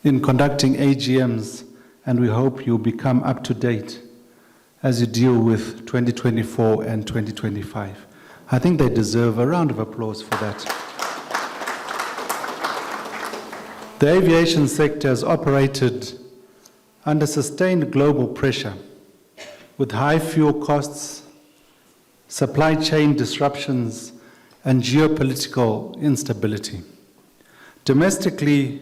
in conducting AGMs, and we hope you'll become up to date as you deal with 2024 and 2025. I think they deserve a round of applause for that. The aviation sector has operated under sustained global pressure with high fuel costs, supply chain disruptions, and geopolitical instability. Domestically,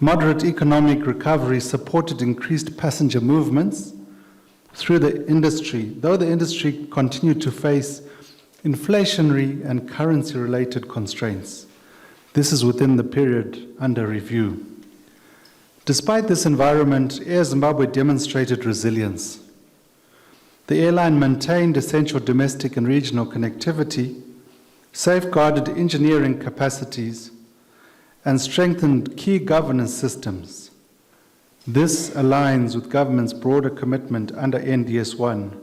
moderate economic recovery supported increased passenger movements through the industry, though the industry continued to face inflationary and currency-related constraints. This is within the period under review. Despite this environment, Air Zimbabwe demonstrated resilience. The airline maintained essential domestic and regional connectivity, safeguarded engineering capacities, and strengthened key governance systems. This aligns with government's broader commitment under NDS 1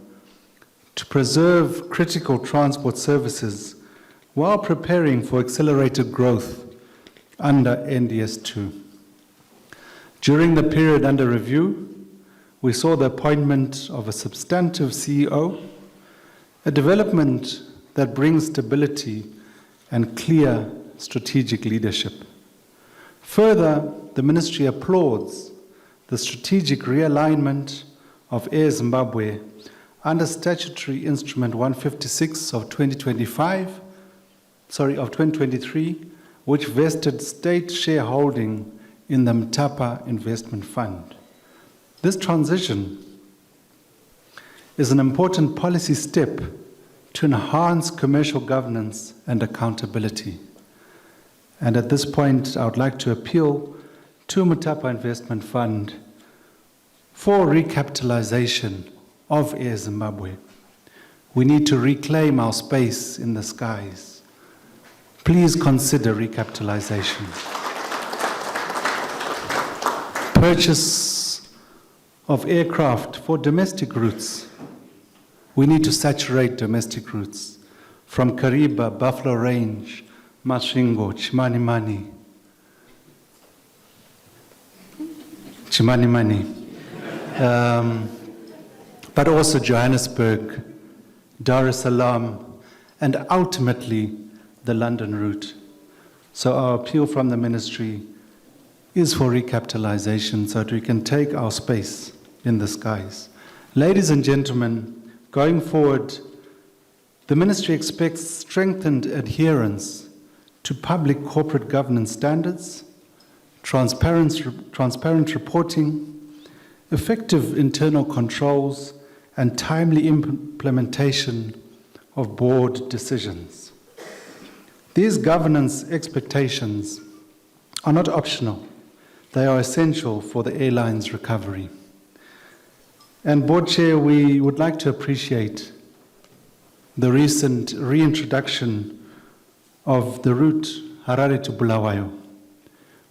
to preserve critical transport services while preparing for accelerated growth under NDS 2. During the period under review, we saw the appointment of a substantive CEO, a development that brings stability and clear strategic leadership. Further, the ministry applauds the strategic realignment of Air Zimbabwe under Statutory Instrument 156 of 2023, which vested state shareholding in the Mtapa Investment Fund. This transition is an important policy step to enhance commercial governance and accountability. And at this point, I would like to appeal to Mtapa Investment Fund for recapitalization of Air Zimbabwe. We need to reclaim our space in the skies. Please consider recapitalization. Purchase of aircraft for domestic routes. We need to saturate domestic routes from Kariba, Buffalo Range, Masvingo, Chimanimani, but also Johannesburg, Dar es Salaam, and ultimately the London route. So our appeal from the ministry is for recapitalization so that we can take our space in the skies. Ladies and gentlemen, going forward, the ministry expects strengthened adherence to public corporate governance standards, transparent reporting, effective internal controls, and timely implementation of board decisions. These governance expectations are not optional. They are essential for the airline's recovery. And Board Chair, we would like to appreciate the recent reintroduction of the route Harare to Bulawayo,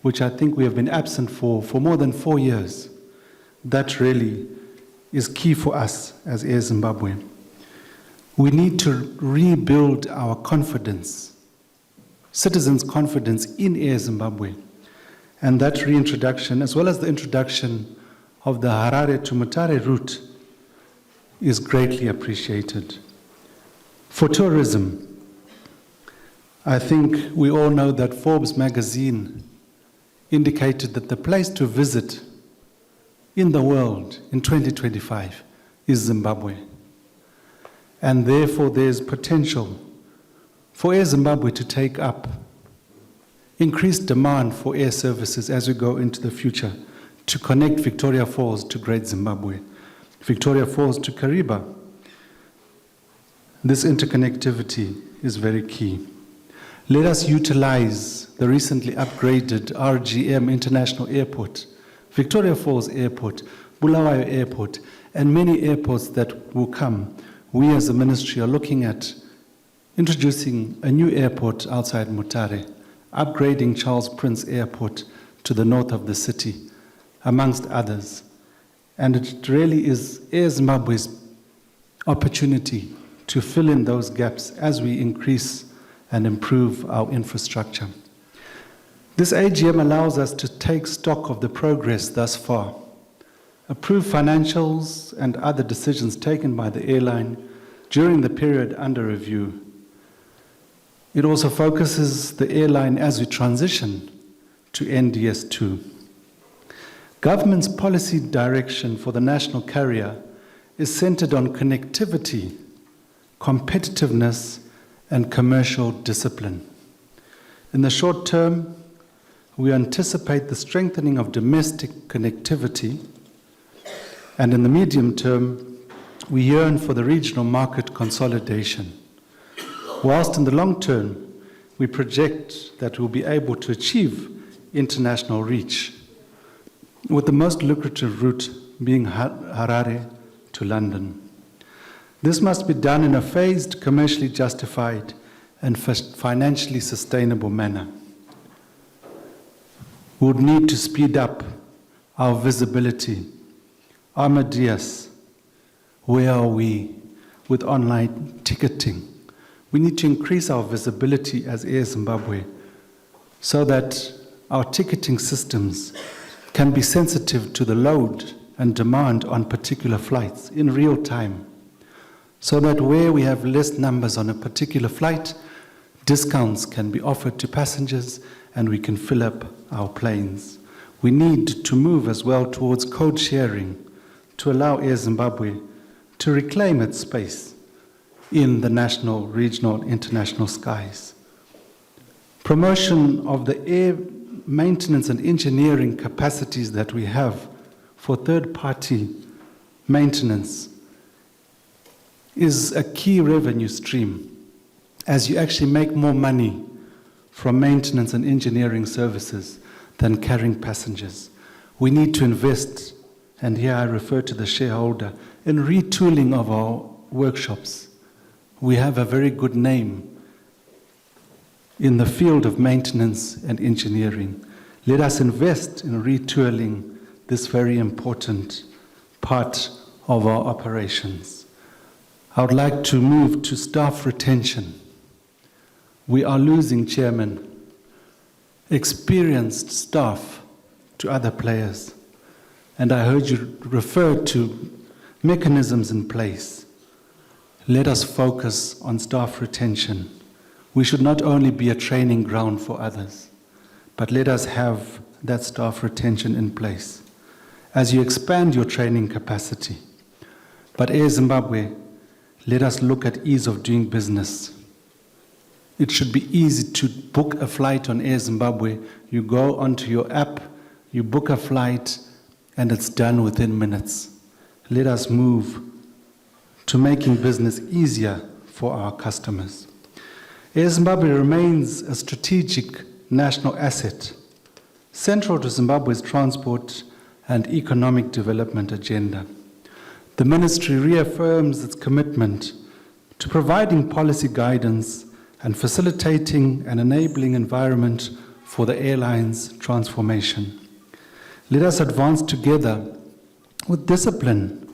which I think we have been absent for more than 4 years. That really is key for us as Air Zimbabwe. We need to rebuild our confidence, citizens' confidence in Air Zimbabwe. And that reintroduction, as well as the introduction of the Harare to Mutare route, is greatly appreciated. For tourism, I think we all know that Forbes magazine indicated that the place to visit in the world in 2025 is Zimbabwe. And therefore there's potential for Air Zimbabwe to take up increased demand for air services as we go into the future to connect Victoria Falls to Great Zimbabwe, Victoria Falls to Kariba. This interconnectivity is very key. Let us utilize the recently upgraded RGM International Airport, Victoria Falls Airport, Bulawayo Airport, and many airports that will come. We as a ministry are looking at introducing a new airport outside Mutare, upgrading Charles Prince Airport to the north of the city, amongst others. And it really is Air Zimbabwe's opportunity to fill in those gaps as we increase and improve our infrastructure. This AGM allows us to take stock of the progress thus far, approve financials and other decisions taken by the airline during the period under review. It also focuses the airline as we transition to NDS 2. Government's policy direction for the national carrier is centered on connectivity, competitiveness, and commercial discipline. In the short term, we anticipate the strengthening of domestic connectivity, and in the medium term, we yearn for the regional market consolidation. Whilst in the long term, we project that we'll be able to achieve international reach. with the most lucrative route being Harare to London. This must be done in a phased, commercially justified, and financially sustainable manner. We would need to speed up our visibility. Amadeus, where are we with online ticketing? We need to increase our visibility as Air Zimbabwe so that our ticketing systems can be sensitive to the load and demand on particular flights in real time, so that where we have less numbers on a particular flight, discounts can be offered to passengers and we can fill up our planes. We need to move as well towards code sharing to allow Air Zimbabwe to reclaim its space in the national, regional, international skies. Promotion of the air maintenance and engineering capacities that we have for third-party maintenance is a key revenue stream as you actually make more money from maintenance and engineering services than carrying passengers. We need to invest, and here I refer to the shareholder, in retooling of our workshops. We have a very good name in the field of maintenance and engineering. Let us invest in retooling this very important part of our operations. I would like to move to staff retention. We are losing, Chairman, experienced staff to other players. And I heard you refer to mechanisms in place. Let us focus on staff retention. We should not only be a training ground for others, but let us have that staff retention in place as you expand your training capacity. But Air Zimbabwe, let us look at ease of doing business. It should be easy to book a flight on Air Zimbabwe. You go onto your app, you book a flight, and it's done within minutes. Let us move to making business easier for our customers. Air Zimbabwe remains a strategic national asset, central to Zimbabwe's transport and economic development agenda. The ministry reaffirms its commitment to providing policy guidance and facilitating an enabling environment for the airline's transformation. Let us advance together with discipline,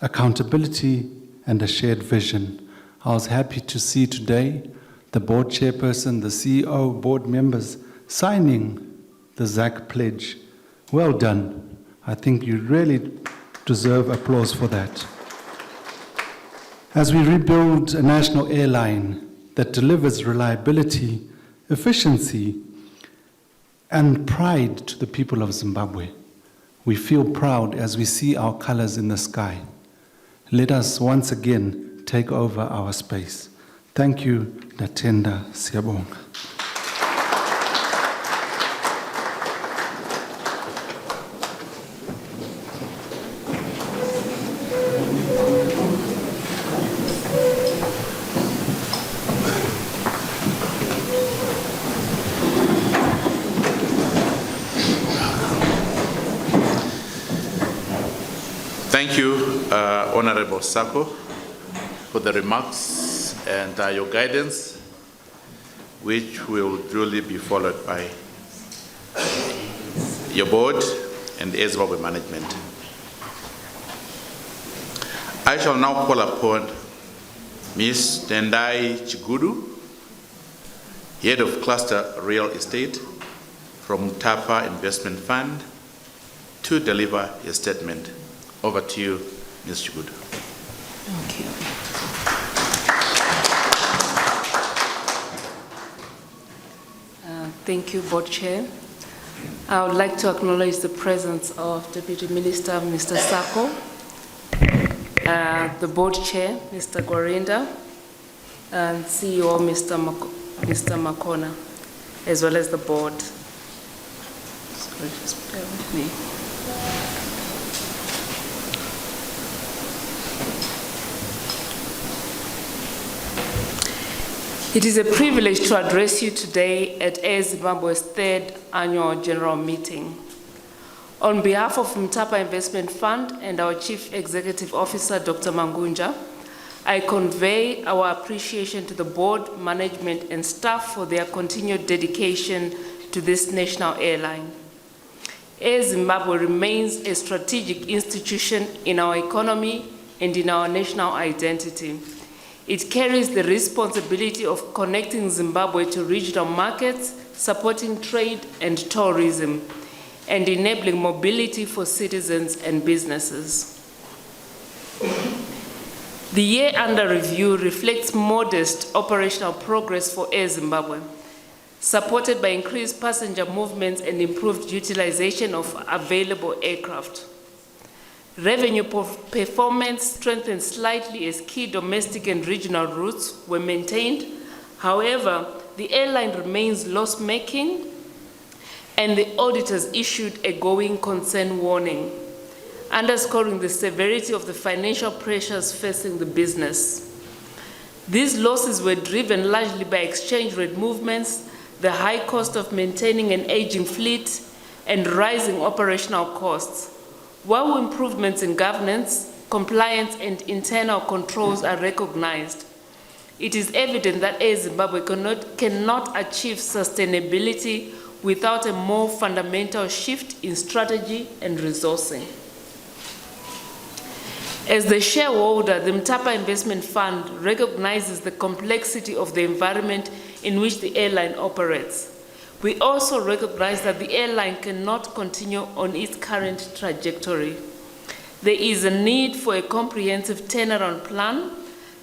accountability, and a shared vision. I was happy to see today the board chairperson, the CEO, board members signing the ZAC pledge. Well done. I think you really deserve applause for that. As we rebuild a national airline that delivers reliability, efficiency, and pride to the people of Zimbabwe, we feel proud as we see our colors in the sky. Let us once again take over our space. Thank you, Natenda Siyabonga. Thank you, Honorable Sako, for the remarks and your guidance, which will duly be followed by your board and Air Zimbabwe management. I shall now call upon Ms. Tendai Chigudu, Head of Cluster Real Estate from Tapa Investment Fund, to deliver a statement. Over to you, Ms. Chigudu. Thank you. Thank you, Board Chair. I would like to acknowledge the presence of Deputy Minister, Mr. Sako, the Board Chair, Mr. Gorinda, and CEO, Mr. Makona, as well as the Board. Sorry, just bear with me. It is a privilege to address you today at Air Zimbabwe's 3rd annual general meeting. On behalf of Mtapa Investment Fund and our Chief Executive Officer, Dr. Mangunja, I convey our appreciation to the board, management, and staff for their continued dedication to this national airline. Air Zimbabwe remains a strategic institution in our economy and in our national identity. It carries the responsibility of connecting Zimbabwe to regional markets, supporting trade and tourism, and enabling mobility for citizens and businesses. The year under review reflects modest operational progress for Air Zimbabwe, supported by increased passenger movements and improved utilization of available aircraft. Revenue performance strengthened slightly as key domestic and regional routes were maintained. However, the airline remains loss-making, and the auditors issued a going concern warning, underscoring the severity of the financial pressures facing the business. These losses were driven largely by exchange rate movements, the high cost of maintaining an aging fleet, and rising operational costs. While improvements in governance, compliance, and internal controls are recognized, it is evident that Air Zimbabwe cannot achieve sustainability without a more fundamental shift in strategy and resourcing. As the shareholder, the Mtapa Investment Fund recognizes the complexity of the environment in which the airline operates. We also recognize that the airline cannot continue on its current trajectory. There is a need for a comprehensive turnaround plan,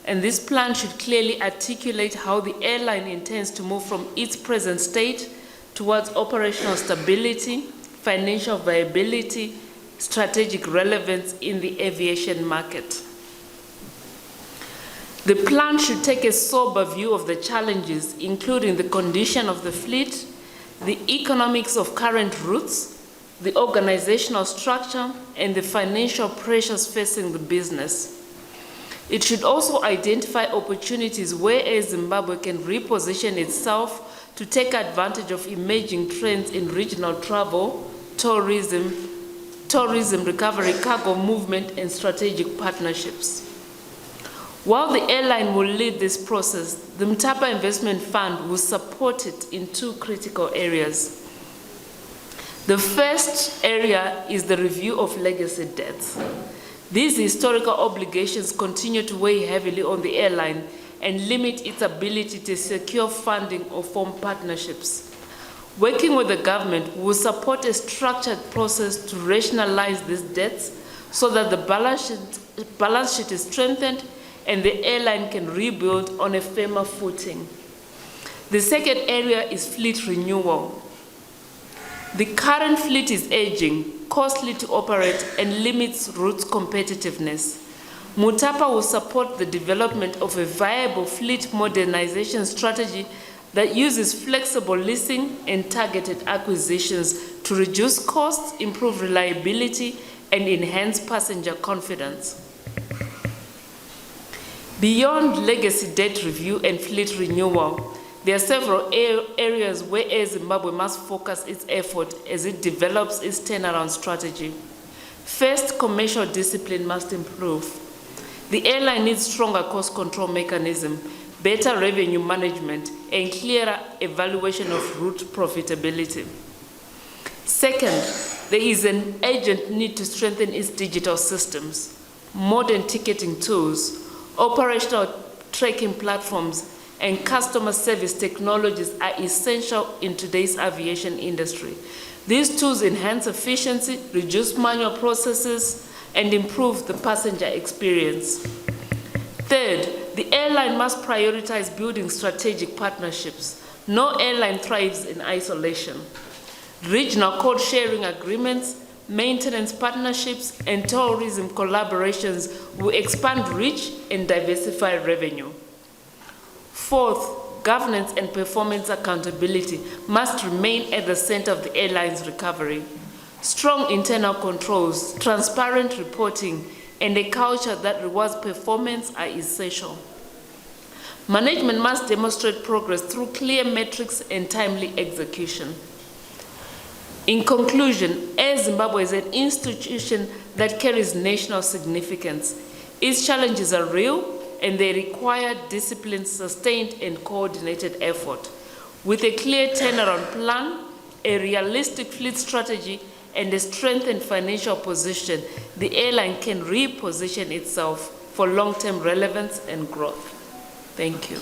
and this plan should clearly articulate how the airline intends to move from its present state towards operational stability, financial viability, strategic relevance in the aviation market. The plan should take a sober view of the challenges, including the condition of the fleet, the economics of current routes, the organizational structure, and the financial pressures facing the business. It should also identify opportunities where Air Zimbabwe can reposition itself to take advantage of emerging trends in regional travel, tourism recovery, cargo movement, and strategic partnerships. While the airline will lead this process, the Mtapa Investment Fund will support it in two critical areas. The first area is the review of legacy debts. These historical obligations continue to weigh heavily on the airline and limit its ability to secure funding or form partnerships. Working with the government, we will support a structured process to rationalize these debts so that the balance sheet is strengthened and the airline can rebuild on a firmer footing. The second area is fleet renewal. The current fleet is aging, costly to operate, and limits route competitiveness. Mutapa will support the development of a viable fleet modernization strategy that uses flexible leasing and targeted acquisitions to reduce costs, improve reliability, and enhance passenger confidence. Beyond legacy debt review and fleet renewal, there are several areas where Air Zimbabwe must focus its effort as it develops its turnaround strategy. First, commercial discipline must improve. The airline needs stronger cost control mechanism, better revenue management, and clearer evaluation of route profitability. Second, there is an urgent need to strengthen its digital systems. Modern ticketing tools, operational tracking platforms, and customer service technologies are essential in today's aviation industry. These tools enhance efficiency, reduce manual processes, and improve the passenger experience. Third, the airline must prioritize building strategic partnerships. No airline thrives in isolation. Regional code-sharing agreements, maintenance partnerships, and tourism collaborations will expand reach and diversify revenue. Fourth, governance and performance accountability must remain at the center of the airline's recovery. Strong internal controls, transparent reporting, and a culture that rewards performance are essential. Management must demonstrate progress through clear metrics and timely execution. In conclusion, Air Air Zimbabwe is an institution that carries national significance. Its challenges are real and they require disciplined, sustained and coordinated effort. With a clear turnaround plan, a realistic fleet strategy and a strengthened financial position, the airline can reposition itself for long-term relevance and growth. Thank you.